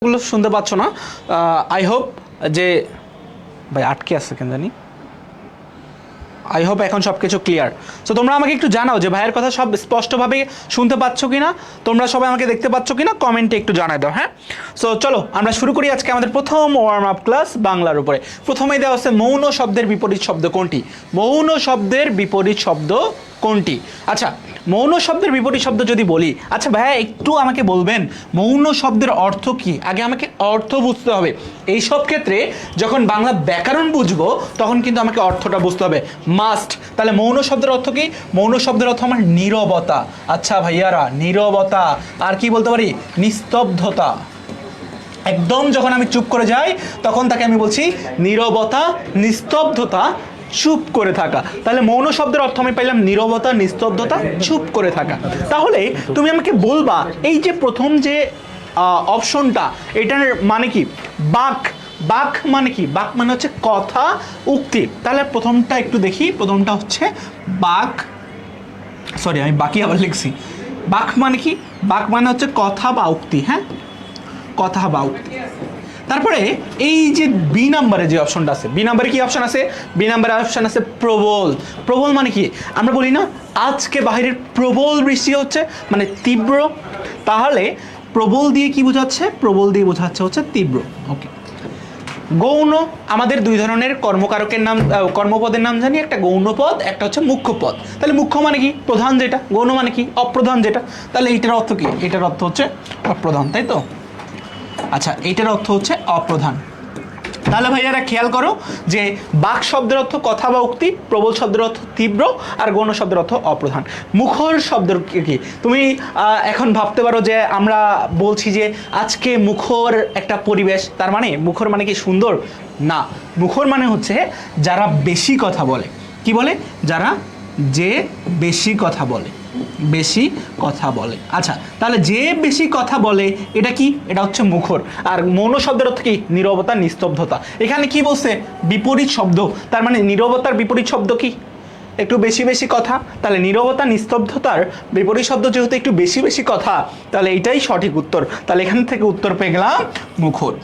গুলো শুনতে পাচ্ছ না। আই হোপ যে ভাই আটকে আছে কেন জানি। আই হোপ এখন সব কিছু ক্লিয়ার। সো তোমরা আমাকে একটু জানাও যে ভাইয়ের কথা সব স্পষ্টভাবে শুনতে পাচ্ছ কি না, তোমরা সবাই আমাকে দেখতে পাচ্ছ কি না, কমেন্টে একটু জানাই দাও। হ্যাঁ, সো চলো আমরা শুরু করি আজকে আমাদের প্রথম ওয়ার্ম আপ ক্লাস বাংলার উপরে। প্রথমেই দেওয়া হচ্ছে মৌন শব্দের বিপরীত শব্দ কোনটি। মৌন শব্দের বিপরীত শব্দ কোনটি? আচ্ছা, মৌন শব্দের বিপরীত শব্দ যদি বলি, আচ্ছা ভাইয়া একটু আমাকে বলবেন মৌন শব্দের অর্থ কি? আগে আমাকে অর্থ বুঝতে হবে। এই সব ক্ষেত্রে যখন বাংলা ব্যাকরণ বুঝবো তখন কিন্তু আমাকে অর্থটা বুঝতে হবে, মাস্ট। তাহলে মৌন শব্দের অর্থ কি? মৌন শব্দের অর্থ আমার নীরবতা। আচ্ছা ভাইয়ারা, নীরবতা। আর কি বলতে পারি? নিস্তব্ধতা। একদম যখন আমি চুপ করে যাই তখন তাকে আমি বলছি নীরবতা, নিস্তব্ধতা, চুপ করে থাকা। তাহলে মৌন শব্দের অর্থ আমি পাইলাম নীরবতা, নিস্তব্ধতা, চুপ করে থাকা। তাহলে তুমি আমাকে বলবা এই যে প্রথম যে অপশনটা, এটার মানে কি? বাক। বাক মানে কি? বাক মানে হচ্ছে কথা, উক্তি। তাহলে প্রথমটা একটু দেখি। প্রথমটা হচ্ছে বাক, সরি আমি বাকি আবার লিখছি। বাক মানে কি? বাক মানে হচ্ছে কথা বা উক্তি। হ্যাঁ, কথা বা উক্তি। তারপরে এই যে বি নাম্বারে যে অপশনটা আছে, বি নাম্বারে কি অপশন আছে? বি নাম্বারে অপশন আছে প্রবল। প্রবল মানে কি? আমরা বলি না আজকে বাহিরের প্রবল বৃষ্টি হচ্ছে, মানে তীব্র। তাহলে প্রবল দিয়ে কি বোঝাচ্ছে? প্রবল দিয়ে বোঝাচ্ছে হচ্ছে তীব্র। ওকে। গৌণ, আমাদের দুই ধরনের কর্মকারকের নাম, কর্মপদের নাম জানি, একটা গৌণ পদ, একটা হচ্ছে মুখ্য পদ। তাহলে মুখ্য মানে কি? প্রধান যেটা। গৌণ মানে কি? অপ্রধান যেটা। তাহলে এইটার অর্থ কি? এটার অর্থ হচ্ছে অপ্রধান, তাই তো? আচ্ছা, এইটার অর্থ হচ্ছে অপ্রধান। তাহলে ভাইয়ারা খেয়াল করো যে বাক শব্দের অর্থ কথা বা উক্তি, প্রবল শব্দের অর্থ তীব্র, আর গৌণ শব্দের অর্থ অপ্রধান। মুখর শব্দের কি? তুমি এখন ভাবতে পারো যে আমরা বলছি যে আজকে মুখর একটা পরিবেশ, তার মানে মুখর মানে কি সুন্দর? না, মুখর মানে হচ্ছে যারা বেশি কথা বলে। কি বলে? যারা যে বেশি কথা বলে, বেশি কথা বলে। আচ্ছা, তাহলে যে বেশি কথা বলে এটা কি? এটা হচ্ছে মুখর। আর মৌন শব্দের অর্থ কি? নীরবতা, নিস্তব্ধতা। এখানে কি বলছে? বিপরীত শব্দ। তার মানে নীরবতার বিপরীত শব্দ কি? একটু বেশি বেশি কথা। তাহলে নীরবতা, নিস্তব্ধতার বিপরীত শব্দ যেহেতু একটু বেশি বেশি কথা, তাহলে এটাই সঠিক উত্তর। তাহলে এখান থেকে উত্তর পেয়ে গেলাম মুখর।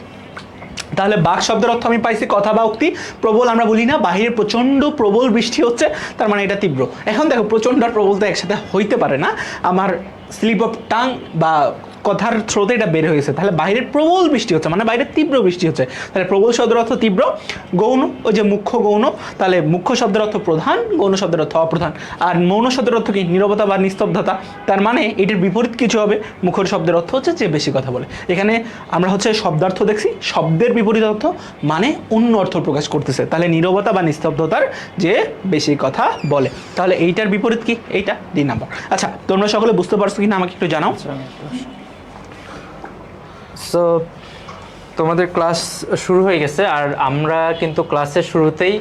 তাহলে বাক শব্দের অর্থ আমি পাইছি কথা বা উক্তি। প্রবল আমরা বলি না বাহিরে প্রচণ্ড প্রবল বৃষ্টি হচ্ছে, তার মানে এটা তীব্র। এখন দেখো প্রচণ্ড আর প্রবল তো একসাথে হইতে পারে না, আমার স্লিপ অফ টাং বা কথার থ্রোতে এটা বের হয়েছে। তাহলে বাইরের প্রবল বৃষ্টি হচ্ছে মানে বাইরের তীব্র বৃষ্টি হচ্ছে। তাহলে প্রবল শব্দের অর্থ তীব্র। গৌণ, ওই যে মুখ্য গৌণ। তাহলে মুখ্য শব্দের অর্থ প্রধান, গৌণ শব্দের অর্থ অপ্রধান। আর মৌন শব্দের অর্থ কি? নীরবতা বা নিস্তব্ধতা। তার মানে এটির বিপরীত কিছু হবে। মুখর শব্দের অর্থ হচ্ছে যে বেশি কথা বলে। এখানে আমরা হচ্ছে শব্দার্থ দেখছি, শব্দের বিপরীত অর্থ মানে অন্য অর্থ প্রকাশ করতেছে। তাহলে নীরবতা বা নিস্তব্ধতার যে বেশি কথা বলে। তাহলে এইটার বিপরীত কি? এইটা ডি নাম্বার। আচ্ছা, তোমরা সকলে বুঝতে পারছো কিনা আমাকে একটু জানাও। সো তোমাদের ক্লাস শুরু হয়ে গেছে, আর আমরা কিন্তু ক্লাসের শুরুতেই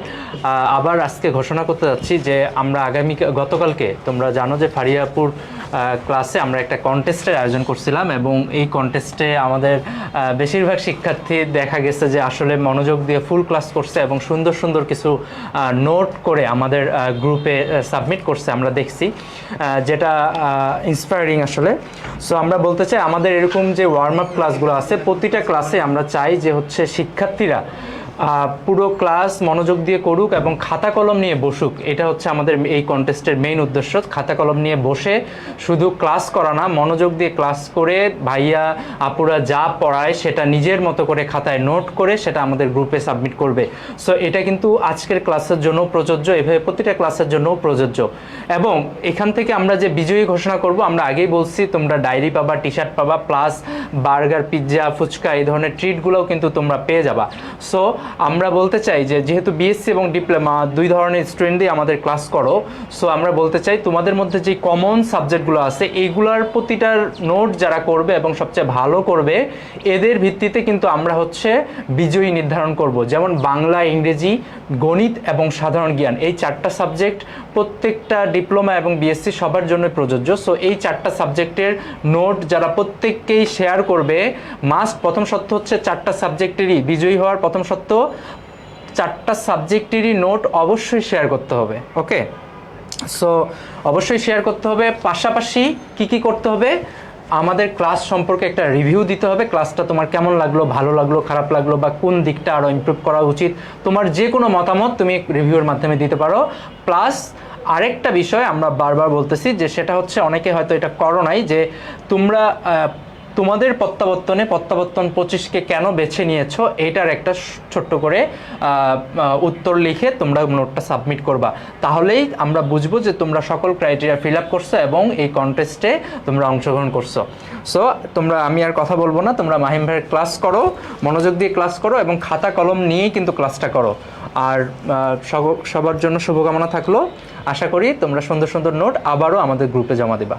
আবার আজকে ঘোষণা করতে যাচ্ছি যে আমরা গতকালকে তোমরা জানো যে ফারিয়াপুর ক্লাসে আমরা একটা কন্টেস্টের আয়োজন করছিলাম, এবং এই কন্টেস্টে আমাদের বেশিরভাগ শিক্ষার্থী দেখা গেছে যে আসলে মনোযোগ দিয়ে ফুল ক্লাস করছে এবং সুন্দর সুন্দর কিছু নোট করে আমাদের গ্রুপে সাবমিট করছে, আমরা দেখছি, যেটা ইন্সপায়ারিং আসলে। সো আমরা বলতে চাই আমাদের এরকম যে ওয়ার্ম আপ ক্লাসগুলো আছে, প্রতিটা ক্লাসে আমরা চাই যে হচ্ছে শিক্ষার্থীরা পুরো ক্লাস মনোযোগ দিয়ে করুক এবং খাতা কলম নিয়ে বসুক। এটা হচ্ছে আমাদের এই কন্টেস্টের মেইন উদ্দেশ্য। খাতা কলম নিয়ে বসে শুধু ক্লাস করা না, মনোযোগ দিয়ে ক্লাস করে ভাইয়া আপুরা যা পড়ায় সেটা নিজের মতো করে খাতায় নোট করে সেটা আমাদের গ্রুপে সাবমিট করবে। সো এটা কিন্তু আজকের ক্লাসের জন্য প্রযোজ্য, এভাবে প্রতিটা ক্লাসের জন্য প্রযোজ্য। এবং এখান থেকে আমরা যে বিজয়ী ঘোষণা করব, আমরা আগেই বলছি তোমরা ডায়েরি পাবা, টি শার্ট পাবা, প্লাস বার্গার, পিৎজা, ফুচকা এই ধরনের ট্রিটগুলোও কিন্তু তোমরা পেয়ে যাবা। সো আমরা বলতে চাই যে যেহেতু বিএসসি এবং ডিপ্লোমা দুই ধরনের স্টুডেন্ট দিয়ে আমাদের ক্লাস করো, সো আমরা বলতে চাই তোমাদের মধ্যে যে কমন সাবজেক্টগুলো আছে এইগুলার প্রতিটার নোট যারা করবে এবং সবচেয়ে ভালো করবে, এদের ভিত্তিতে কিন্তু আমরা হচ্ছে বিজয়ী নির্ধারণ করব। যেমন বাংলা, ইংরেজি, গণিত এবং সাধারণ জ্ঞান, এই চারটা সাবজেক্ট প্রত্যেকটা ডিপ্লোমা এবং বিএসসি সবার জন্য প্রযোজ্য। সো এই চারটা সাবজেক্টের নোট যারা প্রত্যেককেই শেয়ার করবে, মাস্ট প্রথম শর্ত হচ্ছে চারটা সাবজেক্টেরই বিজয়ী হওয়ার প্রথম শর্ত চারটা সাবজেক্টেরই নোট অবশ্যই শেয়ার করতে হবে। ওকে, সো অবশ্যই শেয়ার করতে হবে। পাশাপাশি কি কি করতে হবে? আমাদের ক্লাস সম্পর্কে একটা রিভিউ দিতে হবে। ক্লাসটা তোমার কেমন লাগলো, ভালো লাগলো, খারাপ লাগলো, বা কোন দিকটা আরও ইমপ্রুভ করা উচিত, তোমার যে কোনো মতামত তুমি রিভিউর মাধ্যমে দিতে পারো। প্লাস আরেকটা বিষয় আমরা বারবার বলতেছি যে সেটা হচ্ছে, অনেকে হয়তো এটা করো নাই, যে তোমরা তোমাদের প্রত্যাবর্তন 25কে কেন বেছে নিয়েছো এটার একটা ছোট্ট করে উত্তর লিখে তোমরা নোটটা সাবমিট করবা। তাহলেই আমরা বুঝবো যে তোমরা সকল ক্রাইটেরিয়া ফিল আপ করছো এবং এই কন্টেস্টে তোমরা অংশগ্রহণ করছো। সো তোমরা, আমি আর কথা বলবো না, তোমরা মাহিম ভাইয়ের ক্লাস করো, মনোযোগ দিয়ে ক্লাস করো এবং খাতা কলম নিয়েই কিন্তু ক্লাসটা করো। আর সবার জন্য শুভকামনা থাকলো। আশা করি তোমরা সুন্দর সুন্দর নোট আবারও আমাদের গ্রুপে জমা দিবা।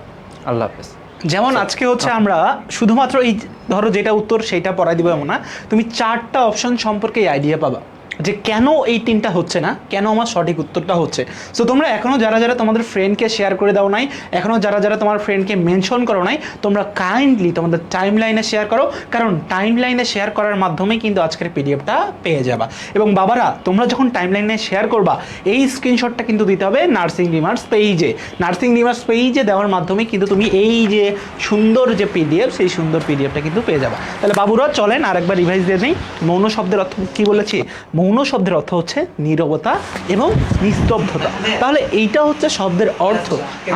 আল্লাহ হাফেজ। যেমন আজকে হচ্ছে আমরা শুধুমাত্র এই ধরো যেটা উত্তর সেইটা পড়াই দিব এমন না, তুমি 4টা অপশন সম্পর্কে আইডিয়া পাবা যে কেন এই 3টা হচ্ছে না, কেন আমার সঠিক উত্তরটা হচ্ছে। সো তোমরা এখনও যারা যারা তোমাদের ফ্রেন্ডকে শেয়ার করে দাও নাই, এখনও যারা যারা তোমার ফ্রেন্ডকে মেনশন করো নাই, তোমরা কাইন্ডলি তোমাদের টাইম লাইনে শেয়ার করো, কারণ টাইম লাইনে শেয়ার করার মাধ্যমে কিন্তু আজকের পিডিএফটা পেয়ে যাবা। এবং বাবারা, তোমরা যখন টাইম লাইনে শেয়ার করবা এই স্ক্রিনশটটা কিন্তু দিতে হবে নার্সিং রিমার্স পেইজে। নার্সিং রিমার্স পেইজে দেওয়ার মাধ্যমে কিন্তু তুমি এই যে সুন্দর যে পিডিএফ, সেই সুন্দর পিডিএফটা কিন্তু পেয়ে যাবা। তাহলে বাবুরা চলেন আরেকবার রিভাইজ দিয়ে নেই। মৌন শব্দের অর্থ কী বলেছি? মৌন শব্দের অর্থ হচ্ছে নীরবতা এবং নিস্তব্ধতা। তাহলে এইটা হচ্ছে শব্দের অর্থ।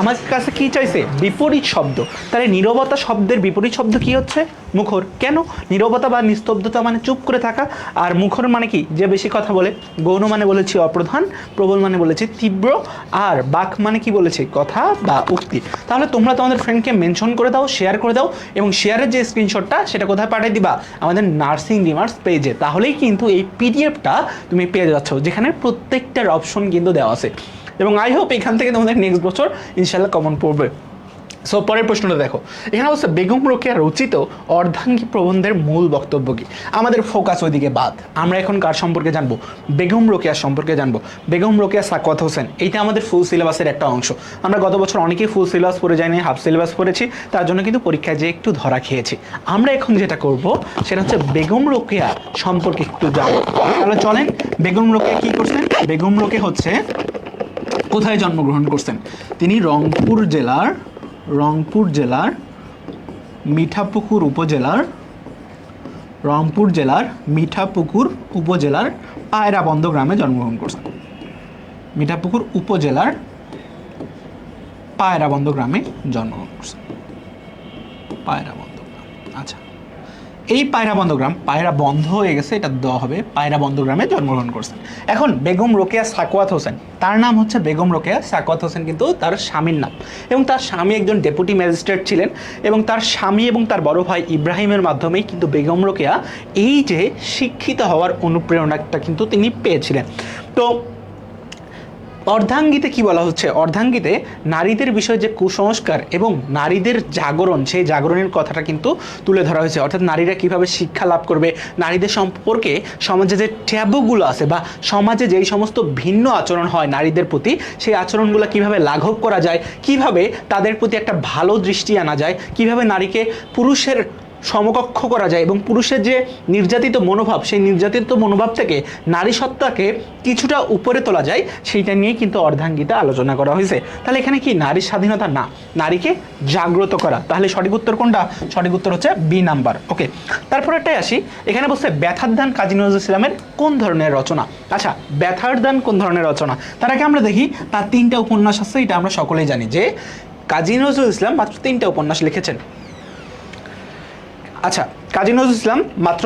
আমার কাছে কি চাইছে? বিপরীত শব্দ। তাহলে নীরবতা শব্দের বিপরীত শব্দ কি হচ্ছে? মুখর। কেন? নীরবতা বা নিস্তব্ধতা মানে চুপ করে থাকা, আর মুখর মানে কি? যে বেশি কথা বলে। গৌণ মানে বলেছি অপ্রধান, প্রবল মানে বলেছি তীব্র, আর বাক মানে কি বলেছি? কথা বা উক্তি। তাহলে তোমরা তোমাদের ফ্রেন্ডকে মেনশন করে দাও, শেয়ার করে দাও, এবং শেয়ারের যে স্ক্রিনশটটা সেটা কোথায় পাঠিয়ে দিবা? আমাদের নার্সিং রিমার্স পেজে। তাহলেই কিন্তু এই পিডিএফটা তুমি পেয়ে যাচ্ছ, যেখানে প্রত্যেকটার অপশন কিন্তু দেওয়া আছে। এবং আই হোপ এখান থেকে তোমাদের নেক্সট বছর ইনশাল্লাহ কমন পড়বে। সো পরের প্রশ্নটা দেখো, এখানে অবশ্য বেগম রোকেয়া রচিত অর্ধাঙ্গী প্রবন্ধের মূল বক্তব্য কি? আমাদের ফোকাস ওইদিকে বাদ। আমরা এখন কার সম্পর্কে জানবো? বেগম রোকেয়া সম্পর্কে জানবো। বেগম রোকেয়া সাখাওয়াত হোসেন, এইটা আমাদের ফুল সিলেবাসের একটা অংশ। আমরা গত বছর অনেকেই ফুল সিলেবাস পড়ে যাইনি, হাফ সিলেবাস পড়েছি, তার জন্য কিন্তু পরীক্ষায় যে একটু ধরা খেয়েছি। আমরা এখন যেটা করব সেটা হচ্ছে বেগম রোকেয়া সম্পর্কে একটু জানবো। তাহলে চলেন, বেগম রোকেয়া কী করছেন? বেগম রোকেয়া হচ্ছে কোথায় জন্মগ্রহণ করছেন? তিনি রংপুর জেলার মিঠাপুকুর উপজেলার পায়রাবন্দ গ্রামে জন্মগ্রহণ করছেন। মিঠাপুকুর উপজেলার পায়রাবন্দ গ্রামে জন্মগ্রহণ করছেন। পায়রাবন্দ গ্রাম। আচ্ছা, এই পায়রাবন্দ গ্রাম, পায়রা বন্ধ হয়ে গেছে, এটা দেওয়া হবে, পায়রাবন্দ গ্রামে জন্মগ্রহণ করছেন। এখন বেগম রোকেয়া সাখাওয়াত হোসেন, তার নাম হচ্ছে বেগম রোকেয়া সাখাওয়াত হোসেন, কিন্তু তার স্বামীর নাম। এবং তার স্বামী একজন ডেপুটি ম্যাজিস্ট্রেট ছিলেন, এবং তার স্বামী এবং তার বড় ভাই ইব্রাহিমের মাধ্যমেই কিন্তু বেগম রোকেয়া এই যে শিক্ষিত হওয়ার অনুপ্রেরণাটা কিন্তু তিনি পেয়েছিলেন। তো অর্ধাঙ্গীতে কি বলা হচ্ছে? অর্ধাঙ্গীতে নারীদের বিষয়ে যে কুসংস্কার এবং নারীদের জাগরণ, সেই জাগরণের কথাটা কিন্তু তুলে ধরা হয়েছে। অর্থাৎ নারীরা কিভাবে শিক্ষা লাভ করবে, নারীদের সম্পর্কে সমাজে যে ট্যাবুগুলো আছে বা সমাজে যেই সমস্ত ভিন্ন আচরণ হয় নারীদের প্রতি, সেই আচরণগুলো কিভাবে লাঘব করা যায়, কিভাবে তাদের প্রতি একটা ভালো দৃষ্টি আনা যায়, কিভাবে নারীকে পুরুষের সমকক্ষ করা যায়, এবং পুরুষের যে নির্যাতিত মনোভাব, সেই নির্যাতিত মনোভাব থেকে নারী সত্তাকে কিছুটা উপরে তোলা যায়, সেইটা নিয়ে কিন্তু অর্ধাঙ্গীতে আলোচনা করা হয়েছে। তাহলে এখানে কি নারীর স্বাধীনতা না, নারীকে জাগ্রত করা। তাহলে সঠিক উত্তর কোনটা? সঠিক উত্তর হচ্ছে বি নাম্বার। ওকে, তারপরেরটাই আসি। এখানে বলছে ব্যথার দান কাজী নজরুল ইসলামের কোন ধরনের রচনা? আচ্ছা, ব্যথার দান কোন ধরনের রচনা? তার আগে আমরা দেখি তার 3টা উপন্যাস আছে। এটা আমরা সকলেই জানি যে কাজী নজরুল ইসলাম মাত্র 3টা উপন্যাস লিখেছেন। আচ্ছা, কাজী নজরুল ইসলাম মাত্র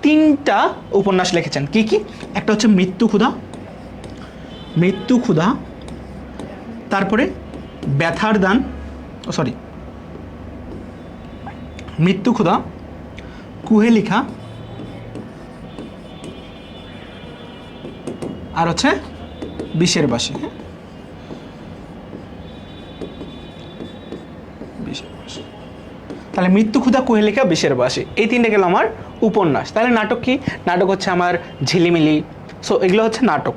3টা উপন্যাস লিখেছেন। কি কি? একটা হচ্ছে মৃত্যু ক্ষুধা, তারপরে ব্যথার দান, মৃত্যু ক্ষুধা, কুহেলিখা, আর হচ্ছে বিষের বাঁশি। তাহলে মৃত্যু ক্ষুধা, কুহেলিকা, বিষের বাঁশি, এই 3টে গেল আমার উপন্যাস। তাহলে নাটক কি? নাটক হচ্ছে আমার ঝিলিমিলি। সো এগুলো হচ্ছে নাটক।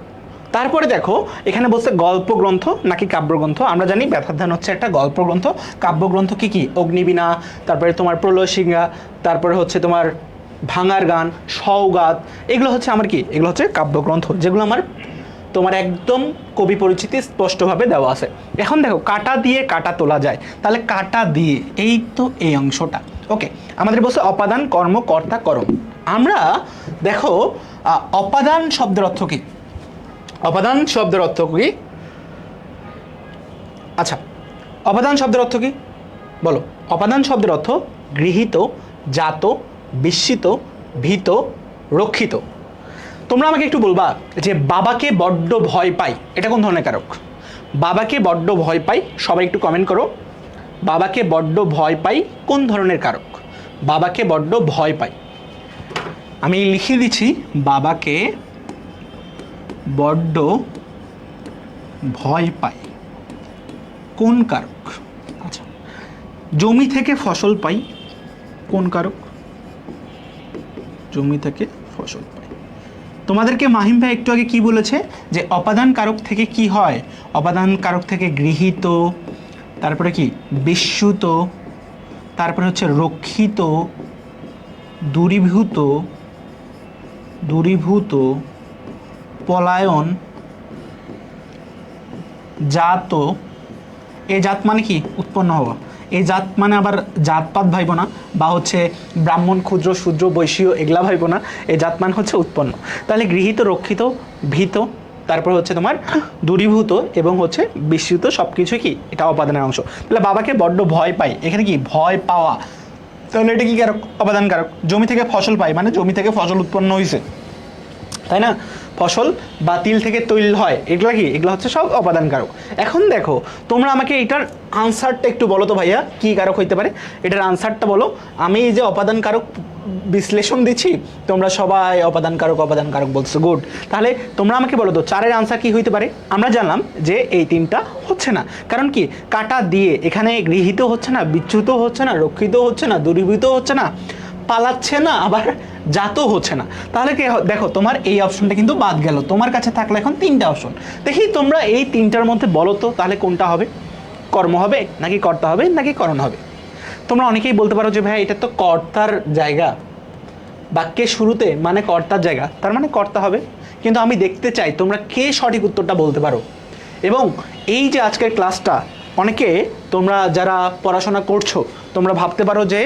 তারপরে দেখো এখানে বলছে গল্প গ্রন্থ নাকি কাব্যগ্রন্থ। আমরা জানি ব্যথার দান হচ্ছে একটা গল্প গ্রন্থ। কাব্যগ্রন্থ কি কি? অগ্নিবীণা, তারপরে তোমার প্রলয়সিংহা, তারপরে হচ্ছে তোমার ভাঙার গান, সওগাত, এগুলো হচ্ছে আমার কি? এগুলো হচ্ছে কাব্যগ্রন্থ, যেগুলো আমার তোমার একদম কবি পরিচিতি স্পষ্টভাবে দেওয়া আছে। এখন দেখো কাটা দিয়ে কাটা তোলা যায়, তাহলে কাটা দিয়ে এই তো এই অংশটা। ওকে, আমাদের বলছে অপাদান কর্ম কর্তা করণ। আমরা দেখো অপাদান শব্দের অর্থ কি? অপাদান শব্দের অর্থ কি? আচ্ছা, অপাদান শব্দের অর্থ কি বলো? অপাদান শব্দের অর্থ গৃহীত, জাত, বিস্মিত, ভীত, রক্ষিত। তোমরা আমাকে একটু বলবা যে বাবাকে বড্ড ভয় পাই, এটা কোন ধরনের কারক? বাবাকে বড্ড ভয় পাই, সবাই একটু কমেন্ট করো। বাবাকে বড্ড ভয় পাই কোন ধরনের কারক? বাবাকে বড্ড ভয় পাই, আমি লিখে দিচ্ছি, বাবাকে বড্ড ভয় পাই কোন কারক? আচ্ছা, জমি থেকে ফসল পাই কোন কারক? জমি থেকে ফসল পাই। তোমাদেরকে মাহিম ভাই একটু আগে কি বলেছে যে অপাদান কারক থেকে কি হয়? অপাদান কারক থেকে গৃহীত, তারপরে কি বিস্মৃত, তারপরে হচ্ছে রক্ষিত, দূরীভূত, দূরীভূত, পলায়ন, জাত। এই জাত মানে কি? উৎপন্ন হওয়া। এই জাত মানে আবার জাতপাত ভাইব না, বা হচ্ছে ব্রাহ্মণ, ক্ষুদ্র, শূদ্র, বৈশ্যীয় এগুলা ভাইব না। এই জাত মানে হচ্ছে উৎপন্ন। তাহলে গৃহীত, রক্ষিত, ভীত, তারপর হচ্ছে তোমার দূরীভূত এবং হচ্ছে বিস্মৃত, সব কিছু কি এটা অপাদানের অংশ। তাহলে বাবাকে বড্ড ভয় পাই, এখানে কি ভয় পাওয়া, তাহলে এটা কি কারক? অপাদান কারক। জমি থেকে ফসল পাই মানে জমি থেকে ফসল উৎপন্ন হয়েছে, তাই না? ফসল বা তিল থেকে তৈল হয়, এগুলা কি? এগুলো হচ্ছে সব অপাদান কারক। এখন দেখো তোমরা আমাকে এটার আনসারটা একটু বলো তো ভাইয়া, কি কারক হইতে পারে? এটার আনসারটা বলো। আমি এই যে অপাদান কারক বিশ্লেষণ দিচ্ছি, তোমরা সবাই অপাদান কারক বলছো, গুড। তাহলে তোমরা আমাকে বলো তো 4-এর আনসার কি হইতে পারে? আমরা জানলাম যে এই 3টা হচ্ছে না, কারণ কি? কাটা দিয়ে এখানে গৃহীত হচ্ছে না, বিচ্যুত হচ্ছে না, রক্ষিত হচ্ছে না, দূরীভূত হচ্ছে না, পালাচ্ছে না, আবার জাতও হচ্ছে না। তাহলে কি দেখো তোমার এই অপশনটা কিন্তু বাদ গেল। তোমার কাছে থাকলে এখন 3টা অপশন। দেখি তোমরা এই 3টার মধ্যে বলো তো তাহলে কোনটা হবে? কর্ম হবে নাকি কর্তা হবে নাকি করণ হবে? তোমরা অনেকেই বলতে পারো যে ভাই এটা তো কর্তার জায়গা, বাক্যের শুরুতে মানে কর্তার জায়গা, তার মানে কর্তা হবে। কিন্তু আমি দেখতে চাই তোমরা কে সঠিক উত্তরটা বলতে পারো। এবং এই যে আজকের ক্লাসটা, অনেকে তোমরা যারা পড়াশোনা করছো তোমরা ভাবতে পারো যে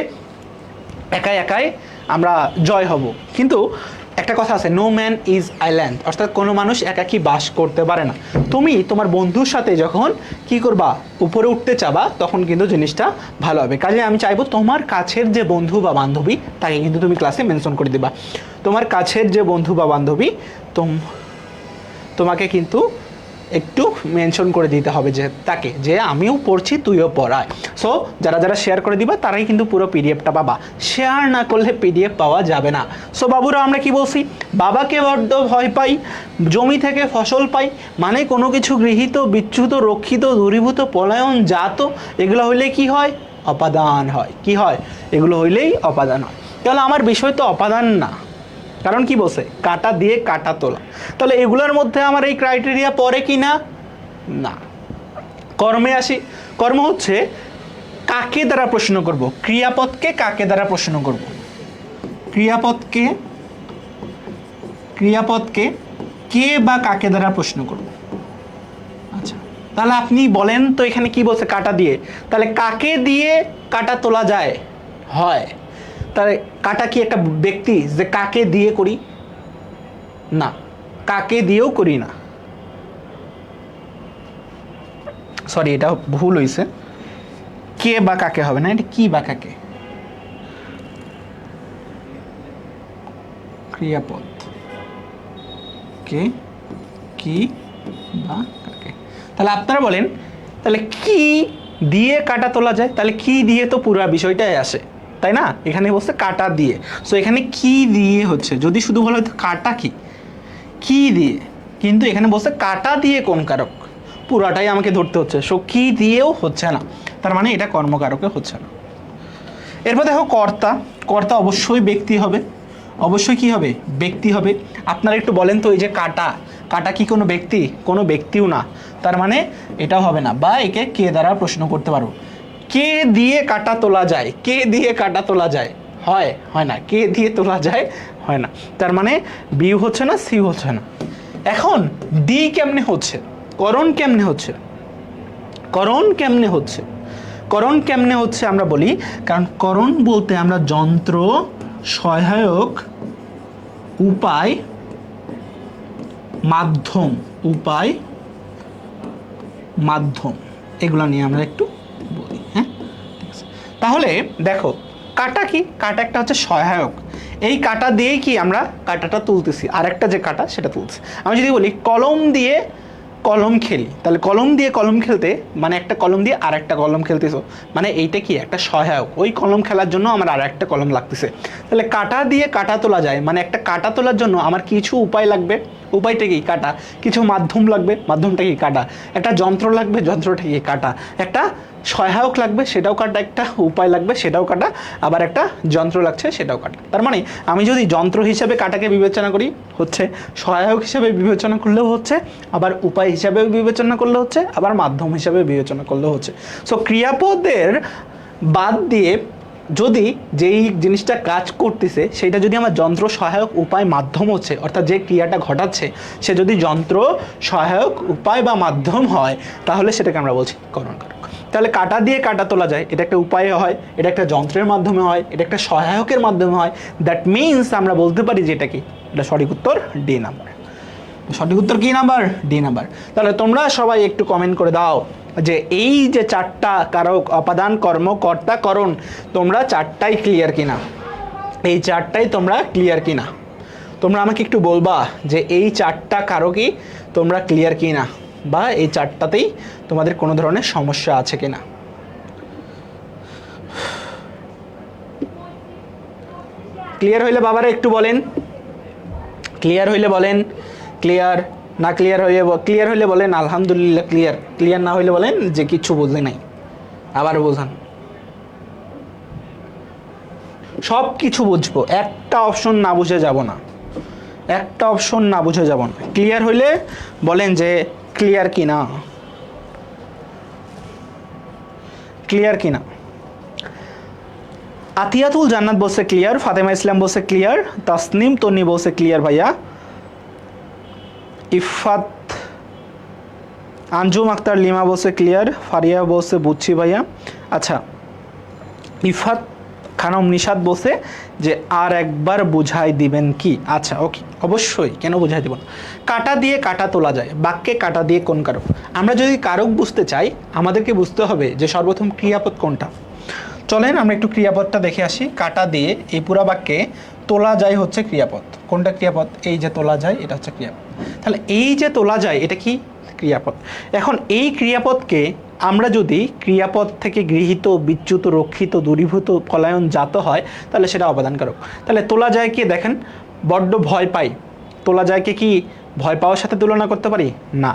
একাই একাই আমরা জয় হব, কিন্তু একটা কথা আছে, নো ম্যান ইজ আইল্যান্ড, অর্থাৎ কোনো মানুষ একাকী বাস করতে পারে না। তুমি তোমার বন্ধুর সাথে যখন কি করবা, উপরে উঠতে চাবা, তখন কিন্তু জিনিসটা ভালো হবে। কাজে আমি চাইবো তোমার কাছের যে বন্ধু বা বান্ধবী তাকে কিন্তু তুমি ক্লাসে মেনশন করে দিবা। তোমার কাছের যে বন্ধু বা বান্ধবী তোমাকে কিন্তু একটু মেনশন করে দিতে হবে যে তাকে, যে আমিও পড়ছি তুইও পড়ায়। সো যারা যারা শেয়ার করে দিবা তারাই কিন্তু পুরো পিডিএফটা পাবা, শেয়ার না করলে পিডিএফ পাওয়া যাবে না। সো বাবুরা আমরা কি বলছি? বাবাকে বড্ড ভয় পাই, জমি থেকে ফসল পাই মানে কোনো কিছু গৃহীত, বিচ্যুত, রক্ষিত, দূরীভূত, পলায়ন, জাত, এগুলো হইলে কি হয়? অপাদান হয়। কি হয়? এগুলো হইলেই অপাদান হয়। তাহলে আমার বিষয় তো অপাদান না, কারণ কি বলছে? কাটা দিয়ে কাটা তোলা। তাহলে এগুলোর মধ্যে আমার এই ক্রাইটেরিয়া পড়ে কি না? না। কর্মে আসি। কর্ম হচ্ছে কাকে দ্বারা প্রশ্ন করব, ক্রিয়াপদকে কাকে দ্বারা প্রশ্ন করব, ক্রিয়াপদকে কে বা কাকে দ্বারা প্রশ্ন করব। আচ্ছা, তাহলে আপনি বলেন তো এখানে কি বলছে? কাটা দিয়ে। তাহলে কাকে দিয়ে কাটা তোলা যায়? হয়। তাহলে কাটা কি একটা ব্যক্তি যে কাকে দিয়ে করি? না, কাকে দিয়েও করি না, সরি এটা ভুল হয়েছে, কে বা কাকে হবে না, এটা কি বা কাকে, ক্রিয়াপদ কে, কি বা কাকে। তাহলে আপনারা বলেন তাহলে কি দিয়ে কাটা তোলা যায়? তাহলে কি দিয়ে তো পুরো বিষয়টাই আসে, তাই না? এখানে বলছে কাটা দিয়ে, সো এখানে কি দিয়ে হচ্ছে, যদি শুধু বলা হয়তো কাটা কি দিয়ে, কিন্তু এখানে বলছে কাটা দিয়ে কোন কারক, পুরাটাই আমাকে ধরতে হচ্ছে। সো কি দিয়েও হচ্ছে না, তার মানে এটা কর্মকারকে হচ্ছে না। এরপর দেখো কর্তা। কর্তা অবশ্যই ব্যক্তি হবে, অবশ্যই কি হবে? ব্যক্তি হবে। আপনারা একটু বলেন তো এই যে কাটা কি কোনো ব্যক্তি? কোনো ব্যক্তিও না, তার মানে এটাও হবে না। বা একে কে দ্বারা প্রশ্ন করতে পারো। কে দিয়ে কাটা তোলা যায়? কে দিয়ে কাটা তোলা যায়? হয় না। কে দিয়ে তোলা যায়? হয় না, তার মানে বি হচ্ছে না, সি হচ্ছে না। এখন ডি কেমনে হচ্ছে, করণ কেমনে হচ্ছে, করণ কেমনে হচ্ছে, করণ কেমনে হচ্ছে আমরা বলি, কারণ করণ বলতে আমরা যন্ত্র সহায়ক উপায় মাধ্যম, উপায় মাধ্যম এগুলো নিয়ে আমরা একটু বলি। হ্যাঁ, ঠিক আছে। তাহলে দেখো কাটা কি, কাটা একটা হচ্ছে সহায়ক, এই কাটা দিয়েই কি আমরা কাটাটা তুলতেছি, আর একটা যে কাটা সেটা তুলছি। আমি যদি বলি কলম দিয়ে কলম খেলি, তাহলে কলম দিয়ে কলম খেলতে মানে একটা কলম দিয়ে আর একটা কলম খেলতেছো, মানে এইটা কি একটা সহায়ক, ওই কলম খেলার জন্য আমার আর একটা কলম লাগতেছে। তাহলে কাটা দিয়ে কাটা তোলা যায়, মানে একটা কাটা তোলার জন্য আমার কিছু উপায় লাগবে, উপায়টা কি কাটা, কিছু মাধ্যম লাগবে, মাধ্যমটা কি কাটা, একটা যন্ত্র লাগবে, যন্ত্রটা কি কাটা, একটা সহায়ক লাগবে সেটাও কাটা, একটা উপায় লাগবে সেটাও কাটা, আবার একটা যন্ত্র লাগছে সেটাও কাটা। তার মানে আমি যদি যন্ত্র হিসেবে কাটাকে বিবেচনা করি হচ্ছে, সহায়ক হিসেবে বিবেচনা করলেও হচ্ছে, আবার উপায় হিসাবে বিবেচনা করলে হচ্ছে, আবার মাধ্যম হিসাবে বিবেচনা করলেও হচ্ছে। সো ক্রিয়াপদের বাদ দিয়ে যদি যেই জিনিসটা কাজ করতেছে সেটা যদি আমার যন্ত্র সহায়ক উপায় মাধ্যম হচ্ছে, অর্থাৎ যে ক্রিয়াটা ঘটাচ্ছে সে যদি যন্ত্র সহায়ক উপায় বা মাধ্যম হয়, তাহলে সেটাকে আমরা বলছি করণকারক। তাহলে কাটা দিয়ে কাটা তোলা যায়, এটা একটা উপায় হয়, এটা একটা যন্ত্রের মাধ্যমে হয়, এটা একটা সহায়কের মাধ্যমে হয়। দ্যাট মিনস আমরা বলতে পারি যে এটা কি, এটা সঠিক উত্তর ডি নাম্বার। সঠিক উত্তর কি নাম্বার, ডি নাম্বার। তাহলে তোমরা সবাই একটু কমেন্ট করে দাও যে এই যে চারটা কারক, অপাদান, কর্ম, কর্তা, করণ, তোমরা চারটাই ক্লিয়ার কিনা, এই চারটাই তোমরা ক্লিয়ার কিনা। তোমরা আমাকে একটু বলবা যে এই চারটা কারকই তোমরা ক্লিয়ার কিনা, বা এই চারটাতেই তোমাদের কোনো ধরনের সমস্যা আছে কিনা। ক্লিয়ার হইলে বাবারা একটু বলেন, ক্লিয়ার হইলে বলেন ক্লিয়ার, না ক্লিয়ার হইলে, ক্লিয়ার হইলে বলেন আলহামদুলিল্লাহ ক্লিয়ার, ক্লিয়ার না হইলে বলেন যে কিচ্ছু বুঝলি নাই, আবার বোঝান। সব কিছু বুঝবো, একটা অপশন না বুঝে যাব না, একটা অপশন না বুঝে যাব না। ক্লিয়ার হইলে বলেন যে ক্লিয়ার কিনা, ক্লিয়ার কিনা। আতিয়াতুল জান্নাত বলছে ক্লিয়ার, ফাতেমা ইসলাম বলছে ক্লিয়ার, তাসনিম তন্নি বলছে ক্লিয়ার ভাইয়া, ইফাত আঞ্জুম আক্তার লিমা বলছে ক্লিয়ার, ফারিয়া বলছে বুঝছি ভাইয়া। আচ্ছা, ইফাত খানম নিশাদ বলছে যে আর একবার বুঝাই দিবেন কি। আচ্ছা ওকে, অবশ্যই, কেন বুঝাই দিব না। কাটা দিয়ে কাটা তোলা যায়, বাক্যে কাটা দিয়ে কোন কারক। আমরা যদি কারক বুঝতে চাই আমাদেরকে বুঝতে হবে যে সর্বপ্রথম ক্রিয়াপদ কোনটা। চলেন আমরা একটু ক্রিয়াপদটা দেখে আসি। কাটা দিয়ে এই পুরা বাক্যে তোলা যায় হচ্ছে ক্রিয়াপদ। কোনটা ক্রিয়াপদ, এই যে তোলা যায় এটা হচ্ছে ক্রিয়াপদ। তাহলে এই যে তোলা যায় এটা কি ক্রিয়াপদ। এখন এই ক্রিয়াপদকে আমরা যদি ক্রিয়াপদ থেকে গৃহীত, বিচ্যুত, রক্ষিত, দূরীভূত, পলায়ন জাত হয় তাহলে সেটা অবদানকারক। তাহলে তোলা যায় কি, দেখেন বড্ড ভয় পাই, তোলা যায়কে কি ভয় পাওয়ার সাথে তুলনা করতে পারি না।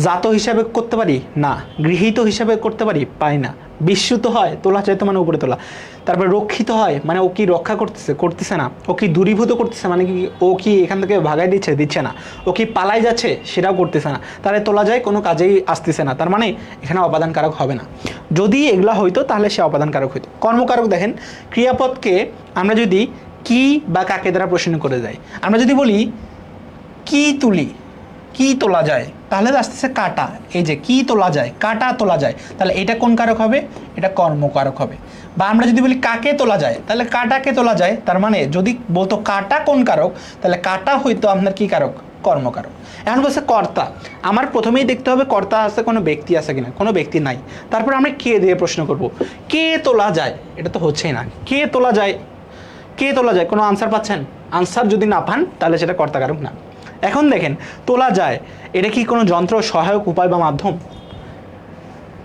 জাত হিসাবে করতে পারি না, গৃহীত হিসাবে করতে পারি, পাই না। বিস্মৃত হয়, তোলা চাইতো মানে উপরে তোলা। তারপরে রক্ষিত হয় মানে ও কি রক্ষা করতেছে, করতেছে না। ও কি দূরীভূত করতেছে মানে কি ও কি এখান থেকে ভাগাই দিচ্ছে, দিচ্ছে না। ও কি পালাই যাচ্ছে, সেটাও করতেছে না। তাহলে তোলা যায় কোনো কাজেই আসতেছে না, তার মানে এখানে অপাদানকারক হবে না। যদি এগুলা হইতো তাহলে সে অপাদানকারক হইতো। কর্মকারক দেখেন, ক্রিয়াপদকে আমরা যদি কি বা কাকে দ্বারা প্রশ্ন করে যাই, আমরা যদি বলি কি তুলি, কি তোলা যায়, তাহলে আসতেছে কাটা। এই যে কি তোলা যায়, কাটা তোলা যায়, তাহলে এটা কোন কারক হবে, এটা কর্মকারক হবে। বা আমরা যদি বলি কাকে তোলা যায়, তাহলে কাটাকে তোলা যায়, তার মানে যদি বলতো কাটা কোন কারক, তাহলে কাটা হইতো আপনার কি কারক, কর্মকারক। এখন বলছে কর্তা, আমার প্রথমেই দেখতে হবে কর্তা আছে, কোনো ব্যক্তি আছে কিনা, কোনো ব্যক্তি নাই। তারপর আমরা কে দিয়ে প্রশ্ন করব, কে তোলা যায়, এটা তো হচ্ছেই না। কে তোলা যায়, কে তোলা যায়, কোনো আনসার পাচ্ছেন? আনসার যদি না পান তাহলে সেটা কর্তাকারক না। এখন দেখেন তোলা যায়, এটা কি কোনো যন্ত্র, সহায়ক, উপায় বা মাধ্যম?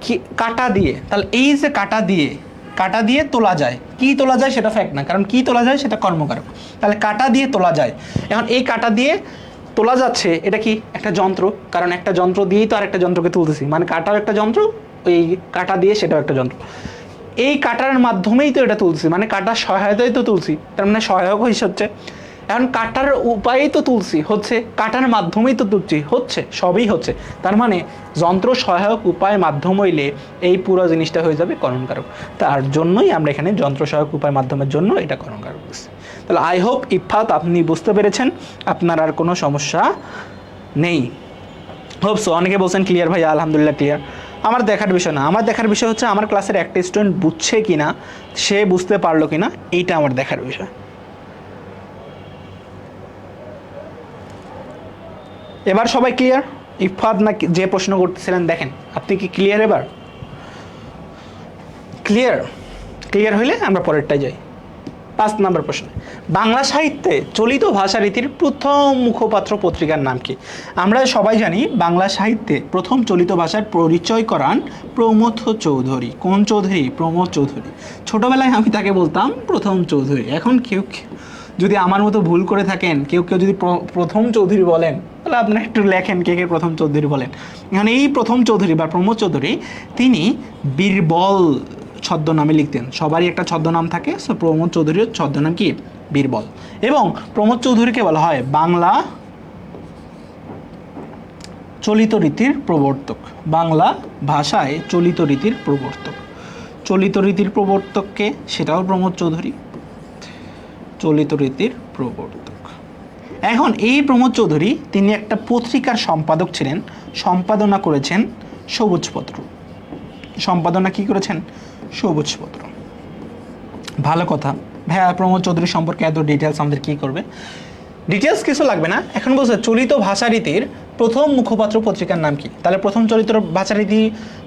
কি কাটা দিয়ে, তাহলে এই যে কাটা দিয়ে তোলা যায়, কি তোলা যায় সেটা ফ্যাক্ট না, কারণ কি তোলা যায় সেটা কর্মকারক। তাহলে কাটা দিয়ে তোলা যায়, এখন এই কাটা দিয়ে তোলা যাচ্ছে, এটা কি একটা যন্ত্র, কারণ একটা যন্ত্র দিয়েই তো আরেকটা যন্ত্রকে তুলতেছি, মানে কাটার একটা যন্ত্র, ওই কাটা দিয়ে সেটাও একটা যন্ত্র। এই কাটার মাধ্যমেই তো এটা তুলছি, মানে কাটার সহায়তায় তো তুলছি, তার মানে সহায়ক হচ্ছে। এখন কাটার উপায়েই তো তুলছি, হচ্ছে কাটার মাধ্যমেই তো তুলছি, হচ্ছে, সবই হচ্ছে। তার মানে যন্ত্র সহায়ক উপায় মাধ্যম হইলে এই পুরো জিনিসটা হয়ে যাবে করণকারক। তার জন্যই আমরা এখানে যন্ত্র সহায়ক উপায় মাধ্যমের জন্য এটা করণকারক বলছি। তাহলে আই হোপ ইফাত আপনি বুঝতে পেরেছেন, আপনার আর কোনো সমস্যা নেই? Hope so. অনেকে বলছেন ক্লিয়ার ভাই, আলহামদুলিল্লাহ ক্লিয়ার। আমার দেখার বিষয় না, আমার দেখার বিষয় হচ্ছে আমার ক্লাসের একটা স্টুডেন্ট বুঝছে কি না, সে বুঝতে পারলো কি না, এইটা আমার দেখার বিষয়। এবার সবাই ক্লিয়ার? ইফাত না যে প্রশ্ন করতেছিলেন, দেখেন আপনি কি ক্লিয়ার এবার? ক্লিয়ার? ক্লিয়ার হইলে আমরা পরেরটায় যাই। 5 নম্বর প্রশ্ন, বাংলা সাহিত্যে চলিত ভাষারীতির প্রথম মুখপাত্র পত্রিকার নাম কি? আমরা সবাই জানি বাংলা সাহিত্যে প্রথম চলিত ভাষার পরিচয় করান প্রমথ চৌধুরী। কোন চৌধুরী? প্রমথ চৌধুরী। ছোটবেলায় আমি তাকে বলতাম প্রথম চৌধুরী। এখন কেউ যদি আমার মতো ভুল করে থাকেন, কেউ যদি প্রথম চৌধুরী বলেন, তাহলে আপনারা একটু লেখেন কে কে প্রথম চৌধুরী বলেন। এখন এই প্রথম চৌধুরী বা প্রমথ চৌধুরী, তিনি বীরবল ছদ্মনামে লিখতেন। সবারই একটা ছদ্মনাম থাকে, সো প্রমথ চৌধুরীর ছদ্মনাম কি? বীরবল। এবং প্রমথ চৌধুরীকে বলা হয় বাংলা চলিত রীতির প্রবর্তক। বাংলা ভাষায় চলিত রীতির প্রবর্তক। চলিত রীতির প্রবর্তককে, সেটাও প্রমথ চৌধুরী। চলিত রীতির প্রবর্তক। এখন এই প্রমথ চৌধুরী তিনি একটা পত্রিকার সম্পাদক ছিলেন, সম্পাদনা করেছেন সবুজপত্র। সম্পাদনা কি করেছেন? সবুজপত্র। ভালো কথা ভাইয়া, প্রমথ চৌধুরী সম্পর্কে এত ডিটেলস আমাদের কি করবে? ডিটেলস কিছু লাগবে না। এখন বলছে চলিত ভাষারীতির প্রথম মুখপাত্র পত্রিকার নাম কি? তাহলে প্রথম চলিত ভাষারীতি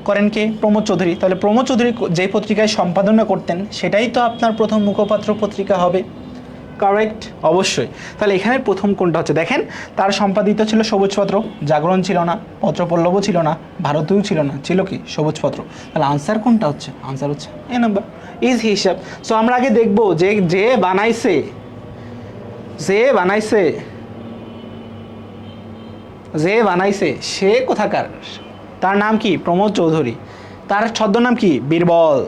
করেন কে? প্রমথ চৌধুরী। তাহলে প্রমথ চৌধুরী যে পত্রিকায় সম্পাদনা করতেন সেটাই তো আপনার প্রথম মুখপাত্র পত্রিকা হবে। কারেক্ট? অবশ্যই। তাহলে এখানে প্রথম কোনটা হচ্ছে দেখেন, তার সম্পাদিত ছিল সবুজপত্র। জাগরণ ছিল না, পত্রপল্লবও ছিল না, ভারতীয় ছিল না, ছিল কি? সবুজপত্র। তাহলে আনসার কোনটা হচ্ছে? আনসার হচ্ছে এ নাম্বার। ইজ হিসাব। সো আমরা আগে দেখবো যে যে বানাইছে, যে বানাইছে, যে বানাইছে সে কোথাকার? তার নাম কি? প্রমথ চৌধুরী। তার ছদ্মনাম কি? বীরবল।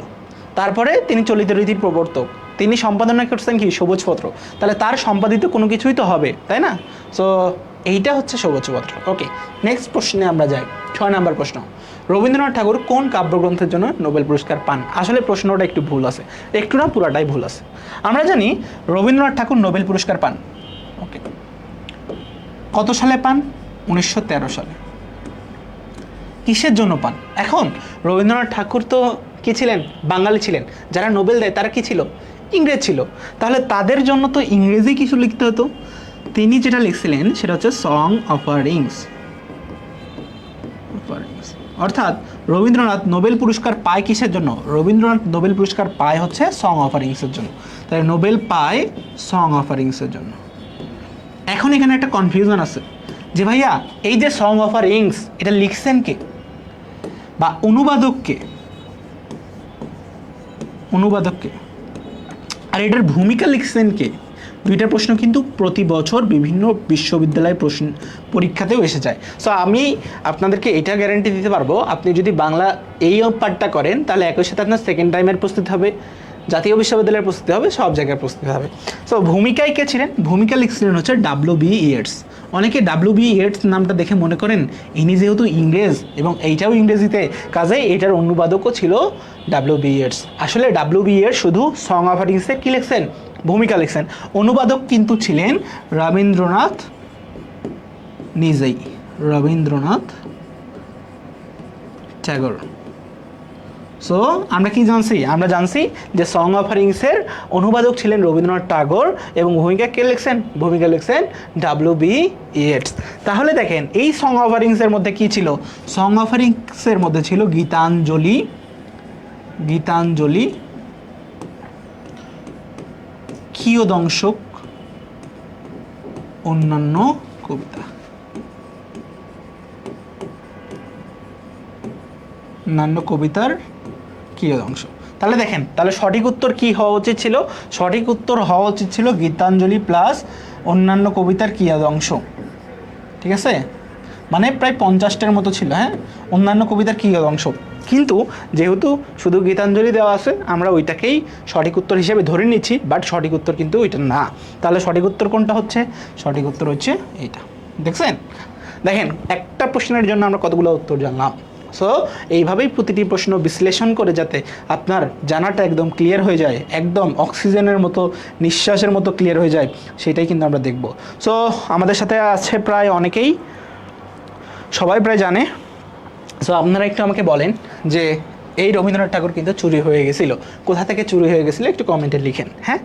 তারপরে তিনি চলিত রীতির প্রবর্তক। তিনি সম্পাদনা করছেন কি? সবুজপত্র। তাহলে তার সম্পাদিত কোনো কিছুই তো হবে, তাই না? সো এইটা হচ্ছে সবুজপত্র। ওকে, নেক্সট প্রশ্নে আমরা যাই। 6 নম্বর প্রশ্ন, রবীন্দ্রনাথ ঠাকুর কোন কাব্যগ্রন্থের জন্য নোবেল পুরস্কার পান? আসলে প্রশ্নটা একটু ভুল আছে, একটু না পুরাটাই ভুল আছে। আমরা জানি রবীন্দ্রনাথ ঠাকুর নোবেল পুরস্কার পান। ওকে, কত সালে পান? 1913 সালে। কিসের জন্য পান? এখন রবীন্দ্রনাথ ঠাকুর তো কি ছিলেন? বাঙালি ছিলেন। যারা নোবেল দেয় তারা কি ছিল? ইংরেজ ছিল। তাহলে তাদের জন্য তো ইংরেজি কিছু লিখতে হতো। তিনি যেটা লিখছিলেন সেটা হচ্ছে সং অফারিংস। অর্থাৎ রবীন্দ্রনাথ নোবেল পুরস্কার পায় কিসের জন্য? রবীন্দ্রনাথ নোবেল পুরস্কার পায় হচ্ছে সং অফারিংসের জন্য। তাহলে নোবেল পায় সং অফারিংসের জন্য। এখন এখানে একটা কনফিউশন আছে যে ভাইয়া এই যে সং অফারিংস, এটা লিখছেন কে বা অনুবাদককে? অনুবাদককে আর এটার ভূমিকা লিখছেন কে? দুইটা প্রশ্ন কিন্তু প্রতি বছর বিভিন্ন বিশ্ববিদ্যালয় প্রশ্ন পরীক্ষাতেও এসে যায়। সো আমি আপনাদেরকে এটা গ্যারান্টি দিতে পারবো, আপনি যদি বাংলা এই পার্টটা করেন তাহলে একই সাথে আপনার সেকেন্ড টাইমের প্রস্তুতি হবে, জাতীয় বিশ্ববিদ্যালয়ের প্রস্তুতি হবে, সব জায়গায় প্রস্তুতি হবে। সো ভূমিকায় কে ছিলেন? ভূমিকা লিখছিলেন হচ্ছে W.B. ইয়েটস। অনেকে W.B. ইয়েটস নামটা দেখে মনে করেন ইনি যেহেতু ইংরেজ এবং এইটাও ইংরেজিতে, কাজেই এটার অনুবাদকও ছিল W.B. ইয়েটস। আসলে W.B. ইয়েটস শুধু সং অফারিংসে কী লিখছেন? ভূমিকা লিখছেন। অনুবাদক কিন্তু ছিলেন রবীন্দ্রনাথ নিজেই, রবীন্দ্রনাথ ট্যাগর। সো আমরা কি জানছি? আমরা জানছি যে সং অফারিংসের অনুবাদক ছিলেন রবীন্দ্রনাথ ট্যাগর এবং ভূমিকা কে লিখছেন? ভূমিকা লিখছেন W.B. ইয়েটস। তাহলে দেখেন এই সং অফারিংসের মধ্যে কি ছিল? সং অফারিংসের মধ্যে ছিল গীতাঞ্জলি, গীতাঞ্জলি, কিয়দংশক, অন্যান্য কবিতা, অন্যান্য কবিতার কিয়দংশ। তাহলে দেখেন, তাহলে সঠিক উত্তর কি হওয়া উচিত ছিল? সঠিক উত্তর হওয়া উচিত ছিল গীতাঞ্জলি প্লাস অন্যান্য কবিতার কিয়দংশ। ঠিক আছে, মানে প্রায় 50টার মতো ছিল। হ্যাঁ, অন্যান্য কবিতার কিয়দংশ। কিন্তু যেহেতু শুধু গীতাঞ্জলি দেওয়া আছে, আমরা ওইটাকেই সঠিক উত্তর হিসেবে ধরে নিচ্ছি, বাট সঠিক উত্তর কিন্তু ওইটা না। তাহলে সঠিক উত্তর কোনটা হচ্ছে? সঠিক উত্তর হচ্ছে এইটা। দেখছেন? দেখেন একটা প্রশ্নের জন্য আমরা কতগুলো উত্তর জানলাম। সো এইভাবেই প্রতিটি প্রশ্ন বিশ্লেষণ করে যাতে আপনার জানাটা একদম ক্লিয়ার হয়ে যায়, একদম অক্সিজেনের মতো, নিঃশ্বাসের মতো ক্লিয়ার হয়ে যায়, সেটাই কিন্তু আমরা দেখব। সো আমাদের সাথে আছে প্রায় অনেকেই, সবাই প্রায় জানে। সো আপনারা একটু আমাকে বলেন যে এই রবীন্দ্রনাথ ঠাকুর কিন্তু চুরি হয়ে গেছিল, কোথা থেকে চুরি হয়ে গেছিল একটু কমেন্টে লিখেন। হ্যাঁ,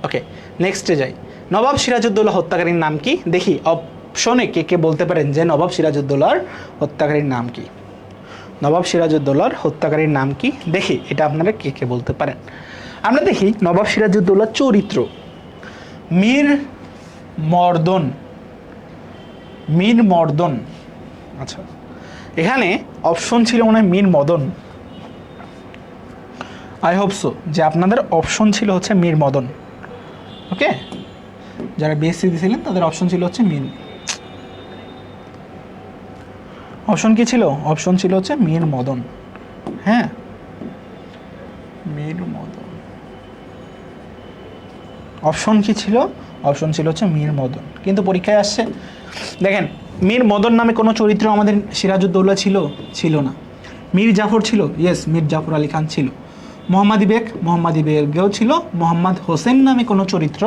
ওকে, নেক্সটে যাই। নবাব সিরাজউদ্দৌলা হত্যাকারীর নাম কি? দেখি অপশনে কে কে বলতে পারেন যে নবাব সিরাজউদ্দৌলার হত্যাকারীর নাম কি। নবাব সিরাজউদ্দৌলার হত্যাকারীর নাম কি দেখি, এটা আপনারা কে কে বলতে পারেন। আমরা দেখি নবাব সিরাজউদ্দৌলার চরিত্র মীর মর্দন। মীর মর্দন, আচ্ছা এখানে অপশন ছিল মনে হয় Mir Madan. I hope so যে আপনাদের অপশন ছিল হচ্ছে মীর মদন। ওকে, যারা বিএসসি দিয়েছিলেন তাদের অপশন ছিল হচ্ছে মীর। অপশন কি ছিল? অপশন ছিল হচ্ছে মীর মদন। হ্যাঁ, মীর মদন। অপশন কি ছিল? অপশন ছিল হচ্ছে মীর মদন। কিন্তু পরীক্ষায় আসছে, দেখেন মীর মদন নামে কোনো চরিত্র আমাদের সিরাজউদ্দৌলা ছিল না। মীর জাফর ছিল, ইয়েস মীর জাফর আলী খান ছিল। মোহাম্মদী বেগও ছিল। মোহাম্মদ হোসেন নামে কোনো চরিত্র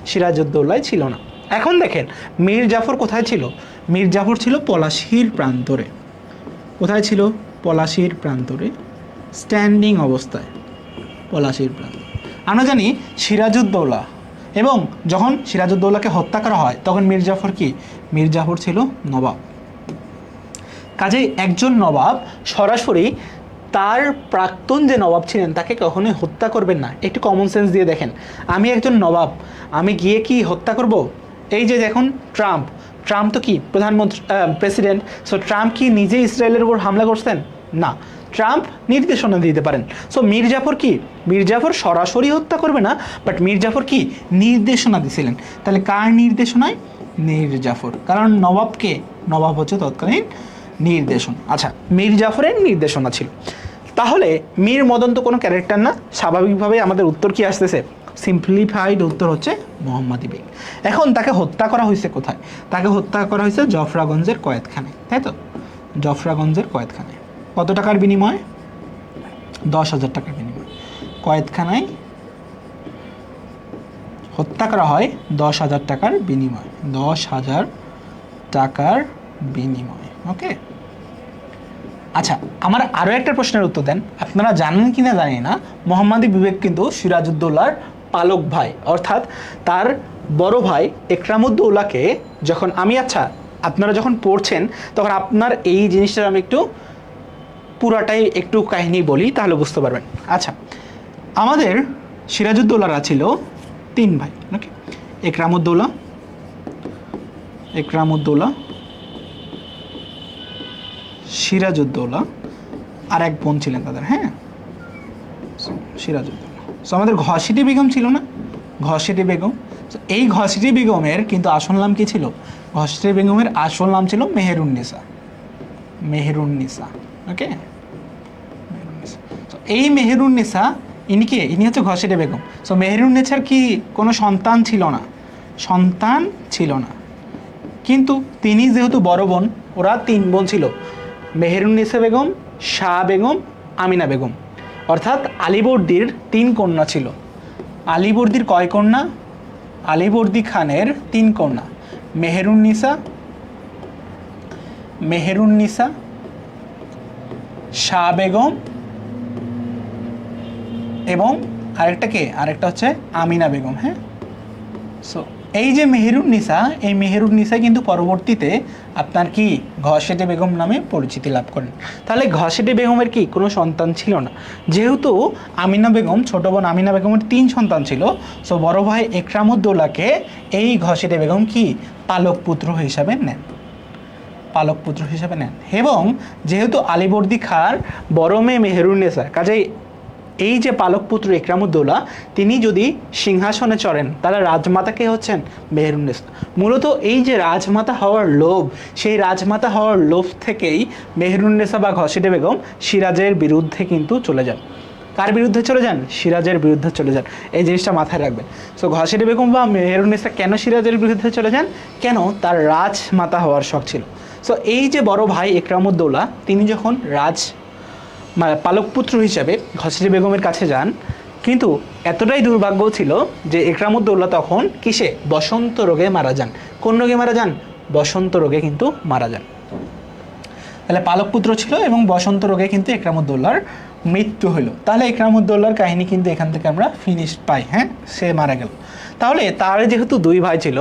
সিরাজউদ্দৌলায় ছিল না। এখন দেখেন মীর জাফর কোথায় ছিল? মীর জাফর ছিল পলাশীর প্রান্তরে। কোথায় ছিল? পলাশীর প্রান্তরে, স্ট্যান্ডিং অবস্থায় পলাশীর প্রান্তরে। আমরা জানি সিরাজউদ্দৌলা, এবং যখন সিরাজউদ্দৌলাকে হত্যা করা হয় তখন মীর জাফর কি? মীর জাফর ছিল নবাব। কাজেই একজন নবাব সরাসরি তার প্রাক্তন যে নবাব ছিলেন তাকে কখনোই হত্যা করবেন না। একটু কমন সেন্স দিয়ে দেখেন, আমি একজন নবাব, আমি গিয়ে কি হত্যা করব? এই যে দেখুন ট্রাম্প তো কি প্রধানমন্ত্রী, প্রেসিডেন্ট। সো ট্রাম্প কি নিজে ইসরায়েলের উপর হামলা করছেন? না, ট্রাম্প নির্দেশনা দিতে পারেন। সো মীর জাফর কি? মীর জাফর সরাসরি হত্যা করবে না, বাট মীর জাফর কি নির্দেশনা দিছিলেন। তাহলে কার নির্দেশনায়? মীর জাফর, কারণ নবাব হচ্ছে তৎকালীন নির্দেশন। আচ্ছা, মীর জাফরের নির্দেশনা ছিল। তাহলে মীর মদন তো কোনো ক্যারেক্টার না, স্বাভাবিকভাবে আমাদের উত্তর কি আসতেছে? সিম্পলিফাইড উত্তর হচ্ছে মোহাম্মদী বেগ। এখন তাকে হত্যা করা হয়েছে কোথায়? তাকে হত্যা করা হয়েছে জফরাগঞ্জের কয়েদখানায়, তাই তো? জফরাগঞ্জের কয়েদখানায়। কত টাকার বিনিময়ে? 10,000 টাকার বিনিময়ে কয়েদখানায় হত্যা করা হয়। 10,000 টাকার বিনিময়ে, 10,000 টাকার বিনিময়ে। ওকে, আচ্ছা আমার আরও একটা প্রশ্নের উত্তর দেন। আপনারা জানেন কি না জানি না, মোহাম্মদী বিবেক কিন্তু সিরাজউদ্দৌলার পালক ভাই, অর্থাৎ তার বড় ভাই একরামউদ্দৌলাকে যখন আপনারা যখন পড়ছেন তখন আপনার এই জিনিসটা আমি একটু পুরাটাই একটু কাহিনী বলি, তাহলে বুঝতে পারবেন। আচ্ছা, আমাদের সিরাজউদ্দৌলারা ছিল 3 ভাই। ওকে, একরামউদ্দৌলা, সিরাজউদ্দৌলা, আর এক বোন ছিলেন তাদের। হ্যাঁ, সিরাজউদ্দৌলা। সো আমাদের ঘসিটি বেগম ছিল না? ঘসিটি বেগম। এই ঘসিটি বেগমের কিন্তু আসল নাম কি ছিল? ঘসিটি বেগমের আসল নাম ছিল মেহেরুন্নেসা। ওকে, এই মেহেরুন্নেসা ইনি হচ্ছে ঘসিটি বেগম। সো মেহেরুন্নেসার কি কোনো সন্তান ছিল না, কিন্তু তিনি যেহেতু বড় বোন, ওরা 3 বোন ছিল, মেহেরুন্নেসা বেগম, শাহ বেগম, আমিনা বেগম। অর্থাৎ আলীবর্দীর 3 কন্যা ছিল। আলীবর্দীর কয় কন্যা? আলীবর্দী খানের 3 কন্যা, মেহেরুন্নেসা, শাহ বেগম এবং আরেকটা হচ্ছে আমিনা বেগম। হ্যাঁ, সো এই যে মেহেরুন্নেসা কিন্তু পরবর্তীতে আপনার কি ঘসেটে বেগম নামে পরিচিতি লাভ করেন। তাহলে ঘসেটে বেগমের কি কোনো সন্তান ছিল না। যেহেতু আমিনা বেগম, ছোট বোন আমিনা বেগমের 3 সন্তান ছিল, সো বড় ভাই একরামউদ্দৌলাকে এই ঘসেটে বেগম কি পালক পুত্র হিসাবে নেন। এবং যেহেতু আলীবর্দী খাঁর বড় মেয়ে মেহেরুন্নেসা, কাজেই এই যে পালক পুত্র একরামউদ্দৌলা তিনি যদি সিংহাসনে চড়েন তাহলে রাজমাতাকে হচ্ছেন মেহেরুন্নেসা। মূলত এই যে রাজমাতা হওয়ার লোভ, সেই রাজমাতা হওয়ার লোভ থেকেই মেহেরুন্নেসা বা ঘসেটে বেগম সিরাজের বিরুদ্ধে কিন্তু চলে যান। কার বিরুদ্ধে চলে যান? সিরাজের বিরুদ্ধে চলে যান। এই জিনিসটা মাথায় রাখবেন। সো ঘসেটে বেগম বা মেহেরুন্নেসা কেন সিরাজের বিরুদ্ধে চলে যান? কেন? তার রাজমাতা হওয়ার শখ ছিল। সো এই যে বড় ভাই একরামউদ্দৌলা তিনি যখন পালকপুত্র হিসাবে ঘসেটে বেগমের কাছে যান, কিন্তু এতটাই দুর্ভাগ্য ছিল যে একরামউদ্দৌলা তখন কিসে? বসন্ত রোগে মারা যান। কোন রোগে মারা যান? বসন্ত রোগে কিন্তু মারা যান। তাহলে পালকপুত্র ছিল এবং বসন্ত রোগে কিন্তু একরামুদ্দৌলার মৃত্যু হলো। তাহলে একরামুদ্দৌলার কাহিনী কিন্তু এখান থেকে আমরা ফিনিশ পাই, হ্যাঁ, সে মারা গেল। তাহলে তার যেহেতু 2 ভাই ছিল,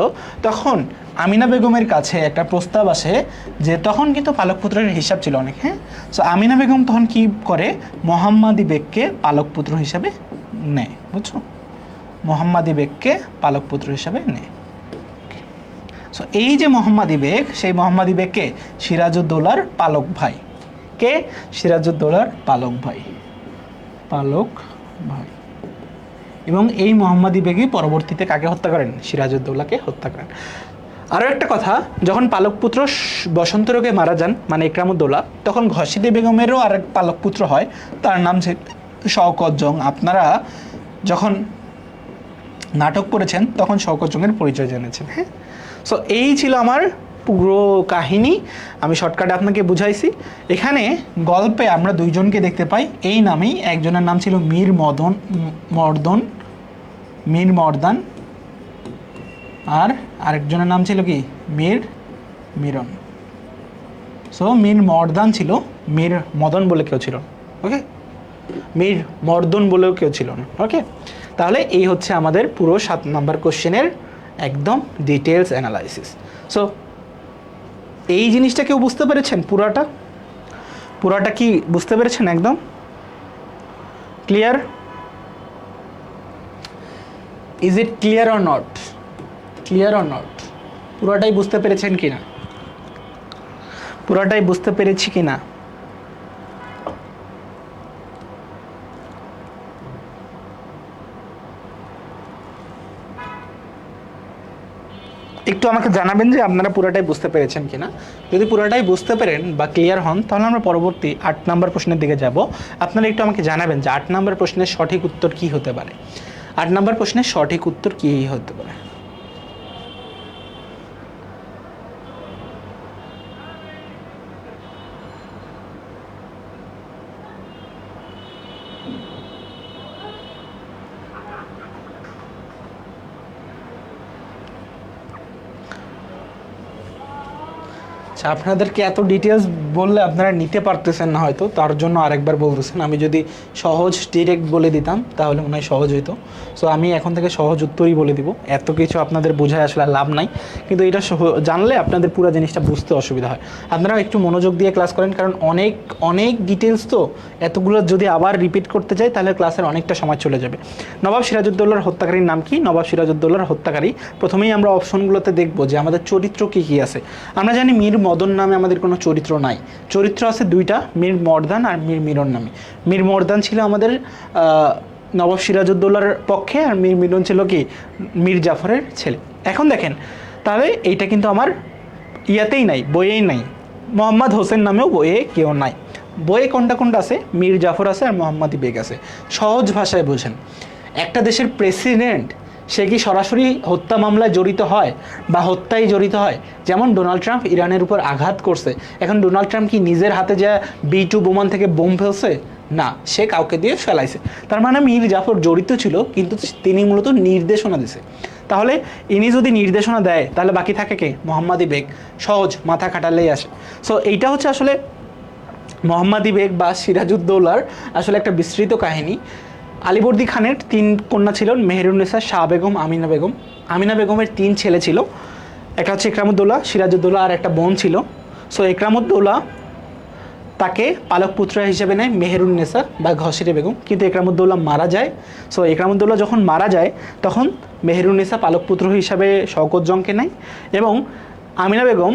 তখন আমিনা বেগমের কাছে একটা প্রস্তাব আসে যে তখন কিন্তু পালকপুত্রের হিসাব ছিল অনেক, হ্যাঁ। সো আমিনা বেগম তখন কি করে, মোহাম্মদী বেগকে পালকপুত্র হিসাবে নেয়, বুঝছো, মোহাম্মদী বেগকে পালকপুত্র হিসাবে নেয়। সো এই যে মোহাম্মদী বেগ, সেই মোহাম্মদী বেগকে সিরাজউদ্দৌলার পালক ভাই, কে, সিরাজউদ্দৌলার পালক ভাই, পালক ভাই। এবং এই মোহাম্মদী বেগই পরবর্তীতে কাকে হত্যা করেন, সিরাজউদ্দৌলাকে হত্যা করেন। আরও একটা কথা, যখন পালকপুত্র বসন্ত রোগে মারা যান মানে একরামুদ্দৌলা, তখন ঘসিদি বেগমেরও আরেক পালকপুত্র হয়, তার নাম শওকত জং। আপনারা যখন নাটক পড়েছেন তখন শওকত জংয়ের পরিচয় জেনেছেন, হ্যাঁ। সো এই ছিল আমার পুরো কাহিনী, আমি শর্টকাটে আপনাকে বুঝাইছি। এখানে গল্পে আমরা 2 জনকে দেখতে পাই এই নামেই, একজনের নাম ছিল মীর মর্দান, আর আরেকজনের নাম ছিল কি, মীর মিরন। সো মীর মর্দান ছিল, মীর মদন বলে কেউ ছিল, ওকে, মীর মর্দন বলেও কেউ ছিল না, ওকে। তাহলে এই হচ্ছে আমাদের পুরো 7 নম্বর কোশ্চেনের একদম ডিটেলস অ্যানালাইসিস। সো এই জিনিসটা কেউ বুঝতে পেরেছেন, পুরাটা কি বুঝতে পেরেছেন, একদম clear? Is it clear or not, পুরাটাই বুঝতে পেরেছেন কিনা, পুরাটাই বুঝতে পেরেছি কিনা? একটু আমাকে জানাবেন যে আপনারা পুরোটাই বুঝতে পেরেছেন কিনা। যদি পুরোটাই বুঝতে পারেন বা ক্লিয়ার হন, তাহলে আমরা পরবর্তী 8 নম্বর প্রশ্নের দিকে যাব। আপনারা একটু আমাকে জানাবেন যে 8 নম্বর প্রশ্নের সঠিক উত্তর কি হতে পারে, 8 নম্বর প্রশ্নের সঠিক উত্তর কি হতে পারে। আপনাদেরকে এত ডিটেলস বললে আপনারা নিতে পারতেছেন না হয়তো, তার জন্য আরেকবার বলতেছেন। আমি যদি সহজ ডিরেক্ট বলে দিতাম তাহলে মনে হয় সহজ হইতো। সো আমি এখন থেকে সহজ উত্তরই বলে দিব, এত কিছু আপনাদের বোঝায় আসলে লাভ নাই, কিন্তু এটা জানলে আপনাদের পুরো জিনিসটা বুঝতে অসুবিধা হয়। আপনারা একটু মনোযোগ দিয়ে ক্লাস করেন, কারণ অনেক ডিটেলস তো, এতগুলো যদি আবার রিপিট করতে চাই তাহলে ক্লাসের অনেকটা সময় চলে যাবে। নবাব সিরাজউদ্দৌলার হত্যাকারীর নাম কি? নবাব সিরাজউদ্দৌলার হত্যাকারী, প্রথমেই আমরা অপশনগুলোতে দেখব যে আমাদের চরিত্র কী কী আছে। আমরা জানি মীর মদন নামে আমাদের কোনো চরিত্র নাই, চরিত্র আছে 2টা, মীর মর্দান আর মীর মিরন নামে। মীর মর্দান ছিল আমাদের নবাব সিরাজউদ্দৌলার পক্ষে, আর মীর মিরন ছিল কি, মীর জাফরের ছেলে। এখন দেখেন, তাহলে এইটা কিন্তু আমার ইয়াতেই নাই, বইয়েই নাই। মোহাম্মদ হোসেন নামেও বইয়ে কেউ নাই। বইয়ে কোনটা আছে, মীর জাফর আছে আর মোহাম্মদী বেগ আছে। সহজ ভাষায় বোঝেন, একটা দেশের প্রেসিডেন্ট সে কি সরাসরি হত্যা মামলায় জড়িত হয় বা হত্যায় জড়িত হয়? যেমন ডোনাল্ড ট্রাম্প ইরানের উপর আঘাত করছে, এখন ডোনাল্ড ট্রাম্প কি নিজের হাতে যা B2 বোমান থেকে বোম ফেলছে? না, সে কাউকে দিয়ে ফেলাইছে। তার মানে মীর জাফর জড়িত ছিল, কিন্তু তিনি মূলত নির্দেশনা দিছে। তাহলে ইনি যদি নির্দেশনা দেয় তাহলে বাকি থাকে কে? মোহাম্মদী বেগ। সহজ, মাথা খাটালেই আসে। সো এইটা হচ্ছে আসলে মোহাম্মদী বেগ বা সিরাজউদ্দৌলার আসলে একটা বিস্তৃত কাহিনী। আলীবর্দী খানের 3 কন্যা ছিলেন, মেহেরুন্নেসা, শাহ বেগম, আমিনা বেগম। আমিনা বেগমের 3 ছেলে ছিল, একটা হচ্ছে একরামুদ্দৌলা, সিরাজউদ্দৌলা আর একটা বোন ছিল। সো একরামুদ্দৌলা তাকে পালক পুত্র হিসেবে নেয় মেহেরুন্নেসা বা ঘসিরে বেগম, কিন্তু একরামুদ্দৌলা মারা যায়। সো একরামুদ্দৌলা যখন মারা যায় তখন মেহেরুন্নেসা পালক পুত্র হিসাবে শওকত জংকে নেয় এবং আমিনা বেগম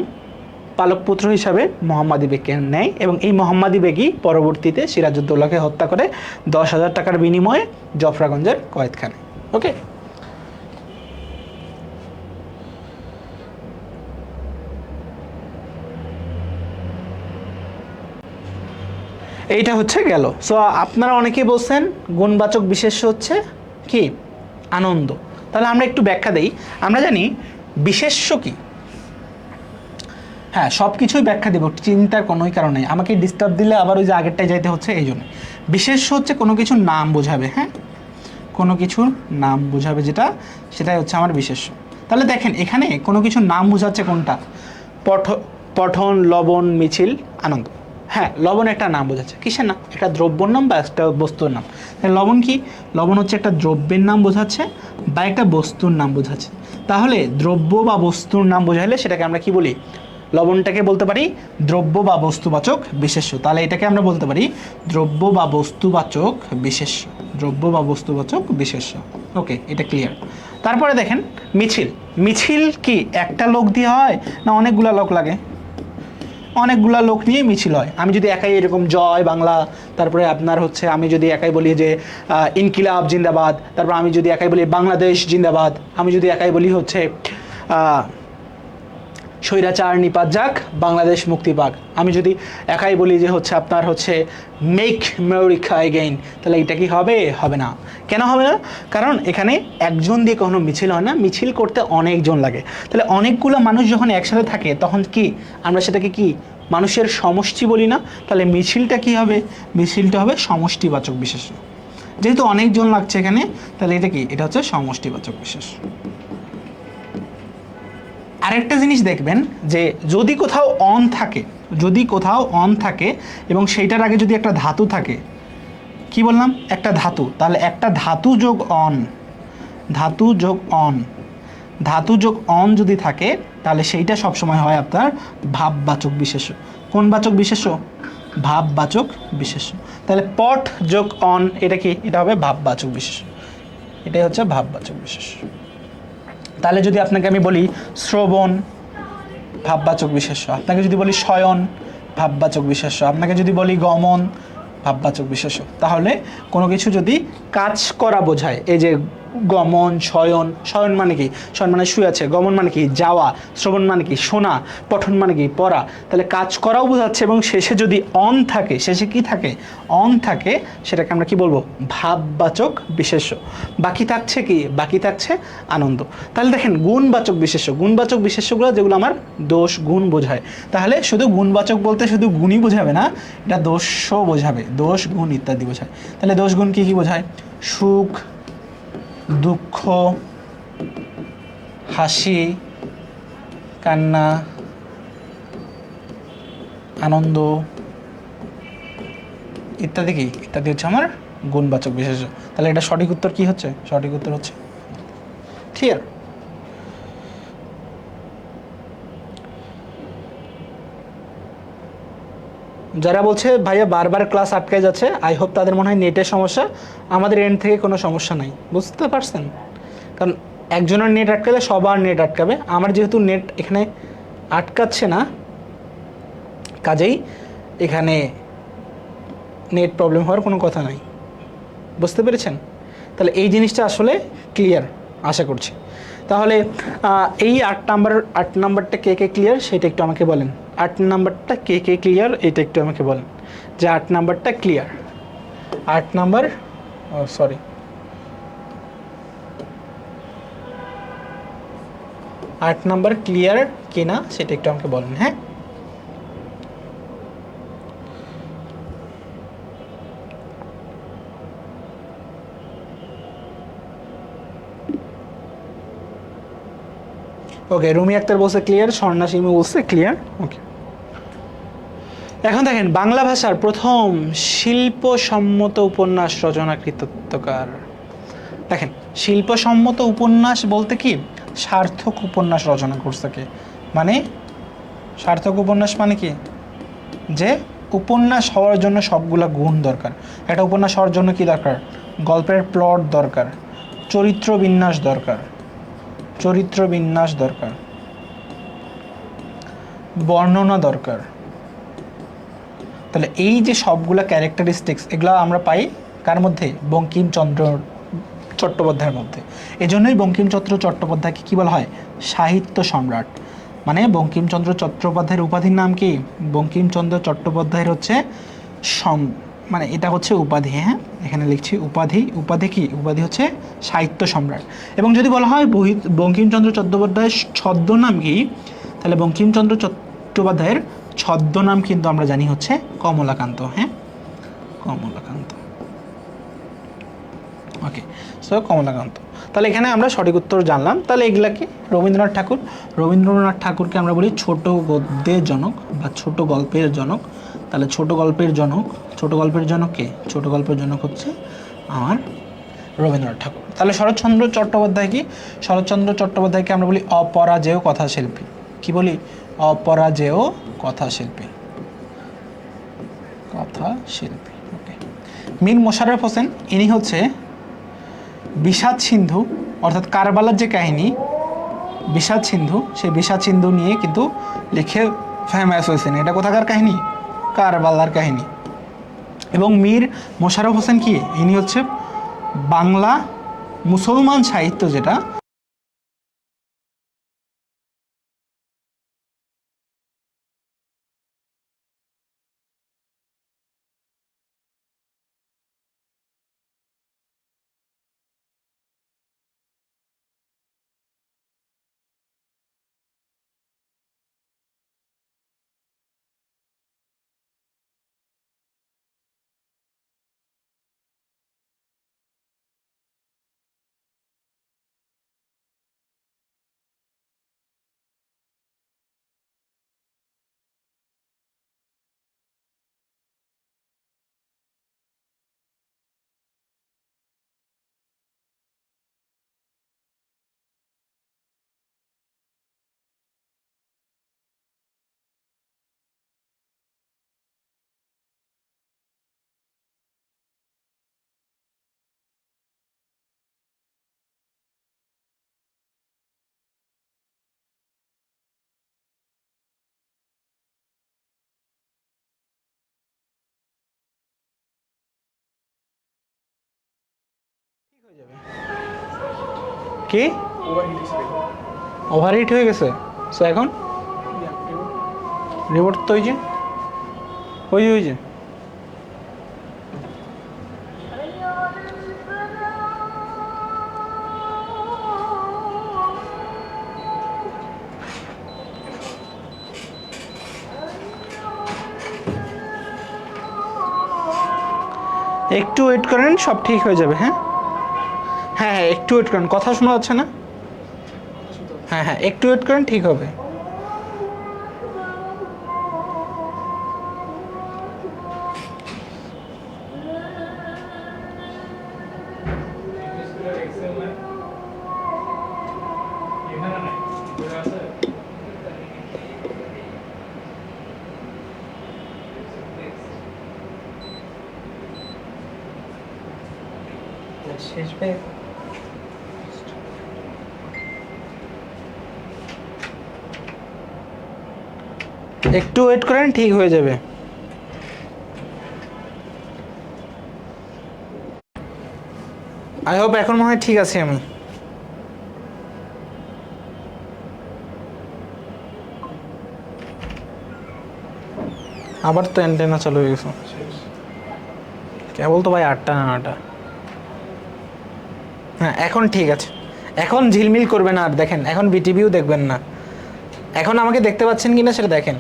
পালক পুত্র হিসাবে মোহাম্মদী বেগকে নেয়, এবং এই মোহাম্মদী বেগই পরবর্তীতে সিরাজউদ্দৌলাকে হত্যা করে 10,000 টাকার বিনিময়ে জফরাগঞ্জের কয়েদখানে। ওকে, এইটা হচ্ছে গেল। সো আপনারা অনেকেই বলছেন গুণবাচক বিশেষ্য হচ্ছে কি? আনন্দ। তাহলে আমরা একটু ব্যাখ্যা দেই। আমরা জানি বিশেষ্য কি, হ্যাঁ সব কিছুই ব্যাখ্যা দেব, চিন্তার কোনোই কারণ নেই। আমাকে ডিস্টার্ব দিলে আবার ওই যে আগেরটায় যাইতে হচ্ছে, এই জন্য। বিশেষ্য হচ্ছে কোনো কিছুর নাম বোঝাবে, হ্যাঁ, কোনো কিছুর নাম বোঝাবে যেটা, সেটাই হচ্ছে আমার বিশেষ্য। তাহলে দেখেন এখানে কোনো কিছুর নাম বোঝাচ্ছে কোনটা? পঠন, লবণ, মিছিল, আনন্দ। হ্যাঁ, লবণ একটা নাম বোঝাচ্ছে। কিসের নাম? একটা দ্রব্যর নাম বা একটা বস্তুর নাম। লবণ কি? লবণ হচ্ছে একটা দ্রব্যের নাম বোঝাচ্ছে বা একটা বস্তুর নাম বোঝাচ্ছে। তাহলে দ্রব্য বা বস্তুর নাম বোঝাইলে সেটাকে আমরা কি বলি? লবণটাকে বলতে পারি দ্রব্য বা বস্তুবাচক বিশেষ্য। তাহলে এটাকে আমরা বলতে পারি দ্রব্য বা বস্তুবাচক বিশেষ্য। দ্রব্য বা বস্তুবাচক বিশেষ্য। ওকে, এটা ক্লিয়ার। তারপরে দেখেন মিছিল। মিছিল কি একটা লোক দিয়ে হয় না অনেকগুলা লোক লাগে? অনেকগুলা লোক নিয়ে মিছিল হয়। আমি যদি একাই এরকম জয় বাংলা, তারপরে আপনার হচ্ছে আমি যদি একাই বলি যে ইনকিলাব জিন্দাবাদ, তারপর আমি যদি একাই বলি বাংলাদেশ জিন্দাবাদ, আমি যদি একাই বলি হচ্ছে স্বৈরাচার নিপাত যাক, বাংলাদেশ মুক্তি পাক, আমি যদি একাই বলি যে হচ্ছে আপনার হচ্ছে মেক আমেরিকা এগেইন, তাহলে এটা কি হবে? হবে না। কেন হবে না? কারণ এখানে একজন দিয়ে কখনো মিছিল হয় না, মিছিল করতে অনেকজন লাগে। তাহলে অনেকগুলো মানুষ যখন একসাথে থাকে তখন কি আমরা সেটাকে কি মানুষের সমষ্টি বলি না? তাহলে মিছিলটা কি হবে? মিছিলটা হবে সমষ্টিবাচক বিশেষ্য। যেহেতু অনেকজন লাগছে এখানে, তাহলে এটা কি? এটা হচ্ছে সমষ্টিবাচক বিশেষ্য। আরেকটা জিনিস দেখবেন যে যদি কোথাও অন থাকে, যদি কোথাও অন থাকে এবং সেইটার আগে যদি একটা ধাতু থাকে, কি বললাম? একটা ধাতু, তাহলে একটা ধাতু যোগ অন, ধাতু যোগ অন, ধাতু যোগ অন যদি থাকে তাহলে সেইটা সবসময় হয় আপনার ভাববাচক বিশেষ্য। কোন বাচক বিশেষ্য? ভাববাচক বিশেষ্য। তাহলে পট যোগ অন এটা কি? এটা হবে ভাববাচক বিশেষ্য। এটাই হচ্ছে ভাববাচক বিশেষ্য। তাহলে যদি আপনাকে আমি বলি শ্রবণ, ভাববাচক বিশেষ্য। আপনাকে যদি বলি শয়ন, ভাববাচক বিশেষ্য। আপনাকে যদি বলি গমন, ভাববাচক বিশেষ্য। তাহলে কোনো কিছু যদি কাজ করা বোঝায়, এই যে গমন, শয়ন, শয়ন মানে কি? শয়ন মানে শুয়ে আছে, গমন মানে কি? যাওয়া, শ্রবণ মানে কি? শোনা, পঠন মানে কি? পড়া। তাহলে কাজ করাও বোঝাচ্ছে এবং শেষে যদি অন থাকে, শেষে কি থাকে? অন থাকে, সেটাকে আমরা কি বলবো? ভাববাচক বিশেষ্য। বাকি থাকছে কি? বাকি থাকছে আনন্দ। তাহলে দেখেন গুণবাচক বিশেষ্য, গুণবাচক বিশেষ্যগুলো যেগুলো আমার দোষ গুণ বোঝায়, তাহলে শুধু গুণবাচক বলতে শুধু গুণই বোঝাবে না, এটা দোষও বোঝাবে, দোষ গুণ ইত্যাদি বোঝায়। তাহলে দোষ গুণ কি কি বোঝায়? সুখ, দুঃখ, হাসি, কান্না, আনন্দ ইত্যাদি কি? ইত্যাদি হচ্ছে আমার গুণবাচক বিশেষ্য। তাহলে এটা সঠিক উত্তর কি হচ্ছে? সঠিক উত্তর হচ্ছে ক্লিয়ার। যারা বলছে ভাইয়া বারবার ক্লাস আটকে যাচ্ছে, আই হোপ তাদের মনে হয় নেটের সমস্যা, আমাদের এন্ড থেকে কোনো সমস্যা নাই, বুঝতে পারছেন? কারণ একজনের নেট আটকালে সবার নেট আটকাবে, আমার যেহেতু নেট এখানে আটকাচ্ছে না, কাজেই এখানে নেট প্রবলেম হওয়ার কোনো কথা নাই। বুঝতে পেরেছেন? তাহলে এই জিনিসটা আসলে ক্লিয়ার আশা করছি। তাহলে এই 8 নাম্বারটা কে কে ক্লিয়ার সেটা একটু আমাকে বলেন। 8 নাম্বারটা কে কে ক্লিয়ার এটা একটু আমাকে বলেন যে 8 নাম্বারটা clear. 8 number, sorry, 8 number clear কিনা সেটা একটু আমাকে বলেন। হ্যাঁ, ওকে, রুমি আক্তার বলছে ক্লিয়ার, স্বর্ণা সিমি বলছে ক্লিয়ার। ওকে, এখন দেখেন বাংলা ভাষার প্রথম শিল্পসম্মত উপন্যাস রচনাকৃতকার। দেখেন শিল্পসম্মত উপন্যাস বলতে কি সার্থক উপন্যাস রচনা করছে কে? মানে সার্থক উপন্যাস মানে কি? যে উপন্যাস হওয়ার জন্য সবগুলা গুণ দরকার। একটা উপন্যাস হওয়ার জন্য কি দরকার? গল্পের প্লট দরকার, চরিত্র বিন্যাস দরকার, চরিত্র বিন্যাস দরকার, বর্ণনা দরকার। তাহলে এই যে সবগুলা ক্যারেক্টারিস্টিক্স এগুলো আমরা পাই কার মধ্যে? বঙ্কিমচন্দ্র চট্টোপাধ্যায়ের মধ্যে। এজন্যই বঙ্কিমচন্দ্র চট্টোপাধ্যায়কে কী বলা হয়? সাহিত্য সম্রাট। মানে বঙ্কিমচন্দ্র চট্টোপাধ্যায়ের উপাধির নাম কি? বঙ্কিমচন্দ্র চট্টোপাধ্যায়ের হচ্ছে মানে এটা হচ্ছে উপাধি। হ্যাঁ, এখানে লিখছি উপাধি। উপাধি কি? উপাধি হচ্ছে সাহিত্য সম্রাট। এবং যদি বলা হয় বঙ্কিমচন্দ্র চট্টোপাধ্যায়ের ছদ্মনাম কি, তাহলে বঙ্কিমচন্দ্র চট্টোপাধ্যায়ের ছদ্মনাম কিন্তু আমরা জানি হচ্ছে কমলাকান্ত। হ্যাঁ, কমলাকান্ত। ওকে, সো কমলাকান্ত। তাহলে এখানে আমরা সঠিক উত্তর জানলাম। তাহলে এগুলা কি? রবীন্দ্রনাথ ঠাকুর। রবীন্দ্রনাথ ঠাকুরকে আমরা বলি ছোট গদ্যের জনক বা ছোট গল্পের জনক। তাহলে ছোট গল্পের জনক কে? ছোট গল্পের জনক হচ্ছে আমার রবীন্দ্রনাথ ঠাকুর। তাহলে শরৎচন্দ্র চট্টোপাধ্যায় কি? শরৎচন্দ্র চট্টোপাধ্যায়কে আমরা বলি অপরাজেয় কথাশিল্পী। কি বলি? অপরাজেয় কথাশিল্পী। ওকে। মীর মোশাররফ হোসেন, ইনি হচ্ছে বিষাদ সিন্ধু অর্থাৎ কারবালার যে কাহিনী বিষাদ সিন্ধু, সেই বিষাদ সিন্ধু নিয়ে কিন্তু লিখে ফেমাস হয়েছেন। এটা কোথাকার কাহিনী? কারবালার কাহিনী। এবং মীর মোশাররফ হোসেন কি? ইনি হচ্ছে বাংলা মুসলমান সাহিত্য যেটা কি ওভারহিট হয়ে গেছে। সো এখন রিপোর্ট তো ওই যে একটু ওয়েট করেন, সব ঠিক হয়ে যাবে। হ্যাঁ হ্যাঁ হ্যাঁ, একটু ওয়েট করেন। কথা শোনা যাচ্ছে না? হ্যাঁ হ্যাঁ, একটু ওয়েট করেন, ঠিক হবে। একটু ওয়েট করেন, ঠিক হয়ে যাবে। আই হোপ এখন মনে হয় ঠিক আছে। আমি আবার তো অ্যান্টেনা চালু হয়ে গেছে কেবল তো ভাই 8টা না 9টা। হ্যাঁ এখন ঠিক আছে, এখন ঝিলমিল করবে না। আর দেখেন এখন বিটিভিও দেখবেন না। এখন আমাকে দেখতে পাচ্ছেন কিনা সেটা দেখেন।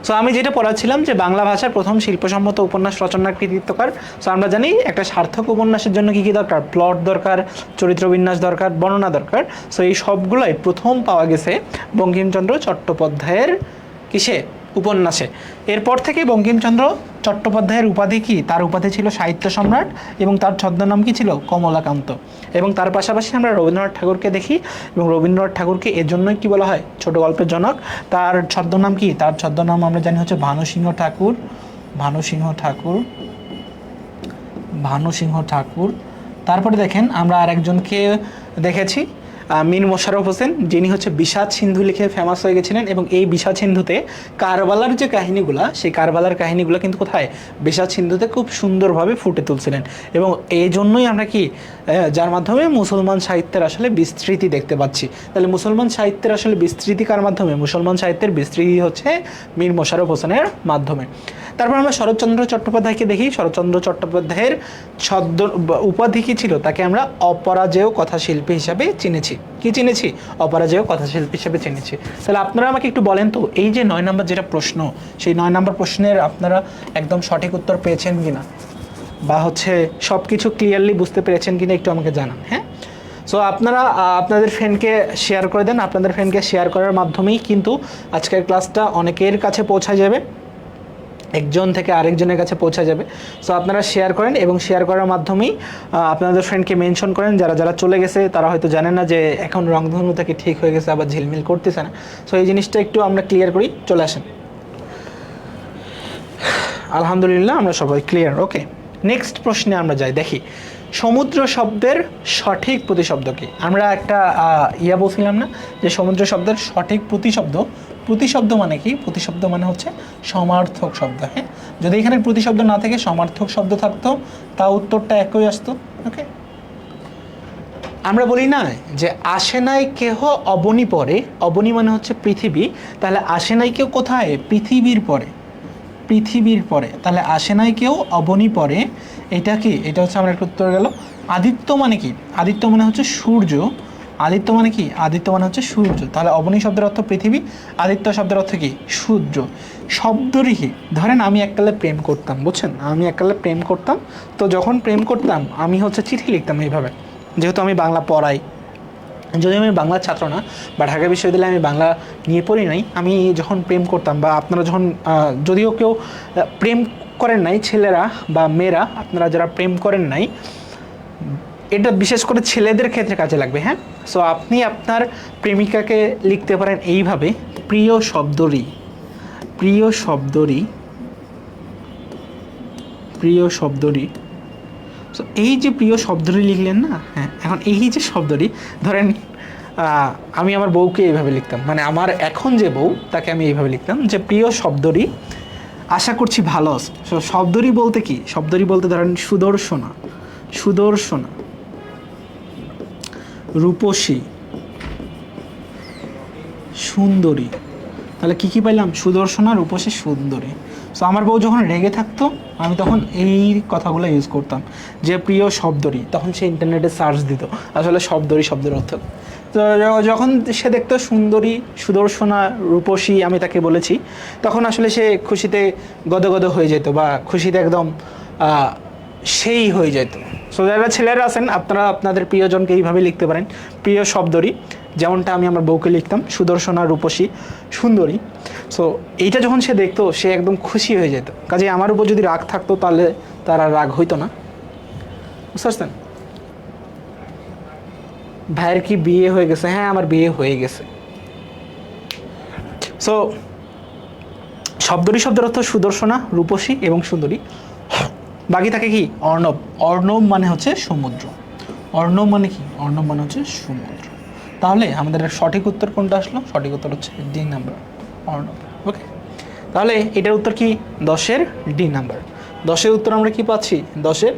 সো আমি যেটা পড়াচ্ছিলাম যে বাংলা ভাষার প্রথম শিল্পসম্মত উপন্যাস রচনার কৃতিত্বকার। সো আমরা জানি একটা সার্থক উপন্যাসের জন্য কী কী দরকার? প্লট দরকার, চরিত্রবিন্যাস দরকার, বর্ণনা দরকার। সো এই সবগুলোই প্রথম পাওয়া গেছে বঙ্কিমচন্দ্র চট্টোপাধ্যায়ের কিসে? উপন্যাসে। এরপর থেকে বঙ্কিমচন্দ্র চট্টোপাধ্যায়ের উপাধি কি? তার উপাধি ছিল সাহিত্য সম্রাট এবং তার ছদ্মনাম কি ছিল? কমলাকান্ত। এবং তার পাশাপাশি আমরা রবীন্দ্রনাথ ঠাকুরকে দেখি এবং রবীন্দ্রনাথ ঠাকুরকে এর জন্যই কী বলা হয়? ছোট গল্পের জনক। তার ছদ্মনাম কি? তার ছদ্মনাম আমরা জানি হচ্ছে ভানুসিংহ ঠাকুর। ভানুসিংহ ঠাকুর। তারপরে দেখেন আমরা আরেকজনকে দেখেছি, মীর মোশাররফ হোসেন, যিনি হচ্ছে বিষাদ সিন্ধু লিখে ফেমাস হয়ে গেছিলেন। এবং এই বিষাদ সিন্ধুতে কারবালার যে কাহিনীগুলা, সেই কারবালার কাহিনীগুলো কিন্তু কোথায়? বিষাদ সিন্ধুতে খুব সুন্দরভাবে ফুটে তুলছিলেন। এবং এই জন্যই আমরা কি যার মাধ্যমে মুসলমান সাহিত্যের আসলে বিস্তৃতি দেখতে পাচ্ছি। তাহলে মুসলমান সাহিত্যের আসলে বিস্তৃতি কার মাধ্যমে? মুসলমান সাহিত্যের বিস্তৃতি হচ্ছে মীর মোশাররফ হোসেনের মাধ্যমে। তারপর আমরা শরৎচন্দ্র চট্টোপাধ্যায়কে দেখি। শরৎচন্দ্র চট্টোপাধ্যায়ের উপাধি কী ছিল? তাকে আমরা অপরাজেয় কথাশিল্পী হিসাবে চিনেছি। কি চিনেছি? অপরাজেয় কথাশিল্পী হিসেবে চিনেছি। তাহলে আপনারা আমাকে একটু বলেন তো, এই যে 9 নম্বর যেটা প্রশ্ন, সেই 9 নম্বর প্রশ্নের আপনারা একদম সঠিক উত্তর পেয়েছেন কিনা, বা হচ্ছে সব কিছু ক্লিয়ারলি বুঝতে পেরেছেন কিনা একটু আমাকে জানান। হ্যাঁ, সো আপনারা আপনাদের ফ্রেন্ডকে শেয়ার করে দেন। আপনাদের ফ্রেন্ডকে শেয়ার করার মাধ্যমেই কিন্তু আজকের ক্লাসটা অনেকের কাছে পৌঁছা যাবে। একজন থেকে আরেকজনের কাছে পৌঁছা যাবে। সো আপনারা শেয়ার করেন এবং শেয়ার করার মাধ্যমেই আপনাদের ফ্রেন্ডকে মেনশন করেন। যারা যারা চলে গেছে তারা হয়তো জানেন না যে এখন রংধনু থেকে ঠিক হয়ে গেছে, আবার ঝিলমিল করতেছে না। সো এই জিনিসটা একটু আমরা ক্লিয়ার করি। চলে আসেন। আলহামদুলিল্লাহ আমরা সবাই ক্লিয়ার। ওকে, নেক্সট প্রশ্নে আমরা যাই। দেখি সমুদ্র শব্দের সঠিক প্রতিশব্দ কি? আমরা একটা বলছিলাম না যে সমুদ্র শব্দের সঠিক প্রতিশব্দ। প্রতিশব্দ মানে কি? প্রতিশব্দ মানে হচ্ছে সমার্থক শব্দ। হ্যাঁ, যদি এখানে প্রতিশব্দ না থেকে সমার্থক শব্দ থাকতো তা উত্তরটা একই আসতো। ওকে, আমরা বলি না যে আসে নাই কেহ অবনী পরে, অবনী মানে হচ্ছে পৃথিবী, তাহলে আসে নাই কেউ কোথায়? পৃথিবীর পরে, পৃথিবীর পরে। তাহলে আসে নাই কেউ অবনী পরে, এটা কি? এটা হচ্ছে আমার একটা উত্তর গেল। আদিত্য মানে কি? আদিত্য মানে হচ্ছে সূর্য। আদিত্য মানে কি? আদিত্য মানে হচ্ছে সূর্য। তাহলে অবনী শব্দের অর্থ পৃথিবী, আদিত্য শব্দের অর্থ কি? সূর্য। শব্দরই কি? ধরেন আমি এককালে প্রেম করতাম, বুঝছেন? আমি এককালে প্রেম করতাম, তো যখন প্রেম করতাম আমি হচ্ছে চিঠি লিখতাম এইভাবে, যেহেতু আমি বাংলা পড়াই, যদি আমি বাংলার ছাত্র না বা ঢাকা বিশ্ববিদ্যালয়ে আমি বাংলা নিয়ে পড়ি নাই, আমি যখন প্রেম করতাম বা আপনারা যখন যদিও কেউ প্রেম করেন নাই, ছেলেরা বা মেয়েরা আপনারা যারা প্রেম করেন নাই, এটা বিশেষ করে ছেলেদের ক্ষেত্রে কাজে লাগবে। হ্যাঁ, সো আপনি আপনার প্রেমিকাকে লিখতে পারেন এইভাবে, প্রিয় শব্দরি, প্রিয় শব্দরি, প্রিয় শব্দরি। সো এই যে প্রিয় শব্দটি লিখলেন না, হ্যাঁ, এখন এই যে শব্দটি ধরেন আমি আমার বউকে এইভাবে লিখতাম, মানে আমার এখন যে বউ তাকে আমি এইভাবে লিখতাম যে প্রিয় শব্দটি, আশা করছি ভালো আছে। সো শব্দটি বলতে কি? শব্দটি বলতে ধরেন সুদর্শনা, সুদর্শনা, রূপসী, সুন্দরী। তাহলে কী কী পাইলাম? সুদর্শনা, রূপসী, সুন্দরী। সো আমার বউ যখন রেগে থাকতো আমি তখন এই কথাগুলো ইউজ করতাম যে প্রিয় শব্দরি, তখন সে ইন্টারনেটে সার্চ দিত আসলে শব্দরি শব্দের অর্থ। তো যখন সে দেখতো সুন্দরী, সুদর্শনা, রূপসী আমি তাকে বলেছি, তখন আসলে সে খুশিতে গদগদ হয়ে যেত বা খুশিতে একদম সেই হয়ে যেত। সো যারা ছেলেরা আছেন আপনারা আপনাদের প্রিয়জনকে এইভাবে লিখতে পারেন, প্রিয় শব্দরি, যেমনটা আমি আমার বউকে লিখতাম, সুদর্শনা, রূপসী, সুন্দরী। সো এইটা যখন সে দেখতো সে একদম খুশি হয়ে যেত। কাজে আমার উপর যদি রাগ থাকতো তাহলে তার আর রাগ হইতো না। বুঝতে পারছেন? ভাইয়ের কি বিয়ে হয়ে গেছে? হ্যাঁ, আমার বিয়ে হয়ে গেছে। সো শব্দটি শব্দের অর্থ সুদর্শনা, রূপসী এবং সুন্দরী। বাকি থাকে কি? অর্ণব। অর্ণব মানে হচ্ছে সমুদ্র। অর্ণব মানে কি? অর্ণব মানে হচ্ছে সমুদ্র। তাহলে আমাদের সঠিক উত্তর কোনটা আসলো? সঠিক উত্তর হচ্ছে ডি নাম্বার, অর্ণব। ওকে, তাহলে এটার উত্তর কি? 10-এর ডি নাম্বার। 10-এর উত্তর আমরা কি পাচ্ছি? 10-এর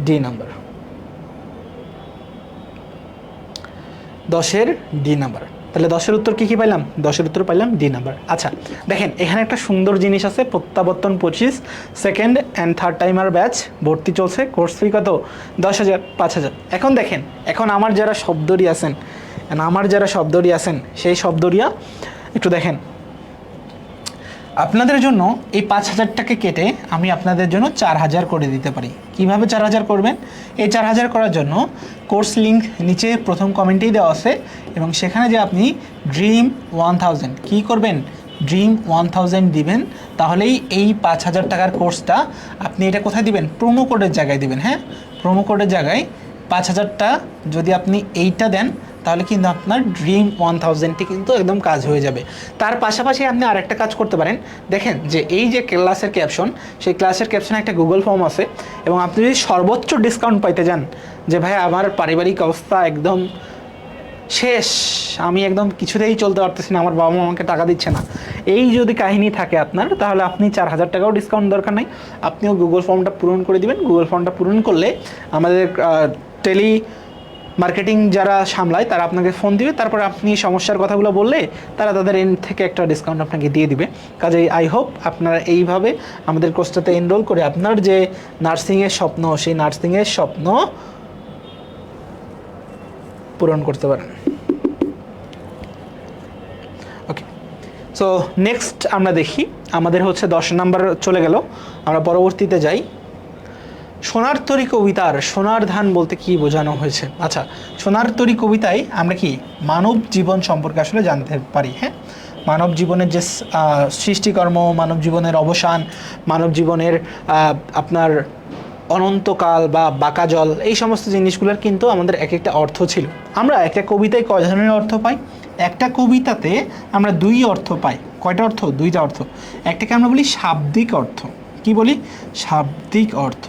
ডি নাম্বার, 10-এর ডি নাম্বার। তাহলে 10-এর উত্তর কী কী পাইলাম? 10-এর উত্তর পাইলাম ডি নাম্বার। আচ্ছা দেখেন, এখানে একটা সুন্দর জিনিস আছে, প্রত্যাবর্তন 25, second and third timer batch ভর্তি চলছে। কোর্স ফি কত? 10,000, 5,000। এখন দেখেন, এখন আমার যারা শব্দরি আছেন, সেই শব্দরিয়া একটু দেখেন, আপনাদের জন্য এই 5,000 টাকা কেটে আমি আপনাদের জন্য 4,000 করে দিতে পারি। কিভাবে 4,000 করবেন? এই 4,000 করার জন্য কোর্স লিঙ্ক নিচে প্রথম কমেন্টেই দেওয়া আছে, এবং সেখানে যে আপনি ড্রিম 1000 কী করবেন? ড্রিম 1000 দিবেন, তাহলেই এই 5,000 টাকার কোর্সটা আপনি এটা কোথায় দিবেন? প্রোমো কোডের জায়গায় দিবেন। হ্যাঁ, প্রোমো কোডের জায়গায় 5,000টা যদি আপনি এইটা দেন তাহলে কিন্তু আপনার ড্রিম 1000টি কিন্তু একদম কাজ হয়ে যাবে। তার পাশাপাশি আপনি আরেকটা কাজ করতে পারেন। দেখেন যে এই যে ক্লাসের ক্যাপশন, সেই ক্লাসের ক্যাপশনে একটা গুগল ফর্ম আছে, এবং আপনি যদি সর্বোচ্চ ডিসকাউন্ট পাইতে যান, যে ভাই আমার পারিবারিক অবস্থা একদম শেষ, আমি একদম কিছুতেই চলতে পারতেছি না, আমার বাবা মা আমাকে টাকা দিচ্ছে না, এই যদি কাহিনী থাকে আপনার, তাহলে আপনি 4,000 টাকাও ডিসকাউন্ট দরকার নাই, আপনিও গুগল ফর্মটা পূরণ করে দিবেন। গুগল ফর্মটা পূরণ করলে আমাদের টেলি মার্কেটিং যারা সামলায় তারা আপনাকে ফোন দিবে, তারপর আপনি সমস্যার কথাগুলো বললে তারা তাদের এন্ড থেকে একটা ডিসকাউন্ট আপনাকে দিয়ে দিবে। কাজেই আই হোপ আপনারা এইভাবে আমাদের কোর্সটাতে এনরোল করে আপনার যে নার্সিংয়ের স্বপ্ন, সেই নার্সিংয়ের স্বপ্ন পূরণ করতে পারেন। ওকে, সো নেক্সট আমরা দেখি, আমাদের হচ্ছে 10 নাম্বার চলে গেল, আমরা পরবর্তীতে যাই। সোনার তরী কবিতার সোনার ধান বলতে কি বোঝানো হয়েছে? আচ্ছা, সোনার তরী কবিতায় আমরা কি মানব জীবন সম্পর্কে আসলে জানতে পারি। হ্যাঁ, মানব জীবনের যে সৃষ্টিকর্ম, মানব জীবনের অবসান, মানব জীবনের আপনার অনন্তকাল বা বাঁকা জল, এই সমস্ত জিনিসগুলোর কিন্তু আমাদের এক একটা অর্থ ছিল। আমরা একটা কবিতায় কয় ধরনের অর্থ পাই? একটা কবিতাতে আমরা দুই অর্থ পাই। কয়টা অর্থ? দুইটা অর্থ। একটাকে আমরা বলি শাব্দিক অর্থ। কি বলি? শাব্দিক অর্থ।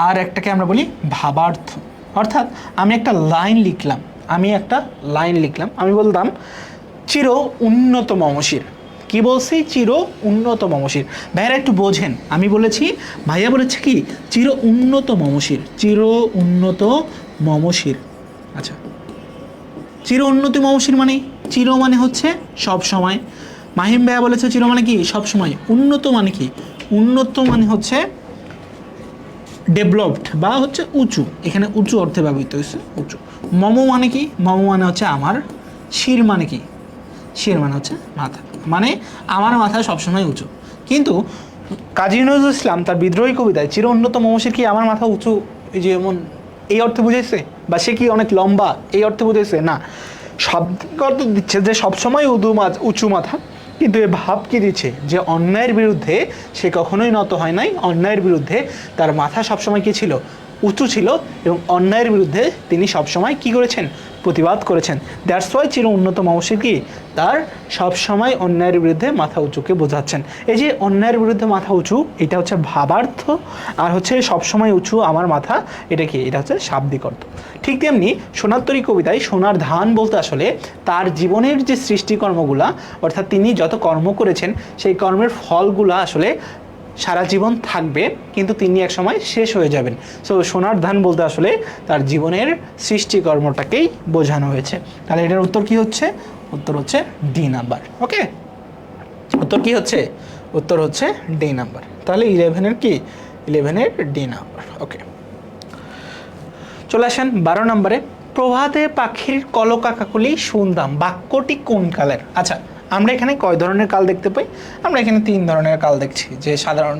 আর একটাকে আমরা বলি ভাবার্থ। অর্থাৎ আমি একটা লাইন লিখলাম, আমি বলতাম চির উন্নত মমশির। কি বলছি? চির উন্নত মমশির। ভাইয়ারা একটু বোঝেন, আমি বলেছি, ভাইয়া বলেছে কি চির উন্নত মমশির, চির উন্নত মমশির। আচ্ছা, চির উন্নত মমশির মানে, চির মানে হচ্ছে সব সময়। মাহিম ভাইয়া বলেছে চির মানে কি? সব সময়। উন্নত মানে কি? উন্নত মানে হচ্ছে ডেভেলপড বা হচ্ছে উঁচু, এখানে উঁচু অর্থে ব্যবহৃত হয়েছে, উঁচু। মম মানে কি? মম মানে হচ্ছে আমার। শির মানে কি? শির মানে হচ্ছে মাথা, মানে আমার মাথা সবসময় উঁচু। কিন্তু কাজী নজরুল ইসলাম তার বিদ্রোহী কবিতায় চির উন্নত মমশির কি আমার মাথা উঁচু এই যেমন এই অর্থে বুঝাইছে, বা সে কি অনেক লম্বা এই অর্থে বুঝাইছে? না, শাব্দিক অর্থ দিচ্ছে যে সবসময় উঁচু মাথা। কিন্তু এ ভাব কি দিচ্ছে? যে অন্যায়ের বিরুদ্ধে সে কখনোই নত হয় নাই, অন্যায়ের বিরুদ্ধে তার মাথা সবসময় কি ছিল? উঁচু ছিল, এবং অন্যায়ের বিরুদ্ধে তিনি সবসময় কি করেছেন? প্রতিবাদ করেছেন। দ্যাটস ওয়াই চির উন্নত মমশির কি তার সবসময় অন্যায়ের বিরুদ্ধে মাথা উঁচুকে বোঝাচ্ছেন। এই যে অন্যায়ের বিরুদ্ধে মাথা উঁচু, এটা হচ্ছে ভাবার্থ, আর হচ্ছে সবসময় উঁচু আমার মাথা, এটা কি? এটা হচ্ছে শাব্দিক অর্থ। ঠিক তেমনি সোনার তরী কবিতায় সোনার ধান বলতে আসলে তার জীবনের যে সৃষ্টিকর্মগুলা, অর্থাৎ তিনি যত কর্ম করেছেন সেই কর্মের ফলগুলা আসলে সারা জীবন থাকবে, কিন্তু তিনি এক সময় শেষ হয়ে যাবেন। সো সোনার ধান বলতে আসলে তার জীবনের সৃষ্টিকর্মটাকেই বোঝানো হয়েছে। তাহলে এটার উত্তর কি হচ্ছে? উত্তর হচ্ছে ডি নাম্বার। ওকে, উত্তর কি হচ্ছে? উত্তর হচ্ছে ডি নাম্বার। তাহলে 11-এর কি? 11-এর ডি নাম্বার। ওকে, চলে আসেন 12 নম্বরে। প্রভাতে পাখির কলকাকাকলি শুনতাম, বাক্যটি কোন কালের? আচ্ছা, আমরা এখানে কয় ধরনের কাল দেখতে পাই? আমরা এখানে 3 ধরনের কাল দেখছি, যে সাধারণ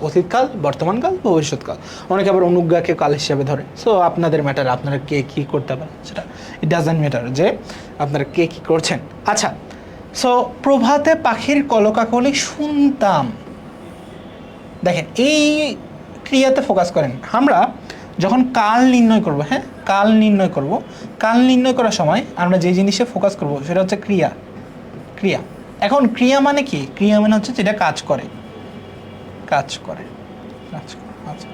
অতীতকাল, বর্তমানকাল, ভবিষ্যৎকাল। অনেকে আবার অনুজ্ঞাকে কাল হিসেবে ধরে। সো আপনাদের ম্যাটার, আপনারা কে কী করতে পারেন সেটা, ইট ডাজন্ট ম্যাটার যে আপনারা কে কী করছেন। আচ্ছা, সো প্রভাতে পাখির কলকাকলি শুনতাম, দেখেন এই ক্রিয়াতে ফোকাস করেন। আমরা যখন কাল নির্ণয় করব, হ্যাঁ কাল নির্ণয় করব, কাল নির্ণয় করার সময় আমরা যে জিনিসে ফোকাস করব সেটা হচ্ছে ক্রিয়া। ক্রিয়া, এখন ক্রিয়া মানে কি? ক্রিয়া মানে হচ্ছে যেটা কাজ করে, কাজ করে, কাজ করে। আচ্ছা,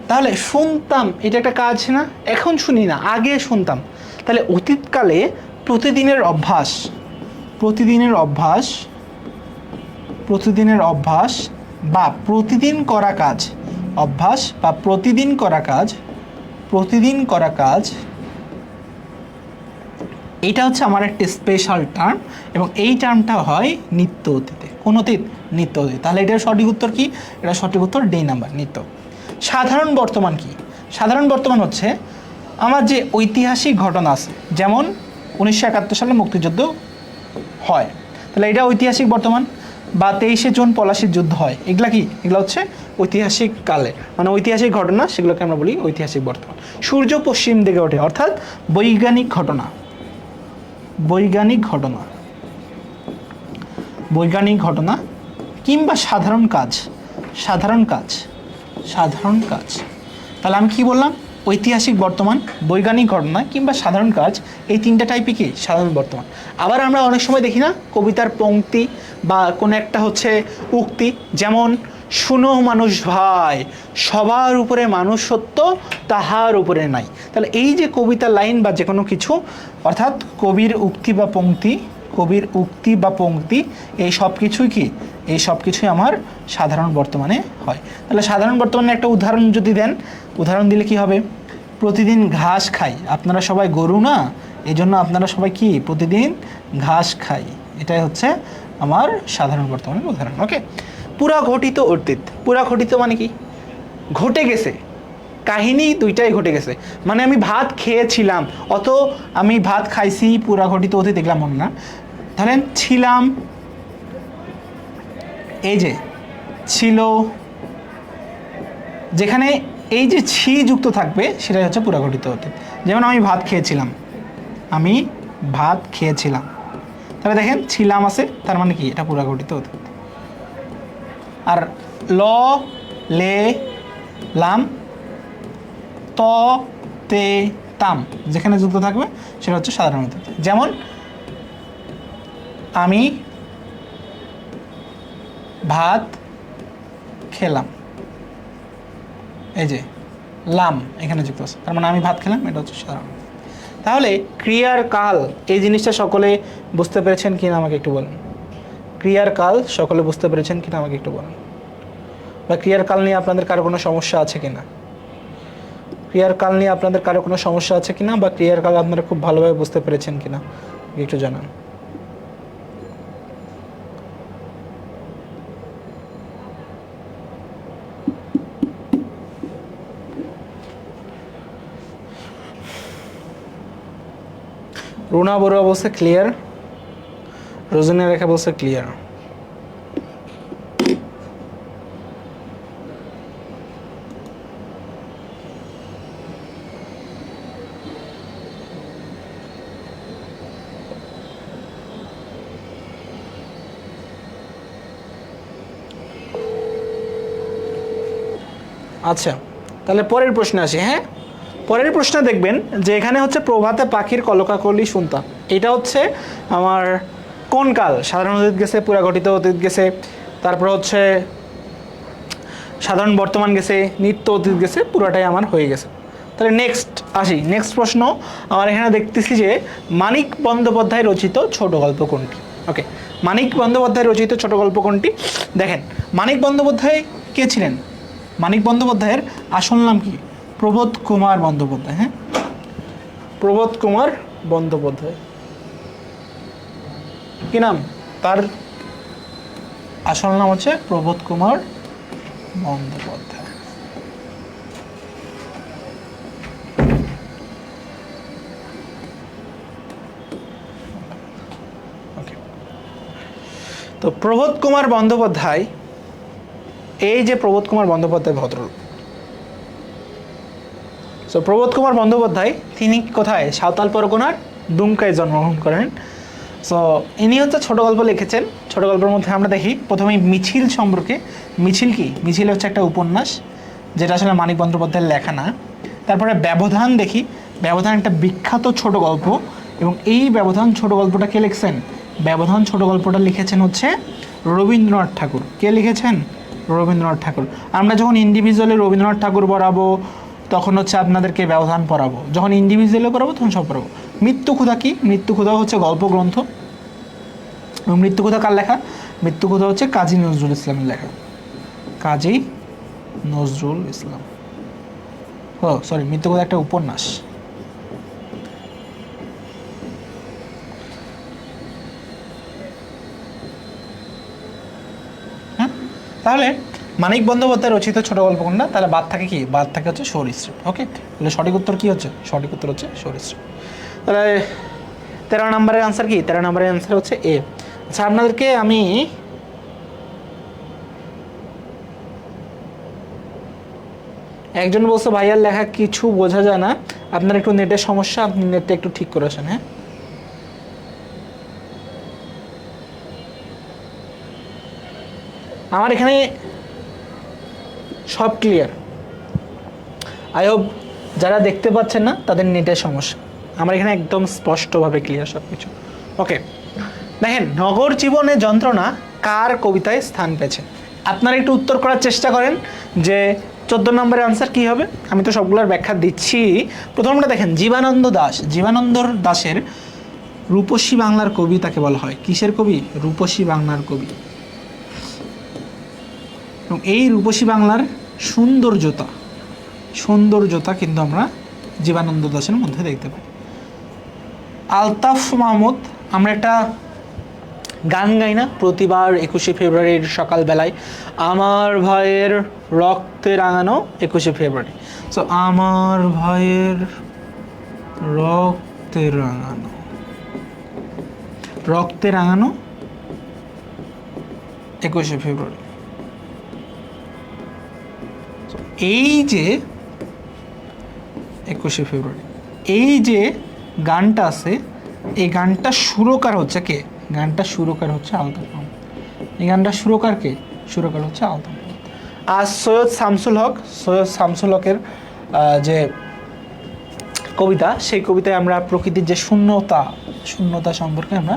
তাহলে শুনতাম এটা একটা কাজ না? এখন শুনি না, আগে শুনতাম। তাহলে অতীতকালে প্রতিদিনের অভ্যাস, প্রতিদিনের অভ্যাস, প্রতিদিনের অভ্যাস বা প্রতিদিন করা কাজ, অভ্যাস বা প্রতিদিন করা কাজ, প্রতিদিন করা কাজ, এটা হচ্ছে আমার একটা স্পেশাল টার্ম, এবং এই টার্মটা হয় নিত্য অতীতে। কোন অতীত? নিত্য অতীত। তাহলে এটার সঠিক উত্তর কি? এটা সঠিক উত্তর ডি নাম্বার, নিত্য। সাধারণ বর্তমান কি? সাধারণ বর্তমান হচ্ছে আমার যে ঐতিহাসিক ঘটনা আছে, যেমন 1971 সালে মুক্তিযুদ্ধ হয়, তাহলে এটা ঐতিহাসিক বর্তমান। বা 23শে জুন পলাশির যুদ্ধ হয়, এগুলা কি? এগুলো হচ্ছে ঐতিহাসিক কালে, মানে ঐতিহাসিক ঘটনা, সেগুলোকে আমরা বলি ঐতিহাসিক বর্তমান। সূর্য পশ্চিম দিকে ওঠে, অর্থাৎ বৈজ্ঞানিক ঘটনা, বৈজ্ঞানিক ঘটনা, বৈজ্ঞানিক ঘটনা কিংবা সাধারণ কাজ, সাধারণ কাজ, সাধারণ কাজ। তাহলে আমি কি বললাম? ঐতিহাসিক বর্তমান, বৈজ্ঞানিক ঘটনা কিংবা সাধারণ কাজ, এই 3টা টাইপই কি? সাধারণ বর্তমান। আবার আমরা অনেক সময় দেখি না কবিতার পংক্তি বা কোনো একটা হচ্ছে উক্তি, যেমন শুনো মানুষ ভাই, সবার উপরে মানুষ সত্য, তাহার উপরে নাই। তাহলে এই যে কবিতার লাইন বা যে কোনো কিছু, অর্থাৎ কবির উক্তি বা পংক্তি, কবির উক্তি বা পংক্তি, এই সব কিছুই কি? এই সব কিছুই আমার সাধারণ বর্তমানে হয়। তাহলে সাধারণ বর্তমানে একটা উদাহরণ যদি দেন, উদাহরণ দিলে কি হবে? প্রতিদিন ঘাস খাই, আপনারা সবাই গরু না, এই জন্য আপনারা সবাই কি? প্রতিদিন ঘাস খাই, এটাই হচ্ছে আমার সাধারণ বর্তমানের উদাহরণ। ওকে, পুরা ঘটিত অতীত, পুরা ঘটিত মানে কি? ঘটে গেছে, কাহিনী দুইটাই ঘটে গেছে, মানে আমি ভাত খেয়েছিলাম, অত আমি ভাত খাইছি, পুরা ঘটিত অতীত দেখলাম মনে না। ধরেন ছিলাম, এই যে ছিল, যেখানে এই যে ছি যুক্ত থাকবে সেটাই হচ্ছে পুরা ঘটিত অতীত। যেমন আমি ভাত খেয়েছিলাম, আমি ভাত খেয়েছিলাম, তাহলে দেখেন ছিলাম আছে, তার মানে কি এটা পুরাগঠিত অতীত। আর ল লে লাম ত তে তাম যেখানে যুক্ত থাকবে সেটা হচ্ছে সাধারণ অতীত। যেমন আমি ভাত খেলাম, এই যে লাম এখানে যুক্ত আছে, তার মানে আমি ভাত খেলাম, এটা হচ্ছে সাধারণ অতীত। তাহলে ক্রিয়ার কাল এই জিনিসটা সকলে বুঝতে পেরেছেন কিনা আমাকে একটু বলুন। ক্রিয়ার কাল সকলে বুঝতে পেরেছেন কিনা আমাকে একটু বলুন, বা ক্রিয়ার কাল নিয়ে আপনাদের কারো কোনো সমস্যা আছে কিনা, ক্রিয়ার কাল নিয়ে আপনাদের কারো কোনো সমস্যা আছে কিনা, বা ক্রিয়ার কাল আপনারা খুব ভালোভাবে বুঝতে পেরেছেন কিনা একটু জানান। রুনা বড়ুয়া বলছে ক্লিয়ার, রোজনী রেখা বলছে ক্লিয়ার। আচ্ছা, তাহলে পরের প্রশ্নে আসি। হ্যাঁ, পরের প্রশ্নে দেখবেন যে এখানে হচ্ছে প্রভাতে পাখির কলকাকলি শুনতাম, এটা হচ্ছে আমার কোন কাল? সাধারণ অতীত গেছে, পুরাগঠিত অতীত গেছে, তারপর হচ্ছে সাধারণ বর্তমান গেছে, নিত্য অতীত গেছে, পুরোটাই আমার হয়ে গেছে। তাহলে নেক্সট আসি, নেক্সট প্রশ্ন আমার এখানে দেখতেছি যে মানিক বন্দ্যোপাধ্যায় রচিত ছোট গল্প কোনটি? ওকে, মানিক বন্দ্যোপাধ্যায় রচিত ছোট গল্প কোনটি? দেখেন, মানিক বন্দ্যোপাধ্যায় কে ছিলেন? মানিক বন্দ্যোপাধ্যায়ের আসল নাম কি? প্রবোধ কুমার বন্দ্যোপাধ্যায়। হ্যাঁ, প্রবোধ কুমার বন্দ্যোপাধ্যায়। কি নাম তার? আসল নাম হচ্ছে প্রবোধ কুমার বন্দ্যোপাধ্যায়। ওকে, তো প্রবোধ কুমার বন্দ্যোপাধ্যায়, এই যে প্রবোধ কুমার বন্দ্যোপাধ্যায় ভদ্রলোক, সো প্রবোধ কুমার বন্দ্যোপাধ্যায় তিনি কোথায়? সাঁওতাল পরগনার দুমকায় জন্মগ্রহণ করেন। সো ইনি হচ্ছে ছোট গল্প লিখেছেন। ছোট গল্পের মধ্যে আমরা দেখি প্রথমেই মিছিল সম্পর্কে। মিছিল কি? মিছিল হচ্ছে একটা উপন্যাস, যেটা আসলে মানিক বন্দ্যোপাধ্যায়ের লেখা না। তারপরে ব্যবধান দেখি, ব্যবধান একটা বিখ্যাত ছোট গল্প, এবং এই ব্যবধান ছোট গল্পটা কে লিখছেন? ব্যবধান ছোট গল্পটা লিখেছেন হচ্ছে রবীন্দ্রনাথ ঠাকুর। কে লিখেছেন? রবীন্দ্রনাথ ঠাকুর। আমরা যখন ইন্ডিভিজুয়ালি রবীন্দ্রনাথ ঠাকুর পড়াবো তখন হচ্ছে আপনাদেরকে ব্যবধান পড়াবো, যখন ইন্ডিভিজুয়ালি পড়াবো তখন সব পড়াবো। মৃত্যুক্ষুধা কি? মৃত্যুক্ষুধা হচ্ছে গল্প গ্রন্থ, এবং মৃত্যুক্ষুধা কার লেখা? মৃত্যুক্ষুধা হচ্ছে কাজী নজরুল ইসলামের লেখা। কাজী নজরুল ইসলাম, ও সরি, মৃত্যুক্ষুধা একটা উপন্যাস। হ্যাঁ, তাহলে মানিক বন্দ্যোপাধ্যায় রচিত ছোট গল্প কোনটা? তাহলে বাদ থাকে কি? বাদ থাকে হচ্ছে সরীসৃপ। ওকে, তাহলে সঠিক উত্তর কি হচ্ছে? সঠিক উত্তর হচ্ছে সরীসৃপ। তাহলে 13 নম্বরের আনসার কি? 13 নম্বরের আনসার হচ্ছে এ। আচ্ছা, আপনাদেরকে আমি একজন বলছে ভাইয়ার লেখা কিছু বোঝা যায় না, আপনার একটু নেটের সমস্যা, আপনি নেটটা একটু ঠিক করে আসেন। হ্যাঁ, আমার এখানে সব ক্লিয়ার। আই হোপ যারা দেখতে পাচ্ছেন না তাদের নেটের সমস্যা, আমার এখানে একদম স্পষ্টভাবে ক্লিয়ার সব কিছু। ওকে, দেখেন, নগর জীবনে যন্ত্রণা কার কবিতায় স্থান পেয়েছে? আপনারা একটু উত্তর করার চেষ্টা করেন যে 14 নম্বরের আনসার কী হবে। আমি তো সবগুলোর ব্যাখ্যা দিচ্ছি। প্রথমটা দেখেন, জীবানন্দ দাশ। জীবানন্দ দাশের রূপসী বাংলার কবি তাকে বলা হয়। কিসের কবি? রূপসী বাংলার কবি। এবং এই রূপসী বাংলার সৌন্দর্যতা কিন্তু আমরা জীবানন্দ দাশের মধ্যে দেখতে পাই। আলতাফ মাহমুদ, আমরা একটা গান গাই না প্রতিবার 21শে ফেব্রুয়ারির সকালবেলায়? আমার ভাইয়ের রক্তে রাঙানো 21শে ফেব্রুয়ারি। সো আমার ভাইয়ের রক্তে রাঙানো 21শে ফেব্রুয়ারি। এই যে 21শে ফেব্রুয়ারি, এই যে গানটা আছে, এই গানটা সুরকার হচ্ছে কে? গানটা সুরকার হচ্ছে আলতাফ মাহমুদ। এই গানটা সুরকার হচ্ছে আলতাফ মাহমুদ। আর সৈয়দ শামসুল হকের যে কবিতা, সেই কবিতায় আমরা প্রকৃতির যে শূন্যতা সম্পর্কে আমরা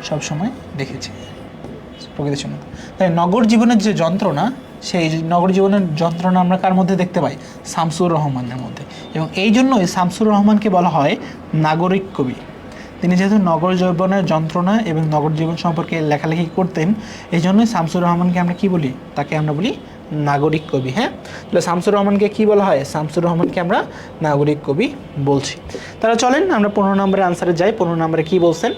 সবসময় দেখেছি, প্রকৃতির শূন্যতা। তাই নগর জীবনের যে যন্ত্রণা, সেই নগর জীবনের যন্ত্রণা আমরা কার মধ্যে দেখতে পাই? শামসুর রহমানের মধ্যে। এবং এই জন্যই শামসুর রহমানকে বলা হয় নাগরিক কবি। তিনি যেহেতু নগর জীবনের যন্ত্রণা এবং নগর জীবন সম্পর্কে লেখালেখি করতেন, এই জন্যই শামসুর রহমানকে আমরা কি বলি? তাকে আমরা বলি নাগরিক কবি। হ্যাঁ, তাহলে শামসুর রহমানকে কি বলা হয়? শামসুর রহমানকে আমরা নাগরিক কবি বলছি। তাহলে চলেন আমরা 15 নম্বরের আনসারে যাই। 15 নম্বরে কি বলছেন?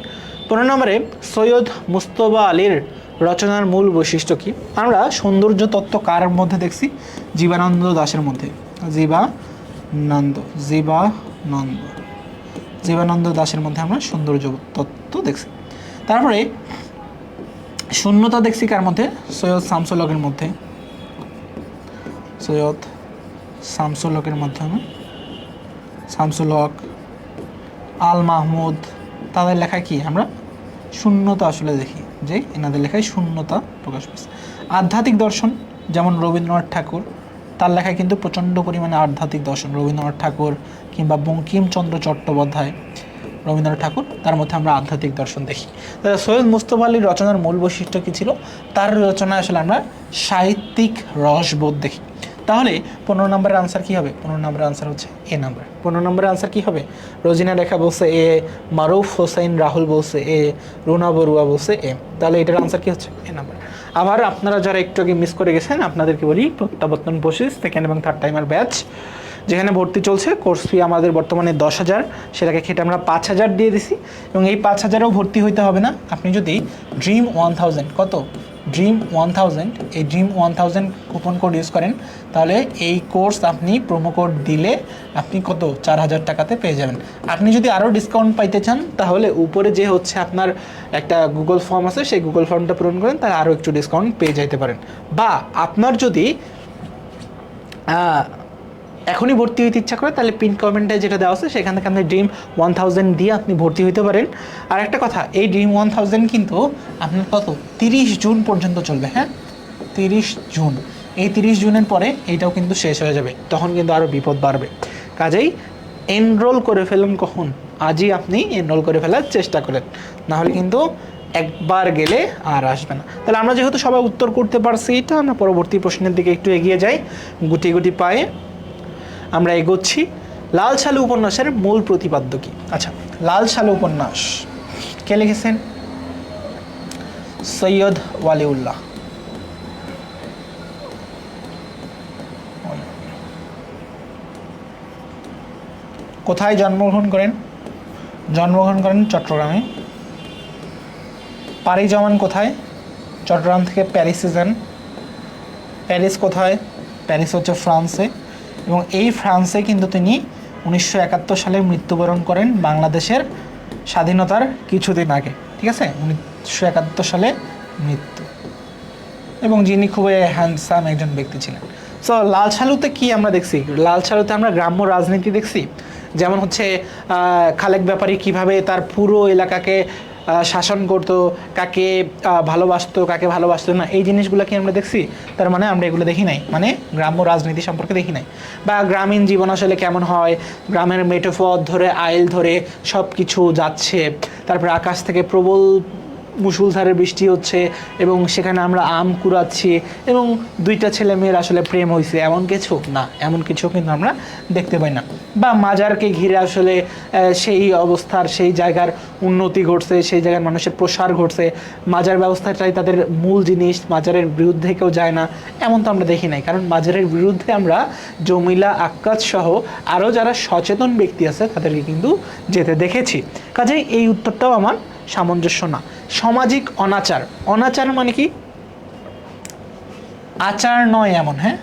15 নম্বরে সৈয়দ মুজতবা আলীর রচনার মূল বৈশিষ্ট্য কি? আমরা সৌন্দর্য তত্ত্ব কার মধ্যে দেখছি? জীবানন্দ দাশের মধ্যে। জীবানন্দ দাশের মধ্যে আমরা সৌন্দর্য তত্ত্ব দেখছি। তারপরে শূন্যতা দেখছি কার মধ্যে? সৈয়দ শামসুল হকের মধ্যে। শামসুল হক, আল মাহমুদ, তাদের লেখায় কি আমরা শূন্যতা আসলে দেখি, যে এনাদের লেখায় শূন্যতা প্রকাশ পেয়েছে। আধ্যাত্মিক দর্শন, যেমন রবীন্দ্রনাথ ঠাকুর, তার লেখায় কিন্তু প্রচণ্ড পরিমাণে আধ্যাত্মিক দর্শন। রবীন্দ্রনাথ ঠাকুর কিংবা বঙ্কিমচন্দ্র চট্টোপাধ্যায়, রবীন্দ্রনাথ ঠাকুর, তার মধ্যে আমরা আধ্যাত্মিক দর্শন দেখি। তাহলে সৈয়দ মুজতবা আলীর রচনার মূল বৈশিষ্ট্য কী ছিল? তার রচনায় আসলে আমরা সাহিত্যিক রসবোধ দেখি। তাহলে 15 নম্বরের আনসার কী হবে? 15 নম্বরের আনসার হচ্ছে এ নাম্বার। 15 নম্বরের আনসার কী হবে? রোজিনা রেখা বলছে এ, মারুফ হোসেন রাহুল বলছে এ, রুনা বড়ুয়া বলছে এ। তাহলে এটার আনসার কী হচ্ছে? এ নাম্বার। আবার আপনারা যারা একটু আগে মিস করে গেছেন, আপনাদেরকে বলি, প্রত্যাবর্তন প্রসেস সেকেন্ড এবং থার্ড টাইমার ব্যাচ যেখানে ভর্তি চলছে, কোর্স ফি আমাদের বর্তমানে 10,000, সেটাকে কেটে আমরা 5,000 দিয়ে দিছি। এবং এই 5,000এও ভর্তি হইতে হবে না। আপনি যদি ড্রিম 1000, কত? ড্রিম 1000, এই ড্রিম 1000 কুপন কোড ইউজ করেন, তাহলে এই কোর্স আপনি প্রোমো কোড দিলে আপনি কত? 4,000 টাকাতে পেয়ে যাবেন। আপনি যদি আরও ডিসকাউন্ট পাইতে চান, তাহলে উপরে যে হচ্ছে আপনার একটা গুগল ফর্ম আছে, সেই গুগল ফর্মটা পূরণ করেন, তাহলে আরও একটু ডিসকাউন্ট পেয়ে যাইতে পারেন। বা আপনার যদি এখনই ভর্তি হইতে ইচ্ছা করে, তাহলে পিন কমেন্টে যেটা দেওয়া আছে সেখান থেকে আপনি ড্রিম 1000 দিয়ে আপনি ভর্তি হইতে পারেন। আর একটা কথা, এই ড্রিম 1000 কিন্তু আপনার কত? 30 জুন পর্যন্ত চলবে। হ্যাঁ, 30 জুন। এই 30 জুনের পরে এইটাও কিন্তু শেষ হয়ে যাবে, তখন কিন্তু আরও বিপদ বাড়বে। কাজেই এনরোল করে ফেলুন কখন? আজই আপনি এনরোল করে ফেলার চেষ্টা করেন, নাহলে কিন্তু একবার গেলে আর আসবে না। তাহলে আমরা যেহেতু সবাই উত্তর করতে পারছি, এটা আমরা পরবর্তী প্রশ্নের দিকে একটু এগিয়ে যাই। গুটি গুটি পায়ে আমরা এগোচ্ছি। লাল সালু উপন্যাসের মূল প্রতিপাদ্য কি? আচ্ছা, লাল সালু উপন্যাস কে লিখেছেন? সৈয়দ ওয়ালিউল্লাহ। কোথায় জন্মগ্রহণ করেন? চট্টগ্রামে। পাড়ি জমান কোথায়? চট্টগ্রাম থেকে প্যারিসে যান। প্যারিস কোথায়? প্যারিস হচ্ছে ফ্রান্সে। এবং এই ফ্রান্সে কিন্তু তিনি 1971 সালে মৃত্যুবরণ করেন, বাংলাদেশের স্বাধীনতার কিছুদিন আগে। ঠিক আছে, 1971 সালে মৃত্যু। এবং যিনি খুবই হ্যান্ডসাম একজন ব্যক্তি ছিলেন। সো লাল সালুতে কি আমরা দেখছি? লাল সালুতে আমরা গ্রাম্য রাজনীতি দেখছি, যেমন হচ্ছে খালেক ব্যাপারী কিভাবে তার পুরো এলাকাকে শাসন করতো, কাকে ভালোবাসতো, কাকে ভালোবাসতো না, এই জিনিসগুলো কি আমরা দেখছি? তার মানে আমরা এগুলো দেখি নাই, মানে গ্রাম্য রাজনীতি সম্পর্কে দেখি নাই। বা গ্রামীণ জীবন আসলে কেমন হয়, গ্রামের মেঠোপথ ধরে আইল ধরে সব কিছু যাচ্ছে, তারপরে আকাশ থেকে প্রবল মুষলধারে বৃষ্টি হচ্ছে এবং সেখানে আমরা আম কুড়াচ্ছি এবং দুইটা ছেলে মেয়ের আসলে প্রেম হয়েছে, এমন কিছু না, এমন কিছু কিন্তু আমরা দেখতে পাই না। বা মাজারকে ঘিরে আসলে সেই অবস্থার, সেই জায়গার উন্নতি ঘটছে, সেই জায়গার মানুষের প্রসার ঘটছে, মাজার ব্যবস্থাটাই তাদের মূল জিনিস, মাজারের বিরুদ্ধে কেউ যায় না, এমন তো আমরা দেখি নাই। কারণ মাজারের বিরুদ্ধে আমরা জমিলা আক্কাজ সহ আরও যারা সচেতন ব্যক্তি আছে তাদেরকে কিন্তু যেতে দেখেছি। কাজেই এই উত্তরটাও আমার সামঞ্জস্য না। সামাজিক অনাচার, অনাচার মানে কি? আচার নয় এমন। হ্যাঁ,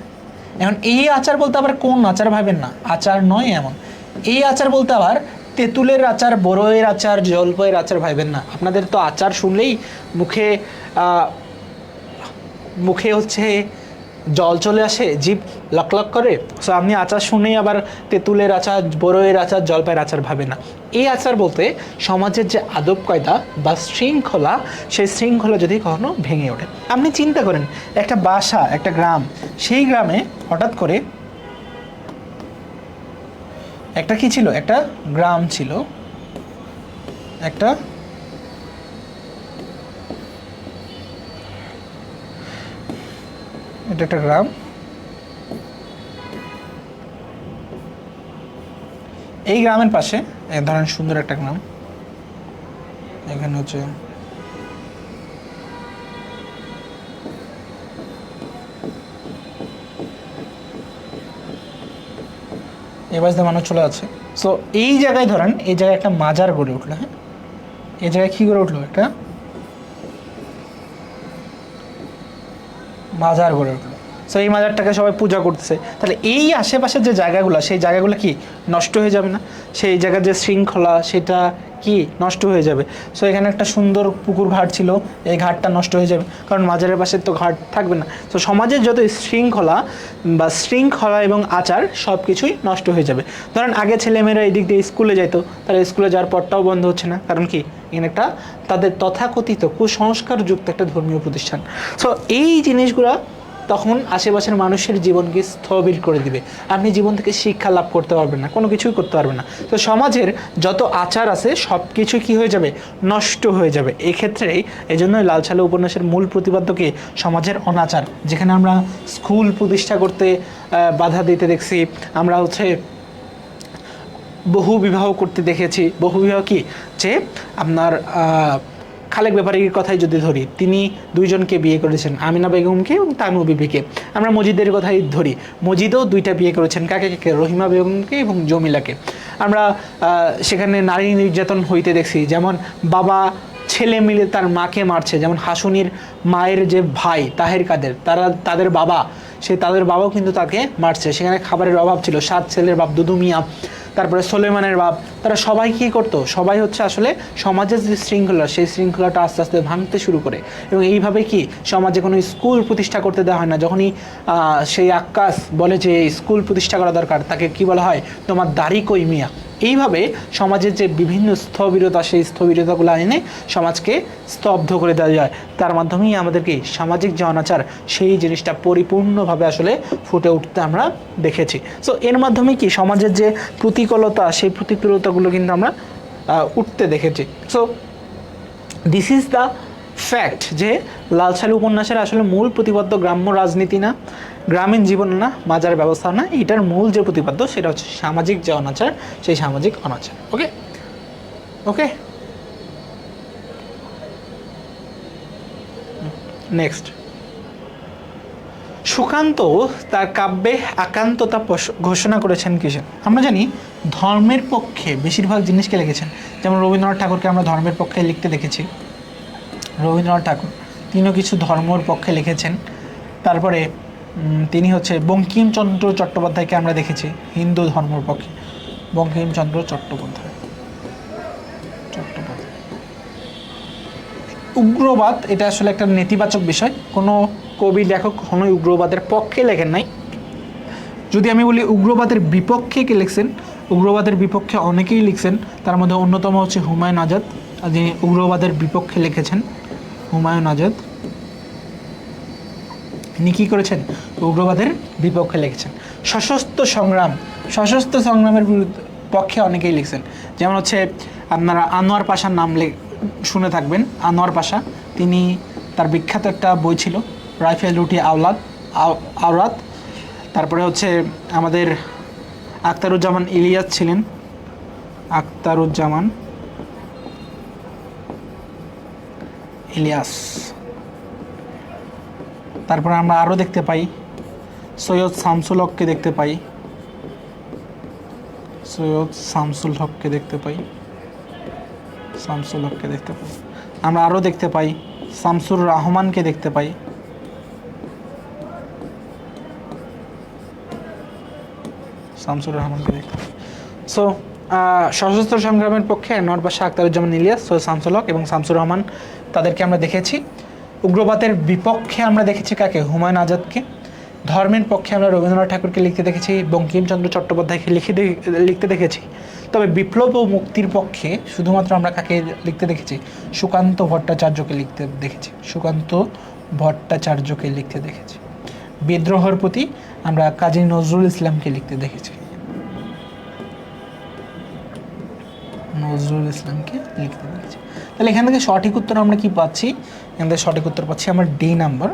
এখন এই আচার বলতে আবার কোন আচার ভাবেন না, আচার নয় এমন। এই আচার বলতে আবার তেঁতুলের আচার, বড়ইয়ের আচার, জলপাইয়ের আচার ভাবেন না। আপনাদের তো আচার শুনলেই মুখে হচ্ছে জল চলে আসে, জিভ লক লক করে। সো আপনি আচার শুনেই আবার তেঁতুলের আচার, বড়ইয়ের আচার, জলপাইয়ের আচার ভাবে না। এই আচার বলতে সমাজের যে আদব কায়দা বা শৃঙ্খলা, সেই শৃঙ্খলা যদি কখনো ভেঙে ওঠে। আপনি চিন্তা করেন একটা বাসা, একটা গ্রাম, সেই গ্রামে হঠাৎ করে একটা কি ছিল, একটা গ্রাম ছিল, একটা এটা একটা গ্রাম, এই গ্রামের পাশে ধরেন সুন্দর একটা গ্রাম, এখানে হচ্ছে এবার যে মানুষ চলে আছে। সো এই জায়গায় ধরেন, এই জায়গায় একটা মাজার গড়ে উঠলো। হ্যাঁ, এই জায়গায় কি গড়ে উঠলো, একটা মাজার গড়ে উঠলো। সো এই মাজারটাকে সবাই পূজা করতেছে। তাহলে এই আশেপাশের যে জায়গাগুলো, সেই জায়গাগুলো কি নষ্ট হয়ে যাবে না? সেই জায়গার যে শৃঙ্খলা, সেটা কি নষ্ট হয়ে যাবে? সো এখানে একটা সুন্দর পুকুর ঘাট ছিল, এই ঘাটটা নষ্ট হয়ে যাবে, কারণ মাজারের পাশে তো ঘাট থাকবে না। তো সমাজের যত শৃঙ্খলা এবং আচার সব কিছুই নষ্ট হয়ে যাবে। ধরেন আগে ছেলেমেয়েরা এই দিক দিয়ে স্কুলে যেত, তাহলে স্কুলে যাওয়ার পরটাও বন্ধ হচ্ছে না, কারণ কি এখানে একটা তাদের তথাকথিত কুসংস্কারযুক্ত একটা ধর্মীয় প্রতিষ্ঠান। সো এই জিনিসগুলো তখন আশেপাশের মানুষের জীবনকে স্থবির করে দিবে। আপনি জীবন থেকে শিক্ষা লাভ করতে পারবেন না, কোনো কিছুই করতে পারবেন না। তো সমাজের যত আচার আছে সব কিছু কী হয়ে যাবে, নষ্ট হয়ে যাবে। এক্ষেত্রেই এই জন্যই লাল সালু উপন্যাসের মূল প্রতিপাদ্যকে সমাজের অনাচার, যেখানে আমরা স্কুল প্রতিষ্ঠা করতে বাধা দিতে দেখছি, আমরা হচ্ছে বহু বিবাহ করতে দেখেছি। বহু বিবাহ কি, যে আপনার খালেক ব্যাপারীর কথাই যদি ধরি, তিনি দুইজনকে বিয়ে করেছেন, আমিনা বেগমকে এবং তানু বিবিকে। আমরা মজিদের কথাই ধরি, মজিদও দুইটা বিয়ে করেছেন, কাকে কাকে, রহিমা বেগমকে এবং জমিলাকে। আমরা সেখানে নারী নির্যাতন হইতে দেখছি, যেমন বাবা ছেলে মিলে তার মাকে মারছে, যেমন হাসুনির মায়ের যে ভাই তাহের কাদের, তাদের বাবাও কিন্তু তাকে মারছে। সেখানে খাবারের অভাব ছিল, 7 ছেলের বাপ দুদু মিয়া, তারপরে সোলেমানের বাপ, তারা সবাই কী করতো, সবাই হচ্ছে আসলে সমাজের যে শৃঙ্খলা, সেই শৃঙ্খলাটা আস্তে আস্তে ভাঙতে শুরু করে। এবং এইভাবে কি সমাজে কোনো স্কুল প্রতিষ্ঠা করতে দেওয়া হয় না। যখনই সেই আক্কাস বলে যে স্কুল প্রতিষ্ঠা করা দরকার, তাকে কি বলা হয়, তোমার দাড়ি কই মিয়া। এইভাবে সমাজের যে বিভিন্ন স্থবিরতা, সেই স্থবিরতাগুলো এনে সমাজকে স্তব্ধ করে দেওয়া যায়। তার মাধ্যমেই আমাদেরকে সামাজিক যে অনাচার, সেই জিনিসটা পরিপূর্ণভাবে আসলে ফুটে উঠতে আমরা দেখেছি। সো এর মাধ্যমে কি সমাজের যে প্রতিকূলতা, সেই প্রতিকূলতাগুলো কিন্তু আমরা উঠতে দেখেছি। So this is the fact যে লাল সালু উপন্যাসের আসলে মূল প্রতিপাদ্য গ্রাম্য রাজনীতি না, গ্রামীণ জীবন না, মাজার ব্যবস্থা না, এটার মূল যে প্রতিপাদ্য সেটা হচ্ছে সামাজিক যে অনাচার, সেই সামাজিক অনাচার। ওকে ওকে, নেক্সট। সুকান্ত তার কাব্যে একান্ততা ঘোষণা করেছেন কিসে? আমরা জানি ধর্মের পক্ষে বেশিরভাগ জিনিসকে লিখেছেন। যেমন রবীন্দ্রনাথ ঠাকুরকে আমরা ধর্মের পক্ষে লিখতে দেখেছি। রবীন্দ্রনাথ ঠাকুর তিনিও কিছু ধর্মর পক্ষে লিখেছেন। তারপরে তিনি হচ্ছে বঙ্কিমচন্দ্র চট্টোপাধ্যায়কে আমরা দেখেছি হিন্দু ধর্মের পক্ষে। বঙ্কিমচন্দ্র চট্টোপাধ্যায় উগ্রবাদ, এটা আসলে একটা নেতিবাচক বিষয়। কোনো কবি লেখক কখনোই উগ্রবাদের পক্ষে লেখেন নাই। যদি আমি বলি উগ্রবাদের বিপক্ষে কে লিখছেন, উগ্রবাদের বিপক্ষে অনেকেই লিখছেন। তার মধ্যে অন্যতম হচ্ছে হুমায়ুন আজাদ, যিনি উগ্রবাদের বিপক্ষে লিখেছেন। হুমায়ুন আজাদ তিনি কী করেছেন, উগ্রবাদের বিপক্ষে লিখেছেন। সশস্ত্র সংগ্রামের পক্ষে অনেকেই লিখছেন। যেমন হচ্ছে আপনারা আনোয়ার পাশার নাম শুনে থাকবেন। আনোয়ার পাশা, তিনি তার বিখ্যাত একটা বই ছিল রাইফেল রুটি আওরাত। তারপরে হচ্ছে আমাদের আখতারুজ্জামান ইলিয়াস ছিলেন, আখতারুজ্জামান ইলিয়াস। তারপরে আমরা আরও দেখতে পাই সৈয়দ শামসুল হককে দেখতে পাই, আমরা আরও দেখতে পাই শামসুর রহমানকে দেখতে পাই, সো সশস্ত্র সংগ্রামের পক্ষে আনোয়ার পাশা, আখতারুজ্জামান ইলিয়াস, সৈয়দ শামসুল হক এবং শামসুর রহমান, তাদেরকে আমরা দেখেছি। উগ্রবাদের বিপক্ষে আমরা দেখেছি কাকে, হুমায়ুন আজাদকে। ধর্মের পক্ষে আমরা রবীন্দ্রনাথ ঠাকুরকে লিখতে দেখেছি, বঙ্কিমচন্দ্র চট্টোপাধ্যায়কে লিখতে দেখেছি। তবে বিপ্লব ও মুক্তির পক্ষে শুধুমাত্র আমরা কাকে লিখতে দেখেছি? সুকান্ত ভট্টাচার্যকে লিখতে দেখেছি, সুকান্ত ভট্টাচার্যকে লিখতে দেখেছি। বিদ্রোহের প্রতি আমরা কাজী নজরুল ইসলামকে লিখতে দেখেছি, নজরুল ইসলামকে লিখতে দেখেছি। তাহলে এখান থেকে সঠিক উত্তর আমরা কি পাচ্ছি? এখান থেকে সঠিক উত্তর পাচ্ছি আমরা ডি নাম্বার,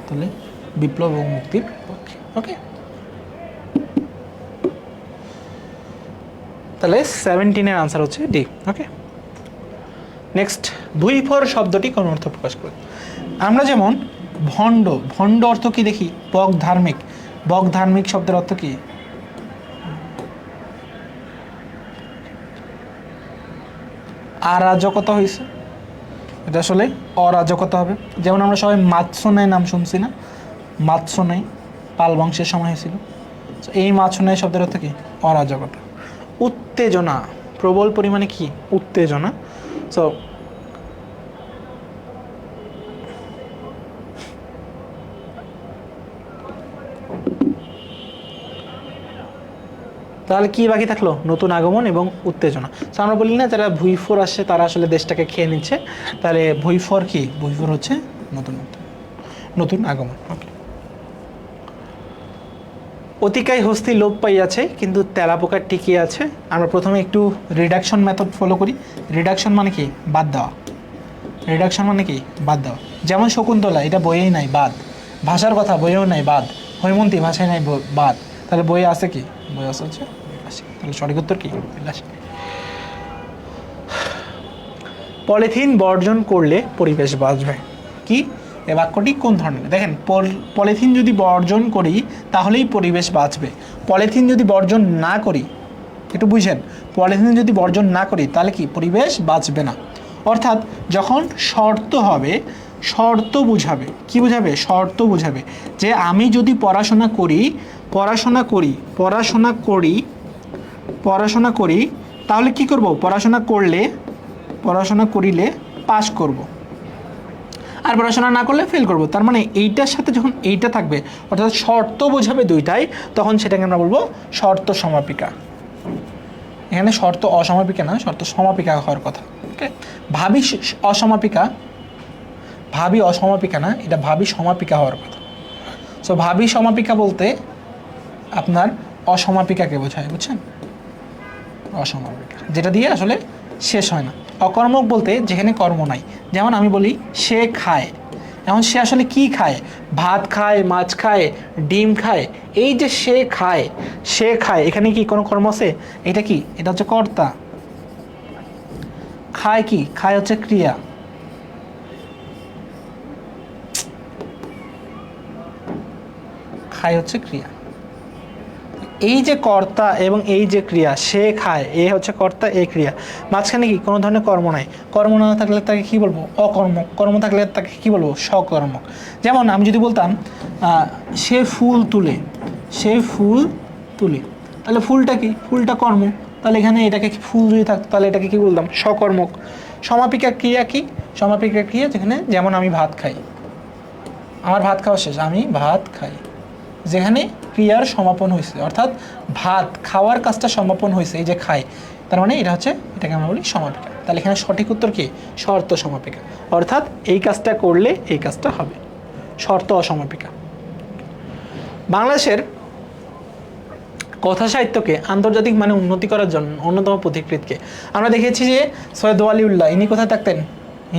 তাহলে বিপ্লব ও মুক্তির পক্ষে। ওকে, তাহলে 17-এর আনসার হচ্ছে ডি। ওকে, নেক্সট, ভুইফর শব্দটি কোন অর্থ প্রকাশ করে? আমরা যেমন ভণ্ড, ভণ্ড অর্থ কি দেখি? বক ধার্মিক, বক ধার্মিক শব্দের অর্থ কি? আরাজকতা হয়েছে, এটা আসলে অরাজকতা হবে। যেমন আমরা সবাই মাৎসনাই নাম শুনছি না? মাৎসনাই পাল বংশের সময় হয়েছিল। এই মাৎসনাই শব্দের অর্থ কি? অরাজকতা। উত্তেজনা, প্রবল পরিমাণে কি? উত্তেজনা। সো তাহলে কি বাকি থাকলো? নতুন আগমন এবং উত্তেজনা। তো আমরা বলি না যারা ভুইফোর আসে তারা আসলে দেশটাকে খেয়ে নিচ্ছে, তাহলে ভুইফোর কি? ভুইফোর হচ্ছে নতুন আগমন। ওকে, অতিকায় হস্তি লোপ পাইয়াছে কিন্তু তেলাপোকা টিকিয়ে আছে। আমরা প্রথমে একটু রিডাকশন মেথড ফলো করি। রিডাকশন মানে কি? বাদ দেওয়া। রিডাকশন মানে কি? বাদ দেওয়া। যেমন শকুন্তলা, এটা বইয়েই নাই, বাদ। ভাষার কথা, বইয়েও নাই, বাদ। হৈমন্তী, ভাষায় নাই, বাদ। তাহলে বইয়ে আছে কি? বই আছে হচ্ছে বিলাসী। তাহলে সঠিক উত্তর কি? বিলাসী। পলিথিন বর্জন করলে পরিবেশ বাঁচবে। কি এই বাক্যটি কোন ধরনের? দেখেন, পলিথিন যদি বর্জন করি তাহলেই পরিবেশ বাঁচবে। পলিথিন যদি বর্জন না করি, একটু বুঝেন, পলিথিন যদি বর্জন না করি তাহলে কি? পরিবেশ বাঁচবে না। অর্থাৎ যখন শর্ত হবে, শর্ত বুঝাবে। কি বুঝাবে? শর্ত বুঝাবে যে আমি যদি পড়াশোনা করি তাহলে কি করব? পড়াশোনা করিলে পাস করব, আর পড়াশোনা না করলে ফেল করব। তার মানে এইটার সাথে যখন এইটা থাকবে, অর্থাৎ শর্ত বোঝাবে দুইটাই, তখন সেটাকে আমরা বলবো শর্ত সমাপিকা। এখানে শর্ত অসমাপিকা না, শর্ত সমাপিকা হওয়ার কথা। ওকে, ভাবি অসমাপিকা না, এটা ভাবি সমাপিকা হওয়ার কথা। সো ভাবি সমাপিকা বলতে আপনার অসমাপিকাকে বোঝায়, বুঝছেন? অসমাপিকা, যেটা দিয়ে আসলে শেষ হয় না। অকর্মক বলতে যেখানে কর্ম নাই। যেমন আমি বলি সে খায়, এখন সে আসলে কি খায়? ভাত খায়, মাছ খায়, ডিম খায়। এই যে সে খায়, এখানে কি কোনো কর্ম আছে? এটা কি? এটা হচ্ছে কর্তা। খায় কি? খায় হচ্ছে ক্রিয়া। খায় হচ্ছে ক্রিয়া। এই যে কর্তা এবং এই যে ক্রিয়া, সে খায়, এ হচ্ছে কর্তা, এ ক্রিয়া। মাঝখানে কি? কোনো ধরনের কর্ম নাই। কর্ম না থাকলে তাকে কি বলবো? অকর্মক। কর্ম থাকলে তাকে কি বলবো? সকর্মক। যেমন আমি যদি বলতাম সে ফুল তুলে, তাহলে ফুলটা কি? ফুলটা কর্ম। তাহলে এখানে এটাকে ফুল যদি থাকতো তাহলে এটাকে কি বলতাম? সকর্মক। সমাপিকা ক্রিয়া কি? সমাপিকা ক্রিয়া যেমন আমি ভাত খাই, আমার ভাত খাওয়া শেষ, আমি ভাত খাই। যেখানে ক্রিয়ার সমাপন হয়েছে, অর্থাৎ ভাত খাওয়ার কাজটা সমাপন হয়েছে, এই যে খাই, তার মানে এটাকে আমরা বলি সমাপিকা। তাহলে এখানে সঠিক উত্তর কি? শর্ত সমাপিকা। অর্থাৎ এই কাজটা করলে এই কাজটা হবে, শর্ত অসমাপিকা। বাংলাদেশের কথা সাহিত্যকে আন্তর্জাতিক মানে উন্নতি করার জন্য অন্যতম পথিকৃতকে আমরা দেখেছি যে সৈয়দ ওয়ালিউল্লাহ। ইনি কোথায় থাকতেন?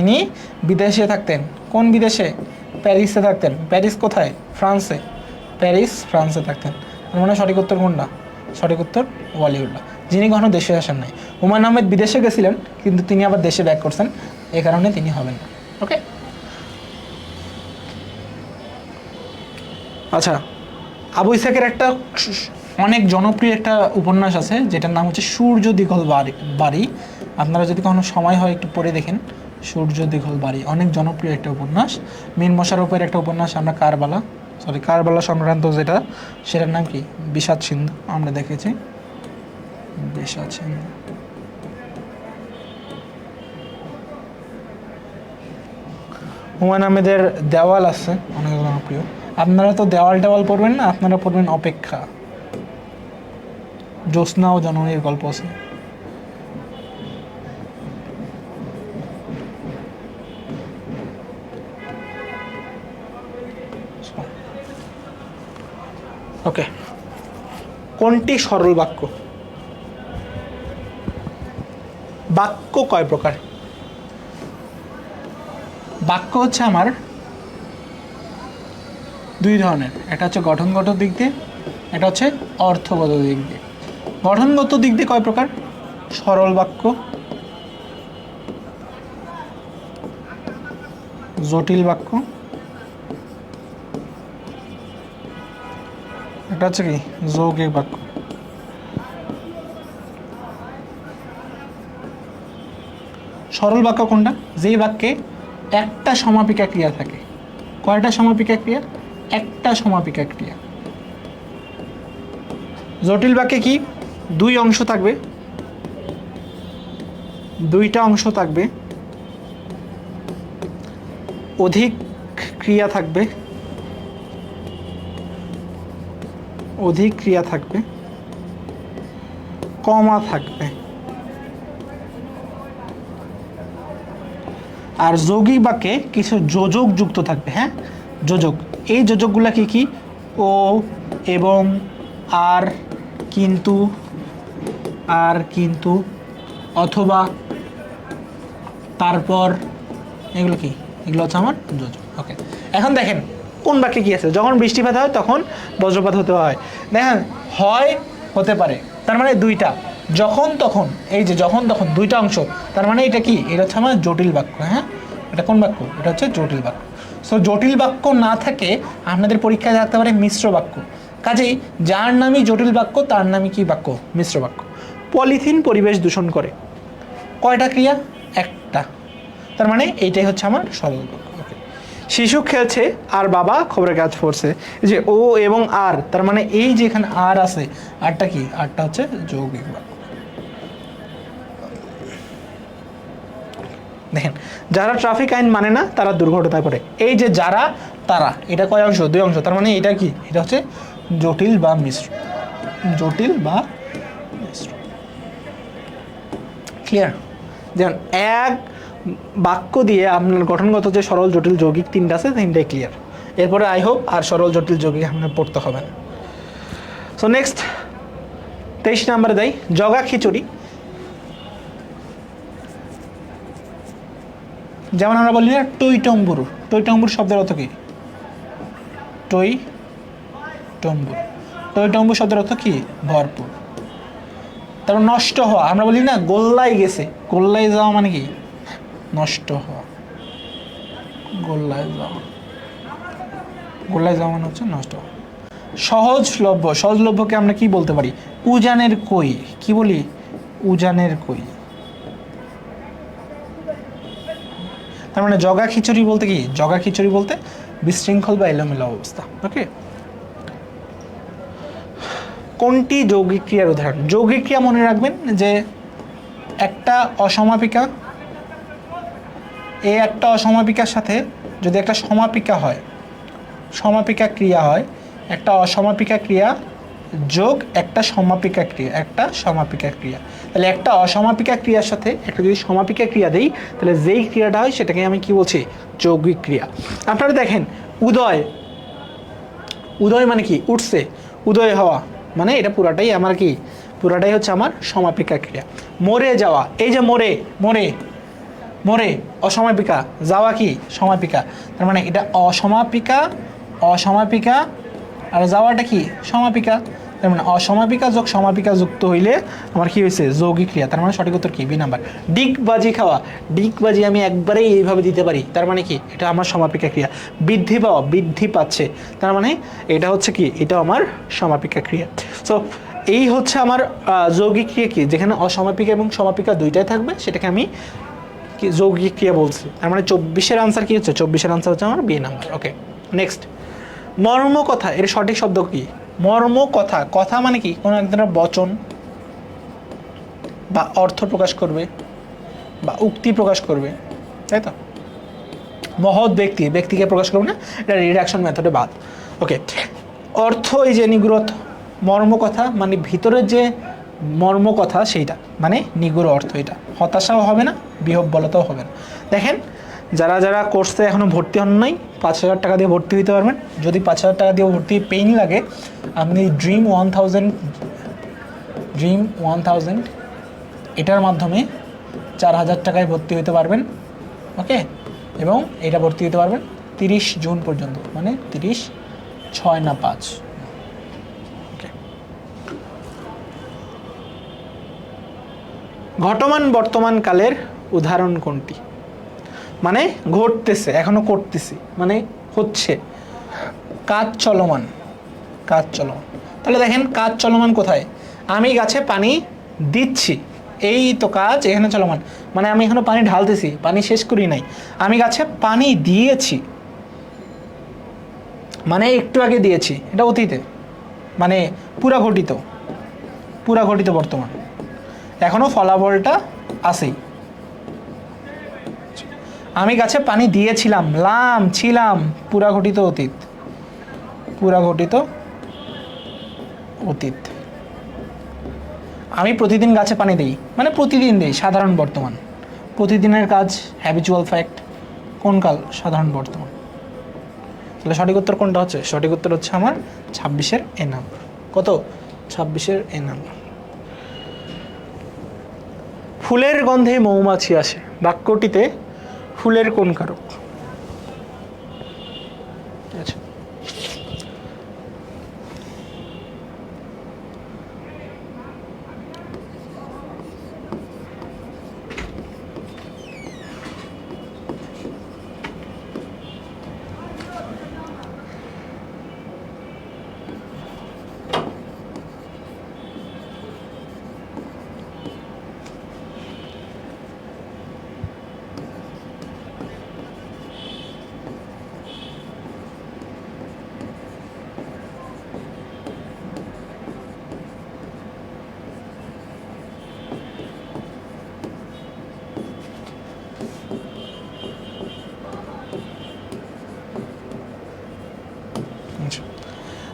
ইনি বিদেশে থাকতেন। কোন বিদেশে? প্যারিসে থাকতেন। প্যারিস কোথায়? ফ্রান্সে। ফ্রান্সে থাকতেন। মানে সঠিক উত্তর কোনটা? সঠিক উত্তর ওয়ালিউল্লাহ, যিনি কখনো দেশে আসেন নাই। হুমায়ুন আহমেদ বিদেশে গেছিলেন কিন্তু তিনি আবার দেশে ব্যাক করছেন, এই কারণে তিনি হবেন না। ওকে, আচ্ছা, আবু ইসহাকের একটা অনেক জনপ্রিয় একটা উপন্যাস আছে যেটার নাম হচ্ছে সূর্য দীঘল বাড়ি। আপনারা যদি কখনো সময় হয় একটু পড়ে দেখেন। সূর্য দীঘল বাড়ি অনেক জনপ্রিয় একটা উপন্যাস। মীর মোশাররফের একটা উপন্যাস আমরা কারবালা সংক্রান্ত যেটা, সেটার নাম কি? বিষাদ সিন্ধু। আমরা দেখেছি বিষাদ সিন্ধু। হুমায়ুন আহমেদের দেওয়াল আছে, অনেক জনপ্রিয়। আপনারা তো দেওয়াল টেওয়াল পড়বেন না, আপনারা পড়বেন অপেক্ষা। জ্যোৎস্না ও জননীর গল্প আছে। ওকে, কোনটি সরল বাক্য? বাক্য কয় প্রকার? বাক্য হচ্ছে আমার দুই ধরনের, একটা হচ্ছে গঠনগত দিক দিয়ে, এটা হচ্ছে অর্থগত দিক দিয়ে। গঠনগত দিক দিয়ে কয় প্রকার? সরল বাক্য, জটিল বাক্য, এটা হচ্ছে কি যৌগিক বাক্য। সরল বাক্য কোনটা? যেই বাক্যে একটা সমাপিকা ক্রিয়া থাকে। কয়টা সমাপিকা ক্রিয়া? একটা সমাপিকা ক্রিয়া। জটিল বাক্যে কি দুই অংশ থাকবে, দুইটা অংশ থাকবে, অধিক ক্রিয়া থাকবে, অধিক ক্রিয়া থাকবে, কমা থাকবে। আর যৌগিক বাক্যে কিছু যোজক যুক্ত থাকবে। হ্যাঁ, যোজক। এই যোজকগুলা কি কি? ও, এবং, আর, কিন্তু, আর, কিন্তু, অথবা, তারপর, এগুলো কি? এগুলো হচ্ছে আমার যোজক। ওকে, এখন দেখেন কোন বাক্যে কি আছে। যখন বৃষ্টিপাত হয় তখন বজ্রপাত হতে হয়। দেখেন হয়, হতে পারে, তার মানে দুইটা। যখন তখন, এই যে যখন তখন দুইটা অংশ, তার মানে এটা কি? এটা হচ্ছে আমার জটিল বাক্য। হ্যাঁ, এটা কোন বাক্য? এটা হচ্ছে জটিল বাক্য। সো জটিল বাক্য না থাকে আপনাদের পরীক্ষায় থাকতে পারে মিশ্র বাক্য। কাজেই যার নামই জটিল বাক্য তার নামই কি বাক্য? মিশ্র বাক্য। পলিথিন পরিবেশ দূষণ করে, কয়টা ক্রিয়া? একটা, তার মানে এইটাই হচ্ছে আমার সরল বাক্য। ওকে, শিশু খেলছে আর বাবা খবরের কাজ পড়ছে। যে ও এবং আর, তার মানে এই যে এখানে আর আছে, আরটা কি? আরটা হচ্ছে যৌগিক বাক্য। দেখেন, যারা ট্রাফিক আইন মানে না তারা দুর্ঘটনায় পড়ে। এই যে যারা, তারা, এটা কয় অংশ? দুই অংশ, তার মানে এটা কি? এটা হচ্ছে জটিল বা মিশ্র। জটিল বা মিশ্র। ক্লিয়ার? যেমন এক বাক্য দিয়ে আপনার গঠনগত যে সরল জটিল যৌগিক তিনটা আছে, তিনটাই ক্লিয়ার। এরপরে আই হোপ আর সরল জটিল যৌগিক আপনার পড়তে হবে না। সো নেক্সট 23 নম্বরে যাই। জগা খিচুড়ি। যেমন আমরা বলি না টই টম্বুর। টই টম্বুর শব্দের অর্থ কি? টই টম্বুর। টই টম্বুর শব্দের অর্থ কি? ভরপুর। তারপর নষ্ট হওয়া, আমরা বলি না গোল্লায় গেছে। গোল্লায় যাওয়া মানে কি? নষ্ট হওয়া। গোল্লায় যাওয়া, গোল্লায় যাওয়া মানে হচ্ছে নষ্ট হওয়া। সহজলভ্য। সহজলভ্যকে আমরা কি বলতে পারি? উজানের কই। কি বলি? উজানের কই। তার মানে জগা খিচুড়ি বলতে কি? জগা খিচুড়ি বলতে বিশৃঙ্খল বা এলোমেলো অবস্থা। ওকে, কোনটি যৌগিক ক্রিয়ার উদাহরণ? যৌগিক ক্রিয়া মনে রাখবেন যে একটা অসমাপিকা, এই একটা অসমাপিকার সাথে যদি একটা সমাপিকা হয়, সমাপিকা ক্রিয়া হয়, একটা অসমাপিকা ক্রিয়া যোগ একটা সমাপিকা ক্রিয়া, একটা সমাপিকা ক্রিয়া, তাহলে একটা অসমাপিকা ক্রিয়ার সাথে একটা যদি সমাপিকা ক্রিয়া দেই, তাহলে যেই ক্রিয়াটা হয় সেটাকে আমি কি বলছি? যৌগিক ক্রিয়া। আপনারা দেখেন উদয়, উদয় মানে কি? উঠছে, উদয় হওয়া, মানে এটা পুরাটাই আমার কি? পুরাটাই হচ্ছে আমার সমাপিকা ক্রিয়া। মরে যাওয়া, এই যে মরে, মরে, মরে অসমাপিকা, যাওয়া কি? সমাপিকা, তার মানে এটা অসমাপিকা, অসমাপিকা, আর যাওয়াটা কি? সমাপিকা। তার মানে অসমাপিকা যোগ সমাপিকা যুক্ত হইলে আমার কি হয়েছে? যৌগিক ক্রিয়া। তার মানে সঠিক উত্তর কি? B number. ডিগবাজি খাওয়া, ডিগবাজি আমি একবারেই এইভাবে দিতে পারি, তার মানে কি? এটা আমার সমাপিকা ক্রিয়া। বৃদ্ধি পাওয়া, বৃদ্ধি পাচ্ছে, তার মানে এটা হচ্ছে কি? এটা আমার সমাপিকা ক্রিয়া। সো এই হচ্ছে আমার যৌগিক ক্রিয়া কি? যেখানে অসমাপিকা এবং সমাপিকা দুইটাই থাকবে, সেটাকে আমি কি যৌগিক ক্রিয়া বলছি। তার মানে 24-এর আনসার কি হচ্ছে? 24-এর আনসার হচ্ছে আমার বি নাম্বার। ওকে, নেক্সট। মর্ম কথা, এর সঠিক শব্দ কি? মর্ম কথা। কথা মানে কি? কোনো এক ধরনের বচন বা অর্থ প্রকাশ করবে বা উক্তি প্রকাশ করবে, তাই তো? মহৎ ব্যক্তি, ব্যক্তিকে প্রকাশ করবে না, এটা রিডাকশন মেথডে বাদ। ওকে, অর্থ এই যে নিগুড় মর্মকথা, মানে ভিতরের যে মর্মকথা সেইটা, মানে নিগুড় অর্থ এটা। হতাশাও হবে না, বিহ্বলতাও হবে না। দেখেন, যারা যারা কোর্সে এখনও ভর্তি হন নাই, 5,000 টাকা দিয়ে ভর্তি হতে পারবেন। যদি 5,000 টাকা দিয়ে ভর্তি পেইন লাগে, আপনি ড্রিম 1000 এটার মাধ্যমে 4,000 টাকায় ভর্তি হতে পারবেন। ওকে, এবং এটা ভর্তি হতে পারবেন 30 জুন পর্যন্ত, মানে 30/6 না 5। ওকে, ঘটমান বর্তমান কালের উদাহরণ কোনটি? মানে ঘটতেছে, এখনো করতেছি, মানে হচ্ছে, কাজ চলমান, কাজ চলমান। তাহলে দেখেন কাজ চলমান কোথায়? আমি গাছে পানি দিচ্ছি, এই তো কাজ এখানে চলমান, মানে আমি এখনো পানি ঢালতেছি, পানি শেষ করি নাই। আমি গাছে পানি দিয়েছি, মানে একটু আগে দিয়েছি, এটা অতীতে, মানে পুরা ঘটিত বর্তমান, এখনো ফলাফলটা আসেই। আমি গাছে পানি দিয়েছিলাম, ছিলাম, পুরা ঘটিত অতীত। আমি প্রতিদিন গাছে পানি দিই, মানে প্রতিদিন দিই, সাধারণ বর্তমান। প্রতিদিনের কাজ, হ্যাবিচুয়াল ফ্যাক্ট, কোন কাল? সাধারণ বর্তমান। তাহলে সঠিক উত্তর কোনটা হচ্ছে? সঠিক উত্তর হচ্ছে আমার 26-এর এ নাম্বার। কত? 26-এর এ নাম্বার। ফুলের গন্ধে মৌমাছি আসে, বাক্যটিতে ফুলের কোন কারক? আচ্ছা,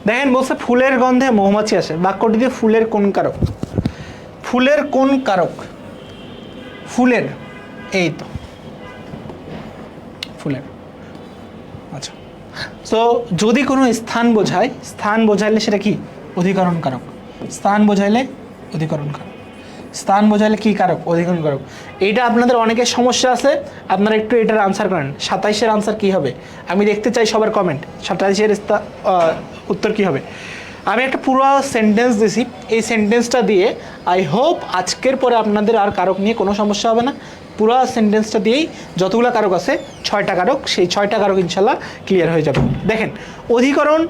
দেখেন বলছে ফুলের গন্ধে মৌমাছি আসে, বাক্যটিতে ফুলের কোন কারক? ফুলের কোন কারক? ফুলের, এই তো ফুলের। আচ্ছা, তো যদি কোনো স্থান বোঝায়, স্থান বোঝাইলে সেটা কি? অধিকরণ কারক। স্থান বোঝাইলে অধিকরণ কারক। স্থান বোঝাইলে কি কারক? অধিকরণ কারক। এইটা আপনাদের অনেকের সমস্যা আছে, আপনারা একটু এটার আনসার করেন। 27-এর আনসার কি হবে? আমি দেখতে চাই সবার কমেন্ট। 27-এর উত্তর কি হবে? আমি একটা পুরো সেন্টেন্স দিছি, এই সেন্টেন্সটা দিয়ে আই হোপ আজকের পরে আপনাদের আর কারক নিয়ে কোনো সমস্যা হবে না। পুরো সেন্টেন্সটা দিয়েই যতগুলো কারক আছে, 6টা কারক, সেই 6টা কারক ইনশাল্লাহ ক্লিয়ার হয়ে যাবে। দেখেন, অধিকরণ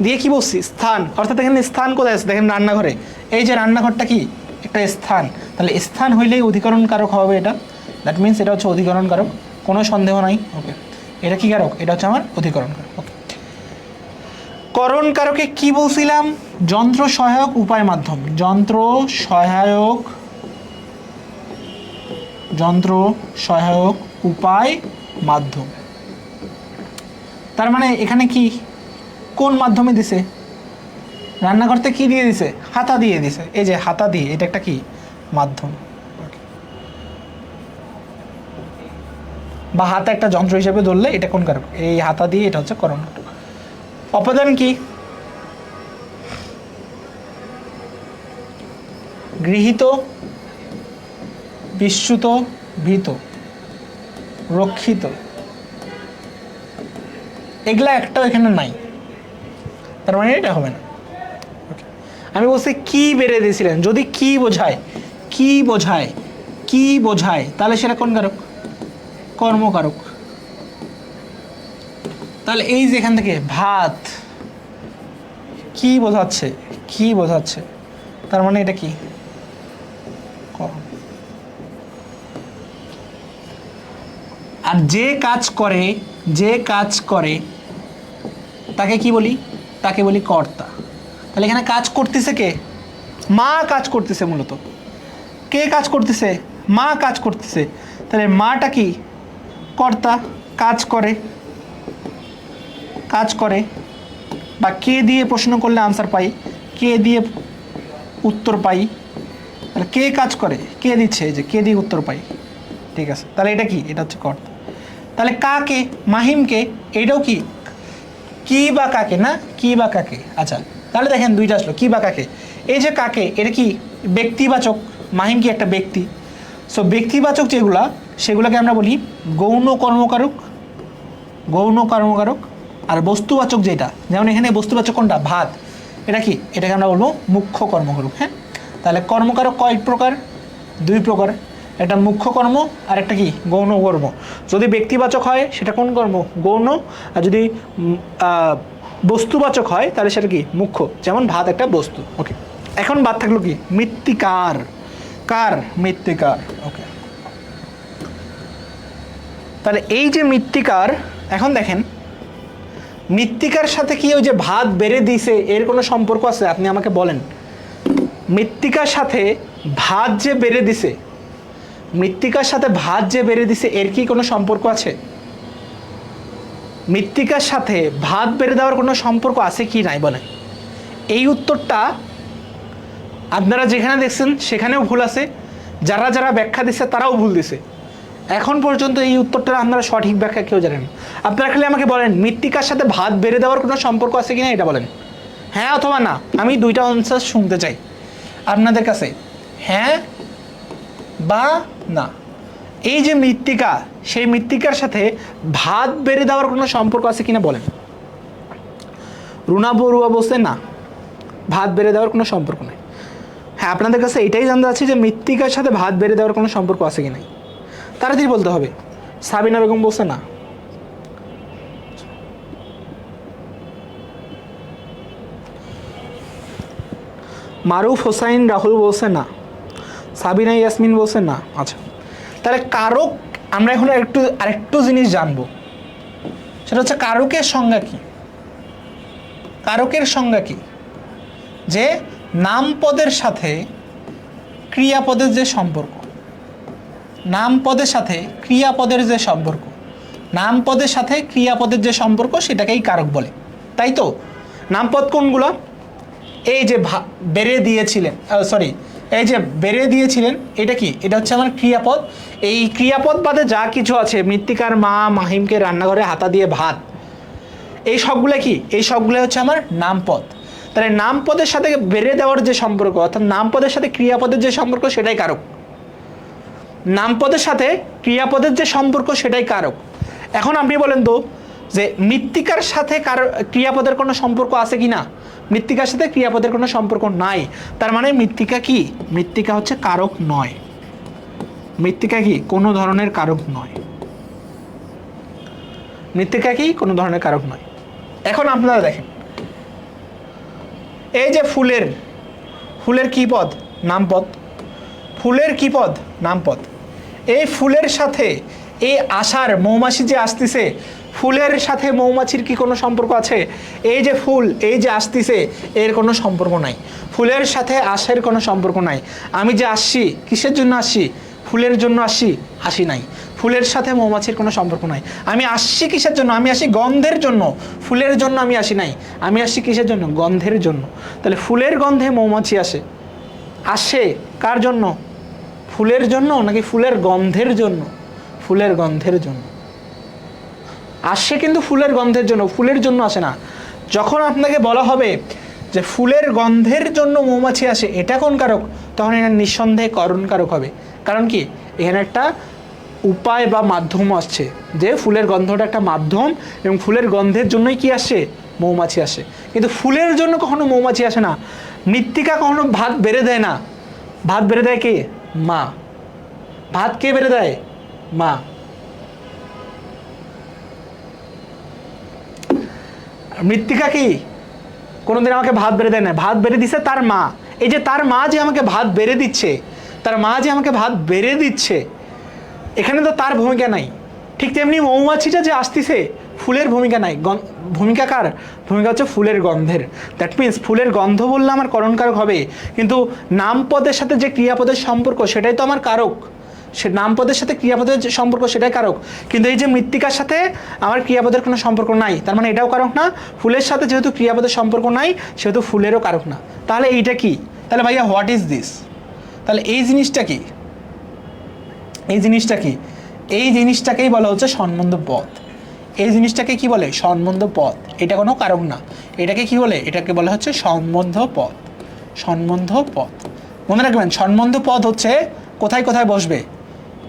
দিয়ে কি বলছি? স্থান, অর্থাৎ দেখেন স্থান কোথায় আছে? দেখেন রান্নাঘরে, এই যে রান্নাঘরটা কি? একটা স্থান। তাহলে স্থান হইলেই অধিকরণ কারক হবে এটা, দ্যাট মিনস এটা হচ্ছে অধিকরণ কারক, কোনো সন্দেহ নাই। ওকে, এটা কি কারক? এটা হচ্ছে আমার অধিকরণ কারক। ওকে, করণ কারকে কি বলছিলাম? যন্ত্র সহায়ক উপায় মাধ্যম। যন্ত্র সহায়ক উপায় মাধ্যম। তার মানে এখানে কি কোন মাধ্যমে দিছে? রান্নাঘর থেকে কি দিয়ে দিছে? হাতা দিয়ে দিছে। এই যে হাতা দিয়ে, এটা একটা কি? মাধ্যম। বা হাতা একটা যন্ত্র হিসেবে ধরলে এটা কোন কারক? এই হাতা দিয়ে, এটা হচ্ছে করণ কারক। অপদান কি? গৃহীত, বিস্মৃত, ভীত, রক্ষিত, এগুলা একটাও এখানে নাই, তার মানে এটা হবে না। আমি বলছি কি বেড়ে দিয়েছিলেন, যদি কি বোঝায় তাহলে সেটা কোন কারক? কর্মকারক। তাহলে এই যে এখান থেকে ভাত কি বোঝাচ্ছে, তার মানে এটা কি? কর্ম। আর যে কাজ করে তাকে কি বলি? তাকে বলি কর্তা। তাহলে এখানে কাজ করতেছে কে? মা কাজ করতেছে। মূলত কে কাজ করতেছে? মা কাজ করতেছে। তাহলে মাটা কি? কর্তা। কাজ করে, বা কে দিয়ে প্রশ্ন করলে আনসার পাই, কে দিয়ে উত্তর পাই, তাহলে কে কাজ করে, কে দিচ্ছে, এই যে কে দিয়ে উত্তর পাই। ঠিক আছে, তাহলে এটা কি, এটা হচ্ছে কর্তা। তাহলে কাকে, মাহিমকে, এটাও কি, কি বা কাকে না, কি বা কাকে। আচ্ছা তাহলে দেখেন দুইটা আসলো, কি বা কাকে। এই যে কাকে, এটা কি ব্যক্তিবাচক, মাহিম কি একটা ব্যক্তি। সো ব্যক্তিবাচক যেগুলা সেগুলোকে আমরা বলি গৌণ কর্মকারক, গৌণ কর্মকারক। আর বস্তুবাচক যেটা, যেমন এখানে বস্তুবাচক কোনটা, ভাত, এটা কি, এটাকে আমরা বলবো মুখ্য কর্মকারক। হ্যাঁ, তাহলে কর্মকারক কয় প্রকার, দুই প্রকার, একটা মুখ্য কর্ম আর একটা কি গৌণ কর্ম। যদি ব্যক্তিবাচক হয় সেটা কোন কর্ম, গৌণ, আর যদি বস্তুবাচক হয় তাহলে সেটা কি মুখ্য, যেমন ভাত একটা বস্তু। ওকে, এখন বাদ থাকলো কি মৃত্তিকার, কার, মৃত্তিকার। ওকে, তাহলে এই যে মৃত্তিকার, এখন দেখেন মৃত্তিকার সাথে কি ওই যে ভাত বেড়ে দিছে এর কোনো সম্পর্ক আছে, আপনি আমাকে বলেন। মৃত্তিকার সাথে ভাত যে বেড়ে দিছে, মৃত্তিকার সাথে ভাত যে বেড়ে দিছে এর কি কোনো সম্পর্ক আছে? মৃত্তিকার সাথে ভাত বেড়ে দেওয়ার কোনো সম্পর্ক আছে কি নাই বলেন? এই উত্তরটা আপনারা যেখানে দেখছেন সেখানেও ভুল আছে, যারা যারা ব্যাখ্যা দিচ্ছে তারাও ভুল দিছে। এখন পর্যন্ত এই উত্তরটা আপনারা সঠিক ব্যাখ্যা কেউ জানেন। আপনারা খালি আমাকে বলেন মৃত্তিকার সাথে ভাত বেড়ে দেওয়ার কোনো সম্পর্ক আছে কিনা এটা বলেন, হ্যাঁ অথবা না। আমি দুইটা আনসার শুনতে চাই আপনাদের কাছে, হ্যাঁ বা না। এই যে মৃত্তিকা, সেই মৃত্তিকার সাথে ভাত বেড়ে দেওয়ার কোনো সম্পর্ক আছে কিনা বলেন। রুনা বড়ুয়া বলছে না, ভাত বেড়ে দেওয়ার কোনো সম্পর্ক নেই। হ্যাঁ, আপনাদের কাছে এটাই জানতে চাচ্ছি যে মৃত্তিকার সাথে ভাত বেড়ে দেওয়ার কোনো সম্পর্ক আছে কি নাই, তাড়াতাড়ি বলতে হবে। সাবিনা বেগম বলছে না। মারুফ হোসাইন রাহুল বলছে না। সাবিনা ইয়াসমিন বলছে না। আচ্ছা, তাহলে কারক আমরা এখন আরেকটু জিনিস জানবো, সেটা হচ্ছে কারকের সংজ্ঞা কি। কারকের সংজ্ঞা কি, যে নামপদের সাথে ক্রিয়াপদের যে সম্পর্ক, নামপদের সাথে ক্রিয়াপদের যে সম্পর্ক, নামপদের সাথে ক্রিয়াপদের যে সম্পর্ক সেটাকেই কারক বলে, তাই তো? নামপদ কোনগুলো? এই যে বেড়ে দিয়েছিলেন, সরি, এই যে বেড়ে দিয়েছিলেন, এটা কি, এটা হচ্ছে আমার ক্রিয়াপদ। এই ক্রিয়াপদ বাদে যা কিছু আছে, মৃত্তিকার মা মাহিমকে রান্নাঘরে হাতা দিয়ে ভাত, এই সবগুলো কি, এই সবগুলো হচ্ছে আমার নামপদ। তাহলে নামপদের সাথে বেড়ে দেওয়ার যে সম্পর্ক, অর্থাৎ নামপদের সাথে ক্রিয়াপদের যে সম্পর্ক সেটাই কারক। নামপদের সাথে ক্রিয়াপদের যে সম্পর্ক সেটাই কারক। এখন আপনি বলেন তো যে মৃত্তিকার সাথে ক্রিয়াপদের কোনো সম্পর্ক আছে কি না? মৃত্তিকার সাথে ক্রিয়াপদের কোনো সম্পর্ক নাই, তার মানে মৃত্তিকা কি, মৃত্তিকা হচ্ছে কারক নয়। মৃত্তিকা কি কোনো ধরনের কারক নয়, মৃত্তিকা কি কোনো ধরনের কারক নয়। এখন আপনারা দেখেন এই যে ফুলের, ফুলের কি পদ, নামপদ। ফুলের কি পদ, নামপদ। এই ফুলের সাথে এই আশার মৌমাছি যে আসতেছে, ফুলের সাথে মৌমাছির কি কোনো সম্পর্ক আছে? এই যে ফুল, এই যে আসতেছে, এর কোনো সম্পর্ক নাই। ফুলের সাথে আশার কোনো সম্পর্ক নাই। আমি যে আসছি, কিসের জন্য আসছি? ফুলের জন্য আসছি, আসি নাই। ফুলের সাথে মৌমাছির কোনো সম্পর্ক নাই। আমি আসছি কিসের জন্য? আমি আসি গন্ধের জন্য, ফুলের জন্য আমি আসি নাই। আমি আসছি কিসের জন্য? গন্ধের জন্য। তাহলে ফুলের গন্ধে মৌমাছি আসে, আসে কার জন্য? ফুলের জন্য নাকি ফুলের গন্ধের জন্য? ফুলের গন্ধের জন্য আসে, কিন্তু ফুলের গন্ধের জন্য, ফুলের জন্য আসে না। যখন আপনাকে বলা হবে যে ফুলের গন্ধের জন্য মৌমাছি আসে, এটা কোন কারক? তখন এটা নিঃসন্দেহে করণ কারক হবে। কারণ কি, এখানে একটা উপায় বা মাধ্যম আসছে, যে ফুলের গন্ধটা একটা মাধ্যম, এবং ফুলের গন্ধের জন্যই কি আসে? মৌমাছি আসে। কিন্তু ফুলের জন্য কখনো মৌমাছি আসে না। মৃত্তিকা কখনো ভাত বেড়ে দেয় না। ভাত বেড়ে দেয় কে? মা। ভাত কে বেড়ে দেয়? মা। মৃত্তিকা কি কোনোদিন আমাকে ভাত বেড়ে দেয় না, ভাত বেড়ে দিচ্ছে তার মা। এই যে তার মা যে আমাকে ভাত বেড়ে দিচ্ছে, তার মা যে আমাকে ভাত বেড়ে দিচ্ছে, এখানে তো তার ভূমিকা নাই। ঠিক তেমনি মৌমাছিটা যে আসতেছে, ফুলের ভূমিকা নাই। ভূমিকা কার? ভূমিকা হচ্ছে ফুলের গন্ধের। দ্যাট মিনস ফুলের গন্ধ বললে আমার করণ কারক হবে, কিন্তু নামপদের সাথে যে ক্রিয়াপদের সম্পর্ক সেটাই তো আমার কারক। সে নামপদের সাথে ক্রিয়াপদের যে সম্পর্ক সেটাই কারক, কিন্তু এই যে মৃত্তিকার সাথে আমার ক্রিয়াপদের কোনো সম্পর্ক নাই, তার মানে এটাও কারক না। ফুলের সাথে যেহেতু ক্রিয়াপদের সম্পর্ক নাই সেহেতু ফুলেরও কারক না। তাহলে এইটা কি? তাহলে ভাইয়া হোয়াট ইজ দিস? তাহলে এই জিনিসটা কি? এই জিনিসটা কি? এই জিনিসটাকেই বলা হচ্ছে সম্বন্ধ পদ। এই জিনিসটাকে কি বলে? সম্বন্ধ পদ। এটা কোনো কারক না, এটাকে কি বলে? এটাকে বলা হচ্ছে সম্বন্ধ পদ। সম্বন্ধ পদ মনে রাখবেন। সম্বন্ধ পদ হচ্ছে কোথায় কোথায় বসবে?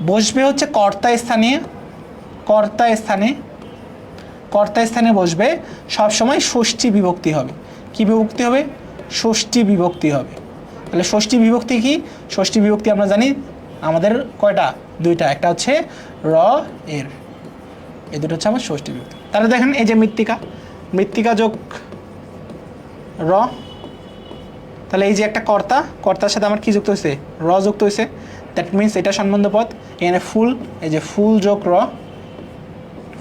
বসবে হচ্ছে কর্তা স্থানে, কর্তা স্থানে, কর্তা স্থানে বসবে। সবসময় ষষ্ঠী বিভক্তি হবে। কি বিভক্তি হবে? ষষ্ঠী বিভক্তি হবে। তাহলে ষষ্ঠী বিভক্তি কি? ষষ্ঠী বিভক্তি আমরা জানি আমাদের কয়টা? দুইটা। একটা হচ্ছে র এর, এই দুটো হচ্ছে আমার ষষ্ঠী বিভক্তি। তাহলে দেখেন এই যে মৃত্তিকা, মৃত্তিকা যোগ র, তাহলে এই যে একটা কর্তা, কর্তার সাথে আমার কি যুক্ত হয়েছে? র যুক্ত হয়েছে। দ্যাট মিনস এটা সম্বন্ধ পদ। এখানে ফুল, এই যে ফুল যোগ র,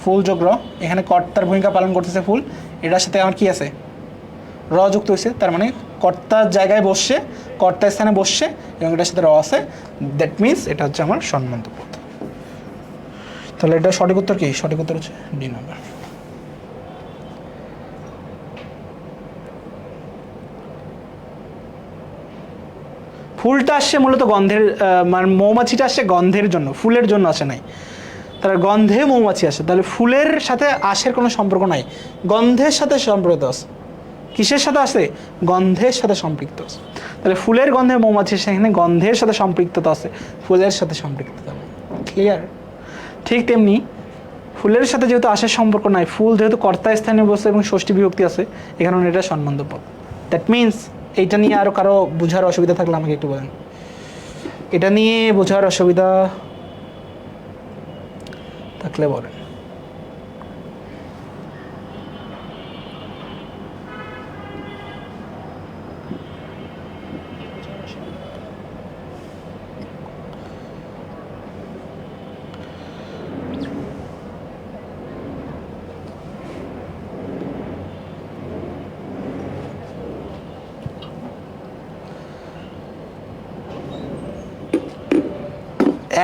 ফুল যোগ র, এখানে কর্তার ভূমিকা পালন করতেছে ফুল, এটার সাথে আমার কি আছে? র যুক্ত হয়েছে। তার মানে কর্তার জায়গায় বসছে, কর্তার স্থানে বসছে এবং এটার সাথে র আছে। দ্যাট মিনস এটা হচ্ছে আমার সম্বন্ধ পদ। তাহলে এটা সঠিক উত্তর কি? সঠিক উত্তর হচ্ছে ডি নাম্বার। ফুলটা আসছে মূলত গন্ধের, মানে মৌমাছিটা আসছে গন্ধের জন্য, ফুলের জন্য আসে নাই। তার গন্ধে মৌমাছি আসে, তাহলে ফুলের সাথে আশের কোনো সম্পর্ক নাই, গন্ধের সাথে সম্পৃক্ত আছে। কিসের সাথে আছে? গন্ধের সাথে সম্পৃক্ত আছে। তাহলে ফুলের গন্ধে মৌমাছি, সেখানে গন্ধের সাথে সম্পৃক্ততা আছে, ফুলের সাথে সম্পৃক্ততা নেই। ক্লিয়ার? ঠিক তেমনি ফুলের সাথে যেহেতু আশের সম্পর্ক নাই, ফুল যেহেতু কর্তা স্থানে বসে এবং ষষ্ঠী বিভক্তি আছে, এখানে এটা সম্বন্ধ পদ। দ্যাট মিনস এইটা নিয়ে আরও কারো বোঝার অসুবিধা থাকলে আমাকে একটু বলেন। এটা নিয়ে বোঝার অসুবিধা থাকলে বলেন।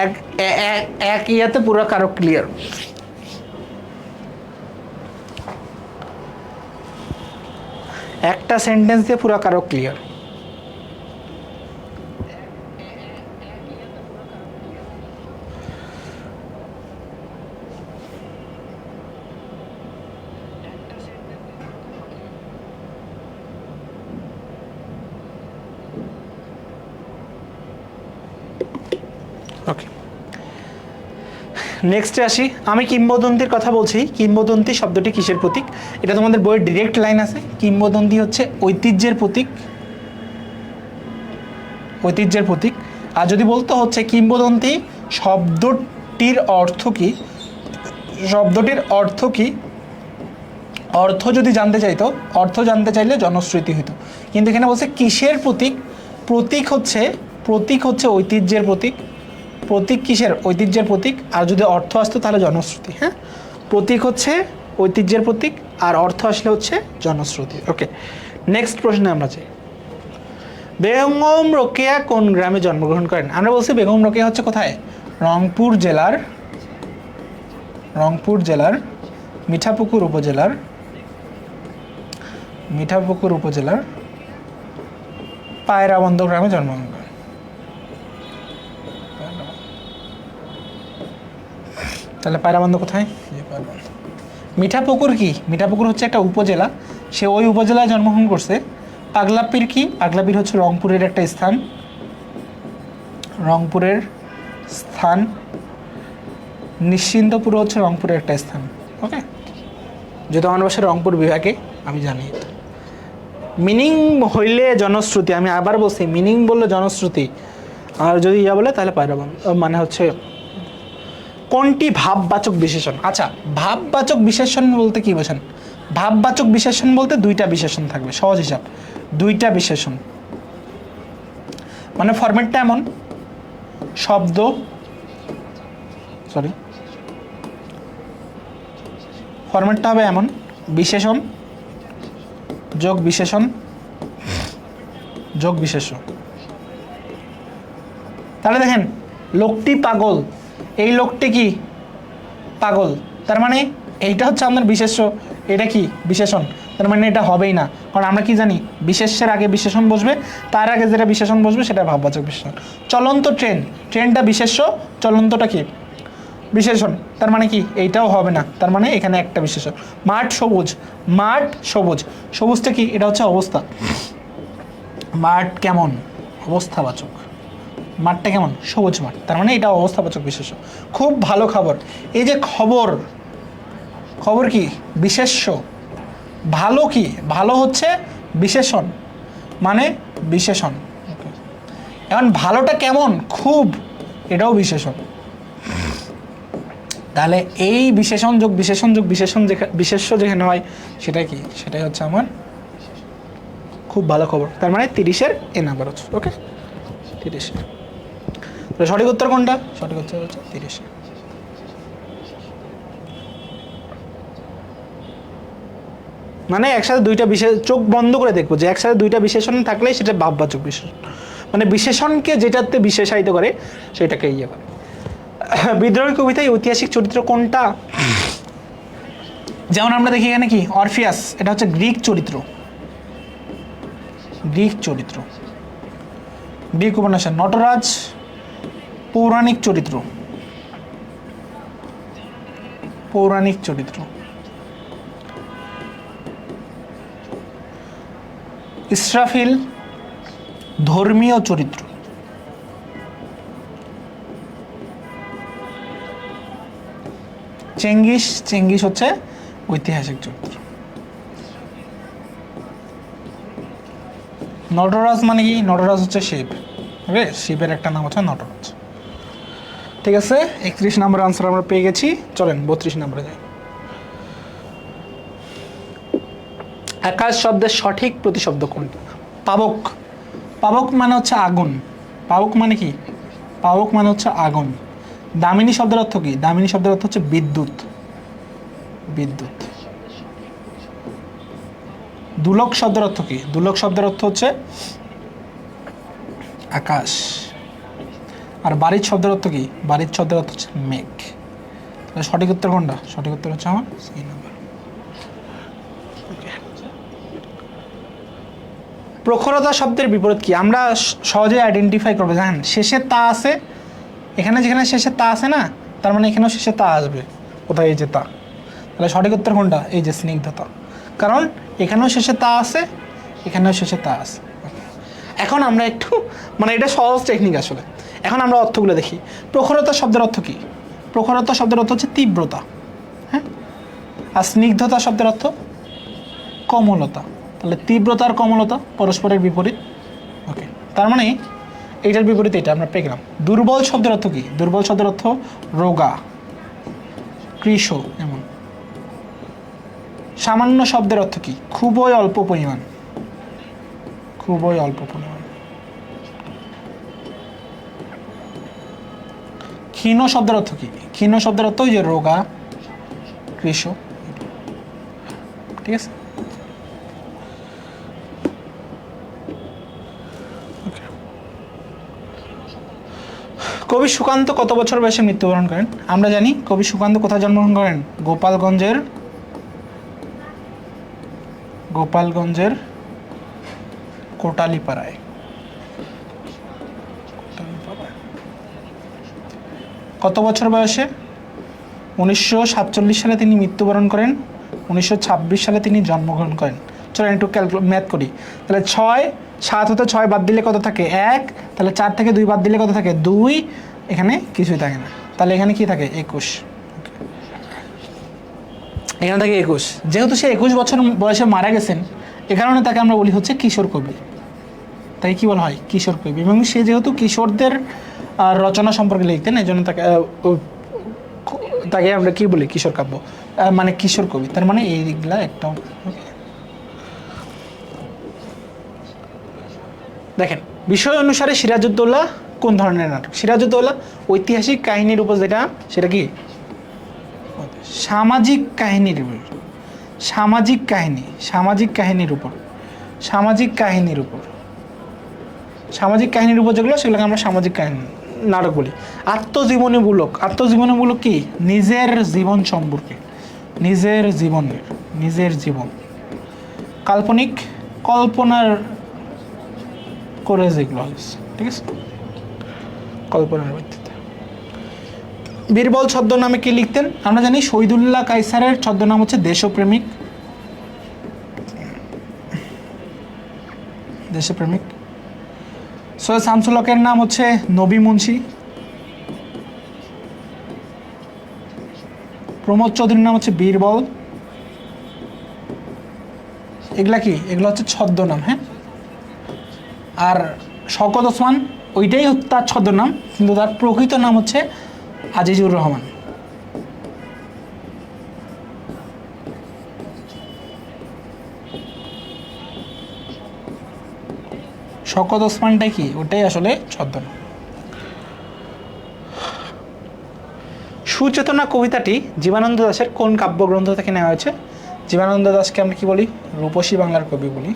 এক এক ইয়াতে পুরো কারো ক্লিয়ার। একটা সেন্টেন্স দিয়ে পুরো কারো ক্লিয়ার। ওকে, নেক্সটে আসি। আমি কিংবদন্তির কথা বলছি। কিংবদন্তি শব্দটি কিসের প্রতীক? এটা তোমাদের বইয়ের ডিরেক্ট লাইন আছে। কিংবদন্তি হচ্ছে ঐতিহ্যের প্রতীক, ঐতিহ্যের প্রতীক। আর যদি বলতে হচ্ছে কিংবদন্তি শব্দটির অর্থ কি, শব্দটির অর্থ কি, অর্থ যদি জানতে চাইতো, অর্থ জানতে চাইলে জনশ্রুতি হতো। কিন্তু এখানে বলছে কিসের প্রতীক? প্রতীক হচ্ছে, প্রতীক হচ্ছে ঐতিহ্যের প্রতীক। প্রতীক কিসের? ঐতিহ্যের প্রতীক। আর যদি অর্থ আসতো তাহলে জনশ্রুতি। হ্যাঁ, প্রতীক হচ্ছে ঐতিহ্যের প্রতীক আর অর্থ আসলে হচ্ছে জনশ্রুতি। ওকে, নেক্সট প্রশ্নে আমরা যাই। বেগম রোকেয়া কোন গ্রামে জন্মগ্রহণ করেন? আমরা বলছি বেগম রোকেয়া হচ্ছে কোথায়? রংপুর জেলার, রংপুর জেলার মিঠাপুকুর উপজেলার, মিঠাপুকুর উপজেলার পায়রাবন্দ গ্রামে জন্মগ্রহণ করেন। তাহলে পায়রাবন্দ কোথায়? মিঠাপুকুর কি? মিঠাপুকুর হচ্ছে একটা উপজেলা, সে ওই উপজেলায় জন্মগ্রহণ করছে। পাগলাপীর কি? পাগলাপীর হচ্ছে রংপুরের একটা স্থান, রংপুরের স্থান। নিশ্চিন্তপুর হচ্ছে রংপুরের একটা স্থান। ওকে, যেহেতু আমার বাসা রংপুর বিভাগে আমি জানি। মিনিং হইলে জনশ্রুতি, আমি আবার বলছি মিনিং বললে জনশ্রুতি, আর যদি ইয়া বলে তাহলে পায়রাবন্দ, মানে হচ্ছে কোনটি ভাববাচক বিশেষণ? আচ্ছা, ভাববাচক বিশেষণ বলতে কি বোঝেন? ভাববাচক বিশেষণ বলতে দুইটা বিশেষণ থাকবে, সহজ হিসাব, দুইটা বিশেষণ। মানে ফরম্যাটটা এমন, শব্দ, সরি, ফরম্যাটটা হবে এমন, বিশেষণ যোগ বিশেষণ যোগ বিশেষ্য। তাহলে দেখেন লোকটি পাগল, এই লোকটি কি পাগল, তার মানে এইটা হচ্ছে আমাদের বিশেষ্য, এটা কি বিশেষণ, তার মানে এটা হবেই না, কারণ আমরা কি জানি বিশেষ্যের আগে বিশেষণ বসবে, তার আগে যেটা বিশেষণ বসবে সেটা ভাববাচক বিশেষণ। চলন্ত ট্রেন, ট্রেনটা বিশেষ্য, চলন্তটা কি বিশেষণ, তার মানে কি এইটাও হবে না, তার মানে এখানে একটা বিশেষণ। মাঠ সবুজ, মাঠ সবুজ, সবুজটা কি এটা হচ্ছে অবস্থা, মাঠ কেমন অবস্থাবাচক, মাঠটা কেমন সবুজ মাঠ, তার মানে এটা অবস্থাবাচক বিশেষ্য। খুব ভালো খবর, এই যে খবর, খবর কি বিশেষ্য, ভালো কি ভালো হচ্ছে বিশেষণ, মানে বিশেষণ। এখন ভালোটা কেমন খুব, এটাও বিশেষণ। তাহলে এই বিশেষণ যোগ বিশেষণ যোগ বিশেষণ বিশেষ্য যেখানে হয় সেটাই কি, সেটাই হচ্ছে আমার খুব ভালো খবর, তার মানে 30-এর এ নাম্বার হচ্ছে। ওকে 30-এর, তাহলে সঠিক উত্তর কোনটা, সঠিক উত্তর হচ্ছে 30। মানে একসাথে দুইটা বিশেষ, চোখ বন্ধ করে দেখবো যে একসাথে দুইটা বিশেষণ থাকলে সেটা ভাববাচক বিশেষণ, মানে বিশেষণকে যেটাতে বিশেষায়িত করে সেটাকে ইয়ে করে। বিদ্রোহী কবিতায় ঐতিহাসিক চরিত্র কোনটা? যেমন আমরা দেখি এখানে কি অরফিয়াস, এটা হচ্ছে গ্রিক চরিত্র, গ্রিক চরিত্র, গ্রিক উপন্যাসের। নটরাজ পৌরাণিক চরিত্র, পৌরাণিক চরিত্র। ইসরাফিল ধর্মীয় চরিত্র, চেঙ্গিস, চেঙ্গিস হচ্ছে ঐতিহাসিক চরিত্র। নটরাজ মানে কি, নটরাজ হচ্ছে শিব, ওকে শিবের একটা নাম হচ্ছে নটরাজ। ঠিক আছে, 31 নম্বর আনসার আমরা পেয়ে গেছি, চলেন 32 নম্বরে যাই। আকাশ শব্দের সঠিক প্রতিশব্দ কোনটা? পাবক, পাবক মানে হচ্ছে আগুন, পাবক মানে কি, পাবক মানে হচ্ছে আগুন। দামিনী শব্দের অর্থ কি, দামিনী শব্দের অর্থ হচ্ছে বিদ্যুৎ, বিদ্যুৎ। দুলক শব্দের অর্থ কি, দুলক শব্দের অর্থ হচ্ছে আকাশ। আর বারিদ শব্দের অর্থ কি, বারিদ শব্দের অর্থ হচ্ছে মেঘ। তাহলে সঠিক উত্তর কোনটা, সঠিক উত্তর হচ্ছে আমার সি নাম্বার। প্রখরতা শব্দের বিপরীত কি, আমরা সহজে আইডেন্টিফাই করবো, জানেন শেষে তা আছে, এখানে যেখানে শেষে তা আছে না, তার মানে এখানেও শেষে তা আসবে, কোথায় এই যে তা, তাহলে সঠিক উত্তর কোনটা, এই যে স্নিগ্ধতা, কারণ এখানেও শেষে তা আছে, এখানেও শেষে তা আছে। এখন আমরা একটু, মানে এটা সহজ টেকনিক আসলে, এখন আমরা অর্থগুলো দেখি। প্রখরতা শব্দের অর্থ কি, প্রখরতা শব্দের অর্থ হচ্ছে তীব্রতা, হ্যাঁ, আর স্নিগ্ধতা শব্দের অর্থ কোমলতা, তাহলে তীব্রতা আর কোমলতা পরস্পরের বিপরীত। ওকে, তার মানে এইটার বিপরীত এটা আমরা পেয়ে গেলাম। দুর্বল শব্দের অর্থ কি, দুর্বল শব্দের অর্থ রোগা, কৃষ এমন। সামান্য শব্দের অর্থ কি, খুবই অল্প পরিমাণ, খুবই অল্প পরিমাণ। ক্ষীণ শব্দের অর্থ কি, ক্ষীণ শব্দের অর্থ ওই যে রোগা, কৃষ। ঠিক আছে, কবি সুকান্ত কত বছর বয়সে মৃত্যুবরণ করেন? আমরা জানি কবি সুকান্ত কোথায় জন্মগ্রহণ করেন, গোপালগঞ্জের, গোপালগঞ্জের কোটালীপাড়ায়। কত বছর বয়সে? 1947 সালে তিনি মৃত্যুবরণ করেন, 1926 সালে তিনি জন্মগ্রহণ করেন। চলেন একটু ম্যাথ করি, তাহলে 7 হতে 6 বাদ দিলে কত থাকে 1, তাহলে 4 থেকে 2 বাদ দিলে কত থাকে 2, এখানে কিছুই থাকে না, তাহলে এখানে কি থাকে 21, এখানে থাকে 21। যেহেতু সে 21 বছর বয়সে মারা গেছেন, এ কারণে তাকে আমরা বলি হচ্ছে কিশোর কবি, তাই কি বলা হয় কিশোর কবি। এবং সে যেহেতু কিশোরদের রচনা সম্পর্কে লিখতেন, এই জন্য তাকে তাকে আমরা কি বলি কিশোর কাব্য, মানে কিশোর কবি, তার মানে এইগুলা একটা। দেখেন বিষয় অনুসারে সিরাজউদ্দৌলা কোন ধরনের নাটক? সিরাজউদ্দৌলা ঐতিহাসিক কাহিনীর উপর, যেটা সেটা কি সামাজিক কাহিনীর উপর, সামাজিক কাহিনী, সামাজিক কাহিনীর উপর, সামাজিক কাহিনীর উপর, সামাজিক কাহিনীর উপর যেগুলো সেগুলোকে আমরা সামাজিক কাহিনী নাটক বলি। আত্মজীবনীমূলক কি? নিজের জীবন সম্পর্কে, নিজের জীবন। কাল্পনিক, কল্পনার করে যেগুলো হয়েছে, ঠিক আছে, কল্পনার ভিত্তিতে। বীরবল ছদ্মনামে কি লিখতেন? আমরা জানি শহীদুল্লাহ কায়সারের ছদ্মনাম হচ্ছে দেশপ্রেমিক। সৈয়দ শামসুল হকের নাম হচ্ছে নবী মুন্সি। প্রমোদ চৌধুরীর নাম হচ্ছে বীরবল। এগুলা কি? এগুলো হচ্ছে ছদ্মনাম, হ্যাঁ। আর শওকত ওসমান, ওইটাই তার ছদ্মনাম, কিন্তু তার প্রকৃত নাম হচ্ছে আজিজুর রহমান। শওকত ওসমানটাই কি? ওটাই আসলে ছদ্মনাম। সুচেতনা কবিতাটি জীবনানন্দ দাশের কোন কাব্যগ্রন্থ থেকে নেওয়া হয়েছে? জীবনানন্দ দাশকে আমরা কি বলি? রূপসী বাংলার কবি বলি,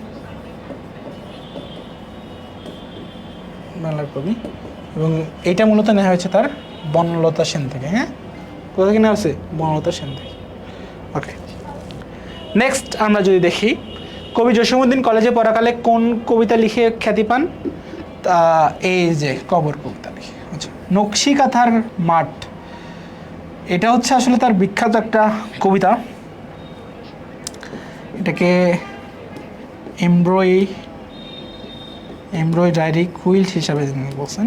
এবং এইটা মূলত নেওয়া হয়েছে তার বনলতা সেন থেকে। হ্যাঁ, কোথা থেকে নেওয়া হয়েছে? বনলতা সেন থেকে। ওকে, নেক্সট আমরা যদি দেখি, কবি জসীমউদ্দিন কলেজে পড়াকালে কোন কবিতা লিখে খ্যাতি পান? এই যে কবর কবিতা লিখে। আচ্ছা, নকশি কাঁথার মাঠ, এটা হচ্ছে আসলে তার বিখ্যাত একটা কবিতা। এটাকে এমব্রয়ডারি কুইল্ট হিসাবে তিনি বলছেন,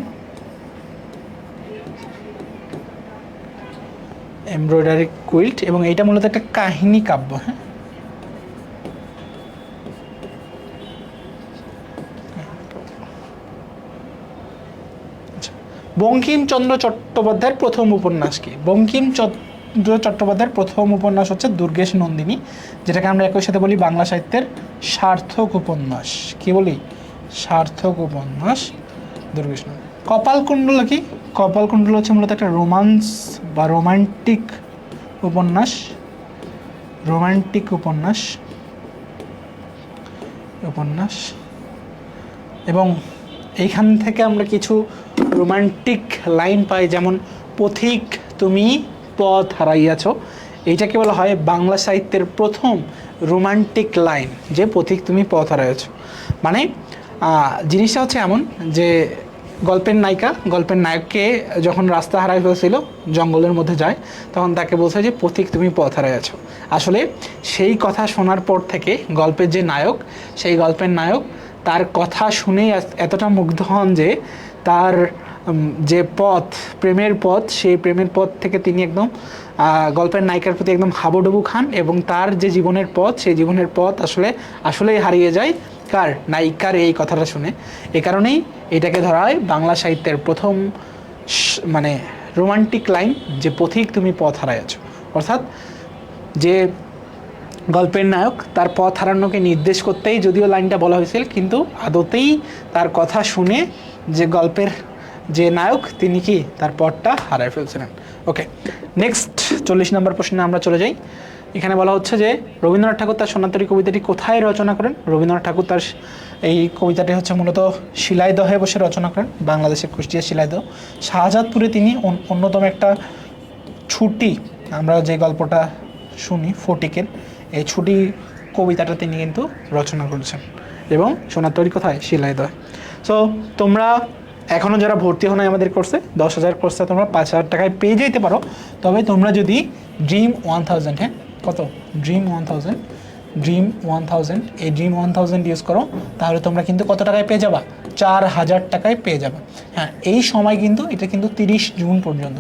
এমব্রয়ডারি কুইল্ট, এবং এইটা মূলত একটা কাহিনী কাব্য। হ্যাঁ, বঙ্কিমচন্দ্র চট্টোপাধ্যায়ের প্রথম উপন্যাস কি? বঙ্কিমচন্দ্র চট্টোপাধ্যায়ের প্রথম উপন্যাস হচ্ছে দুর্গেশ নন্দিনী, যেটাকে আমরা একই সাথে বলি বাংলা সাহিত্যের সার্থক উপন্যাস। কি বলি? সার্থক উপন্যাস দুর্গেশ নন্দিনী। কপালকুণ্ডল কি? কপালকুণ্ডল হচ্ছে মূলত একটা রোমান্স বা রোমান্টিক উপন্যাস, এবং এইখান থেকে আমরা কিছু রোমান্টিক লাইন পাই, যেমন পথিক তুমি পথ হারাইয়াছ। এইটাকে বলা হয় বাংলা সাহিত্যের প্রথম রোমান্টিক লাইন, যে পথিক তুমি পথ হারাইয়াছ। মানে জিনিসটা হচ্ছে এমন যে গল্পের নায়ককে যখন রাস্তা হারাই ফেলছিল, জঙ্গলের মধ্যে যায়, তখন তাকে বলছে যে পথিক তুমি পথ হারাইয়াছ। আসলে সেই কথা শোনার পর থেকে গল্পের নায়ক তার কথা শুনেই এতটা মুগ্ধ হন যে তার যে প্রেমের পথ, সেই প্রেমের পথ থেকে তিনি একদম গল্পের নায়িকার প্রতি একদম হাবুডুবু খান, এবং তার যে জীবনের পথ, সেই জীবনের পথ আসলেই হারিয়ে যায় কার? নায়িকার এই কথাটা শুনে। এ কারণেই এটাকে ধরা হয় বাংলা সাহিত্যের প্রথম মানে রোমান্টিক লাইন, যে পথিক তুমি পথ হারাইয়াছ। অর্থাৎ যে গল্পের নায়ক তার পথ হারানোকে নির্দেশ করতেই যদিও লাইনটা বলা হয়েছিল, কিন্তু আদতেই তার কথা শুনে যে গল্পের যে নায়ক, তিনি কি তার পথটা হারায় ফেলছিলেন। ওকে, নেক্সট 40 নম্বর প্রশ্নে আমরা চলে যাই। এখানে বলা হচ্ছে যে রবীন্দ্রনাথ ঠাকুর তার সোনাতরী কবিতাটি কোথায় রচনা করেন? রবীন্দ্রনাথ ঠাকুর তার এই কবিতাটি হচ্ছে মূলত শিলাইদহে বসে রচনা করেন, বাংলাদেশের কুষ্টিয়া শিলাইদহ। শাহজাদপুরে তিনি অন্যতম একটা ছুটি, আমরা যে গল্পটা শুনি ফটিকের, এই ছুটি কবিতাটা তিনি কিন্তু রচনা করেছেন, এবং সোনাতরী কোথায়? শিলাইদহ। সো তোমরা এখনও যারা ভর্তি হো নাই আমাদের কোর্সে, 10,000 কোর্সে তোমরা 5,000 টাকায় পেয়ে যেতে পারো। তবে তোমরা যদি ড্রিম 1000, হ্যাঁ কত? ড্রিম 1000, এই ড্রিম 1000 ইউজ করো, তাহলে তোমরা কিন্তু কত টাকায় পেয়ে যাবা? 4,000 টাকায় পেয়ে যাবা। হ্যাঁ, এই সময় কিন্তু এটা কিন্তু 30 জুন পর্যন্ত।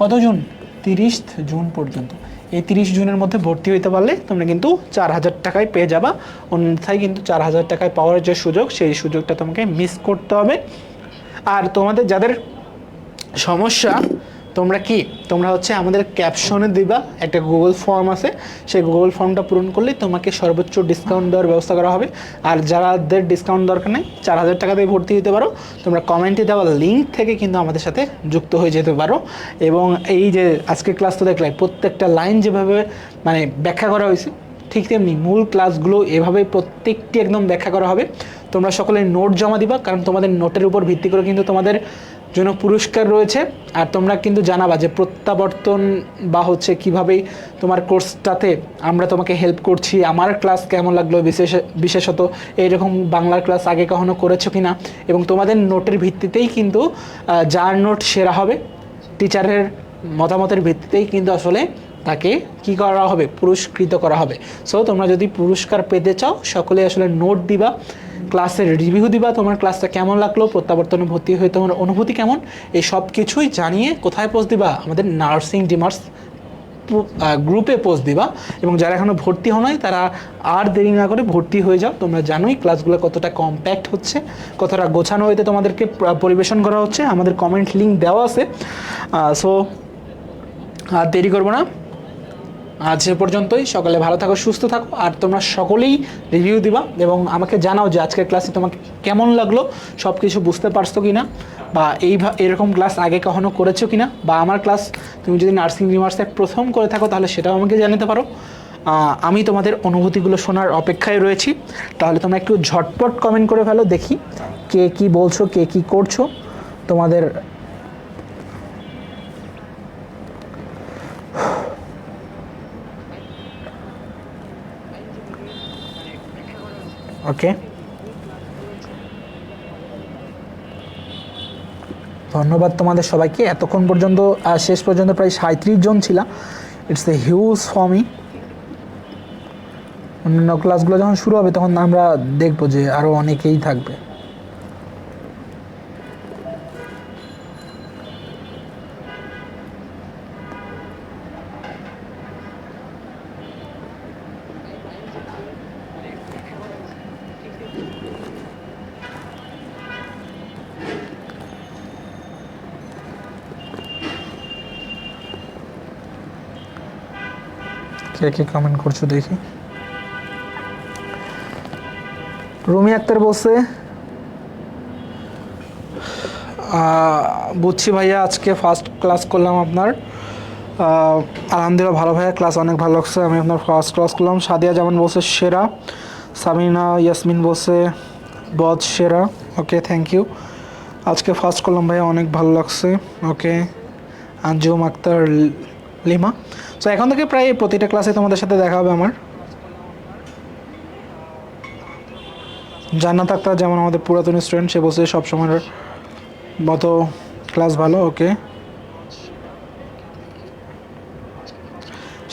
কত জুন? 30 জুন পর্যন্ত। এই 30 জুনের মধ্যে ভর্তি হইতে পারলে তোমরা কিন্তু 4,000 টাকায় পেয়ে যাবা। অন্যথায় কিন্তু 4,000 টাকায় পাওয়ার যে সুযোগ, সেই সুযোগটা তোমাকে মিস করতে হবে। আর তোমাদের যাদের সমস্যা, তোমরা হচ্ছে আমাদের ক্যাপশনে দিবা একটা গুগল ফর্ম আছে, সেই গুগল ফর্মটা পূরণ করলে তোমাকে সর্বোচ্চ ডিসকাউন্ট দেওয়ার ব্যবস্থা করা হবে। আর যাদের ডিসকাউন্ট দরকার নেই, 4,000 টাকা দিয়ে ভর্তি হতে পারো, তোমরা কমেন্টে দেওয়া লিঙ্ক থেকে কিন্তু আমাদের সাথে যুক্ত হয়ে যেতে পারো। এবং এই যে আজকে ক্লাস তো দেখলে প্রত্যেকটা লাইন যেভাবে মানে ব্যাখ্যা করা হয়েছে, ঠিক তেমনি মূল ক্লাসগুলো এভাবে প্রত্যেকটি একদম ব্যাখ্যা করা হবে। তোমরা সকলে নোট জমা দিবা, কারণ তোমাদের নোটের উপর ভিত্তি করে কিন্তু তোমাদের জন্য পুরস্কার রয়েছে। আর তোমরা কিন্তু জানাবা যে প্রত্যাবর্তন বা হচ্ছে কিভাবে তোমার কোর্সটাতে আমরা তোমাকে হেল্প করছি, আমার ক্লাস কেমন লাগলো, বিশেষত এইরকম বাংলার ক্লাস আগে কখনো করেছো কি না, এবং তোমাদের নোটের ভিত্তিতেই কিন্তু যার নোট সেরা হবে টিচারের মতামতের ভিত্তিতেই কিন্তু আসলে তাকে কি করা হবে, পুরস্কৃত করা হবে। সো তোমরা যদি পুরস্কার পেতে চাও সকলে আসলে নোট দিবা, ক্লাসের রিভিউ দিবা, তোমার ক্লাসটা কেমন লাগলো, প্রত্যাবর্তনে ভর্তি হয়ে তোমার অনুভূতি কেমন, এই সব কিছুই জানিয়ে কোথায় পোস্ট দিবা, আমাদের নার্সিং ডিমার্স গ্রুপে পোস্ট দিবা। এবং যারা এখনও ভর্তি হও নাই তারা আর দেরি না করে ভর্তি হয়ে যাও। তোমরা জানোই ক্লাসগুলো কতটা কম্প্যাক্ট হচ্ছে, কতটা গোছানো হইতে তোমাদেরকে পরিবেশন করা হচ্ছে, আমাদের কমেন্ট লিঙ্ক দেওয়া আছে। সো আর দেরি করবো না, আজ এ পর্যন্তই। সকালে ভালো থাকো, সুস্থ থাকো, আর তোমরা সকলেই রিভিউ দিবা এবং আমাকে জানাও যে আজকের ক্লাসে তোমাকে কেমন লাগলো, সব কিছু বুঝতে পারছো কি না, বা এরকম ক্লাস আগে কখনো করেছো কি না, বা আমার ক্লাস তুমি যদি নার্সিং ডিমার্সে প্রথম করে থাকো তাহলে সেটাও আমাকে জানাতে পারো। আমি তোমাদের অনুভূতিগুলো শোনার অপেক্ষায় রয়েছি। তাহলে তোমরা একটু ঝটপট কমেন্ট করে ফেলো, দেখি কে কী বলছো, কে কী করছো। তোমাদের ওকে, ধন্যবাদ তোমাদের সবাইকে এতক্ষণ পর্যন্ত, শেষ পর্যন্ত প্রায় 37 জন ছিল। It's a huge for me. অন্যান্য ক্লাসগুলো যখন শুরু হবে তখন আমরা দেখবো যে আরও অনেকেই থাকবে। কে কে কমেন্ট করছো দেখি। রুমি আক্তার বলছে, বুঝছি ভাইয়া, আজকে ফার্স্ট ক্লাস করলাম আপনার। আলহামদুলিল্লাহ ভালো ভাইয়া, ক্লাস অনেক ভালো লাগছে, আমি আপনার ফার্স্ট ক্লাস করলাম। সাদিয়া জামান বলছে সেরা। সামিনা ইয়াসমিন বলছে বদ সেরা। ওকে, থ্যাংক ইউ। আজকে ফার্স্ট করলাম ভাইয়া, অনেক ভালো লাগছে। ওকে, আঞ্জুম আক্তার লিমা। সো এখন থেকে প্রায় প্রতিটা ক্লাসে তোমাদের সাথে দেখা হবে আমার। জান্নাত আক্তার যেমন আমাদের পুরাতন স্টুডেন্ট, সে বলছে সবসময়ের মতো ক্লাস ভালো। ওকে,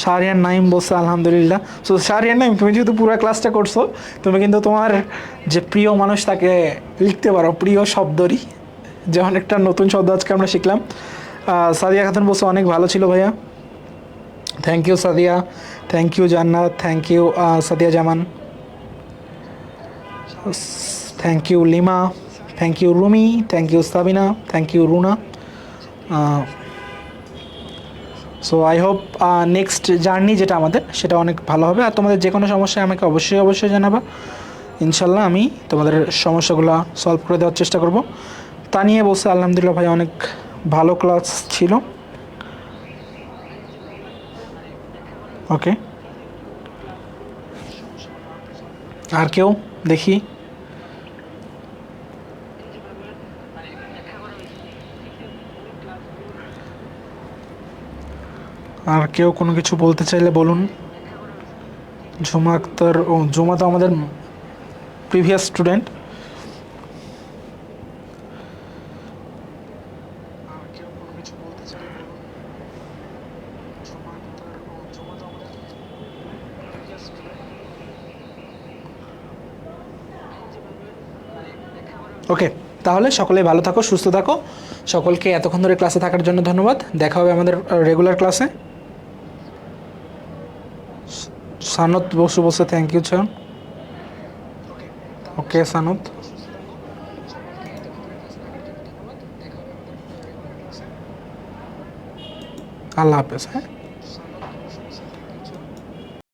শাহরিয়ান নাইম বলছে আলহামদুলিল্লাহ। সো শাহরিয়ান নাইম, তুমি যেহেতু পুরো ক্লাসটা করছো, তুমি কিন্তু তোমার যে প্রিয় মানুষ তাকে লিখতে পারো প্রিয় শব্দরই, যেমন একটা নতুন শব্দ আজকে আমরা শিখলাম। সাদিয়া খাতুন বলছে অনেক ভালো ছিল ভাইয়া। Thank you Sadia, thank you Jannat, thank you Sadia Zaman, thank you Lima, thank you Rumi, thank you Sabina, thank you Runa. So I hope next journey যেটা আমাদের সেটা অনেক ভালো হবে। আর তোমাদের যে কোনো সমস্যায় আমাকে অবশ্যই জানাবা, ইনশাল্লাহ আমি তোমাদের সমস্যাগুলো সলভ করে দেওয়ার চেষ্টা করব। তা নিয়ে বলছে আলহামদুলিল্লাহ ভাই, অনেক ভালো ক্লাস ছিল। ওকে, আর কেউ দেখি। আর কেউ কোনো কিছু বলতে চাইলে বলুন। ঝুমা আক্তার, ও ঝুমা তো আমাদের প্রিভিয়াস স্টুডেন্ট। ওকে, তাহলে সকলে ভালো থাকো, সুস্থ থাকো। সকলকে এতক্ষণ ধরে ক্লাসে থাকার জন্য ধন্যবাদ। দেখা হবে আমাদের রেগুলার ক্লাসে। সানত বসু বসে থ্যাংক ইউ স্যার। ওকে সানত, আল্লাহ হাফেজ। হ্যাঁ।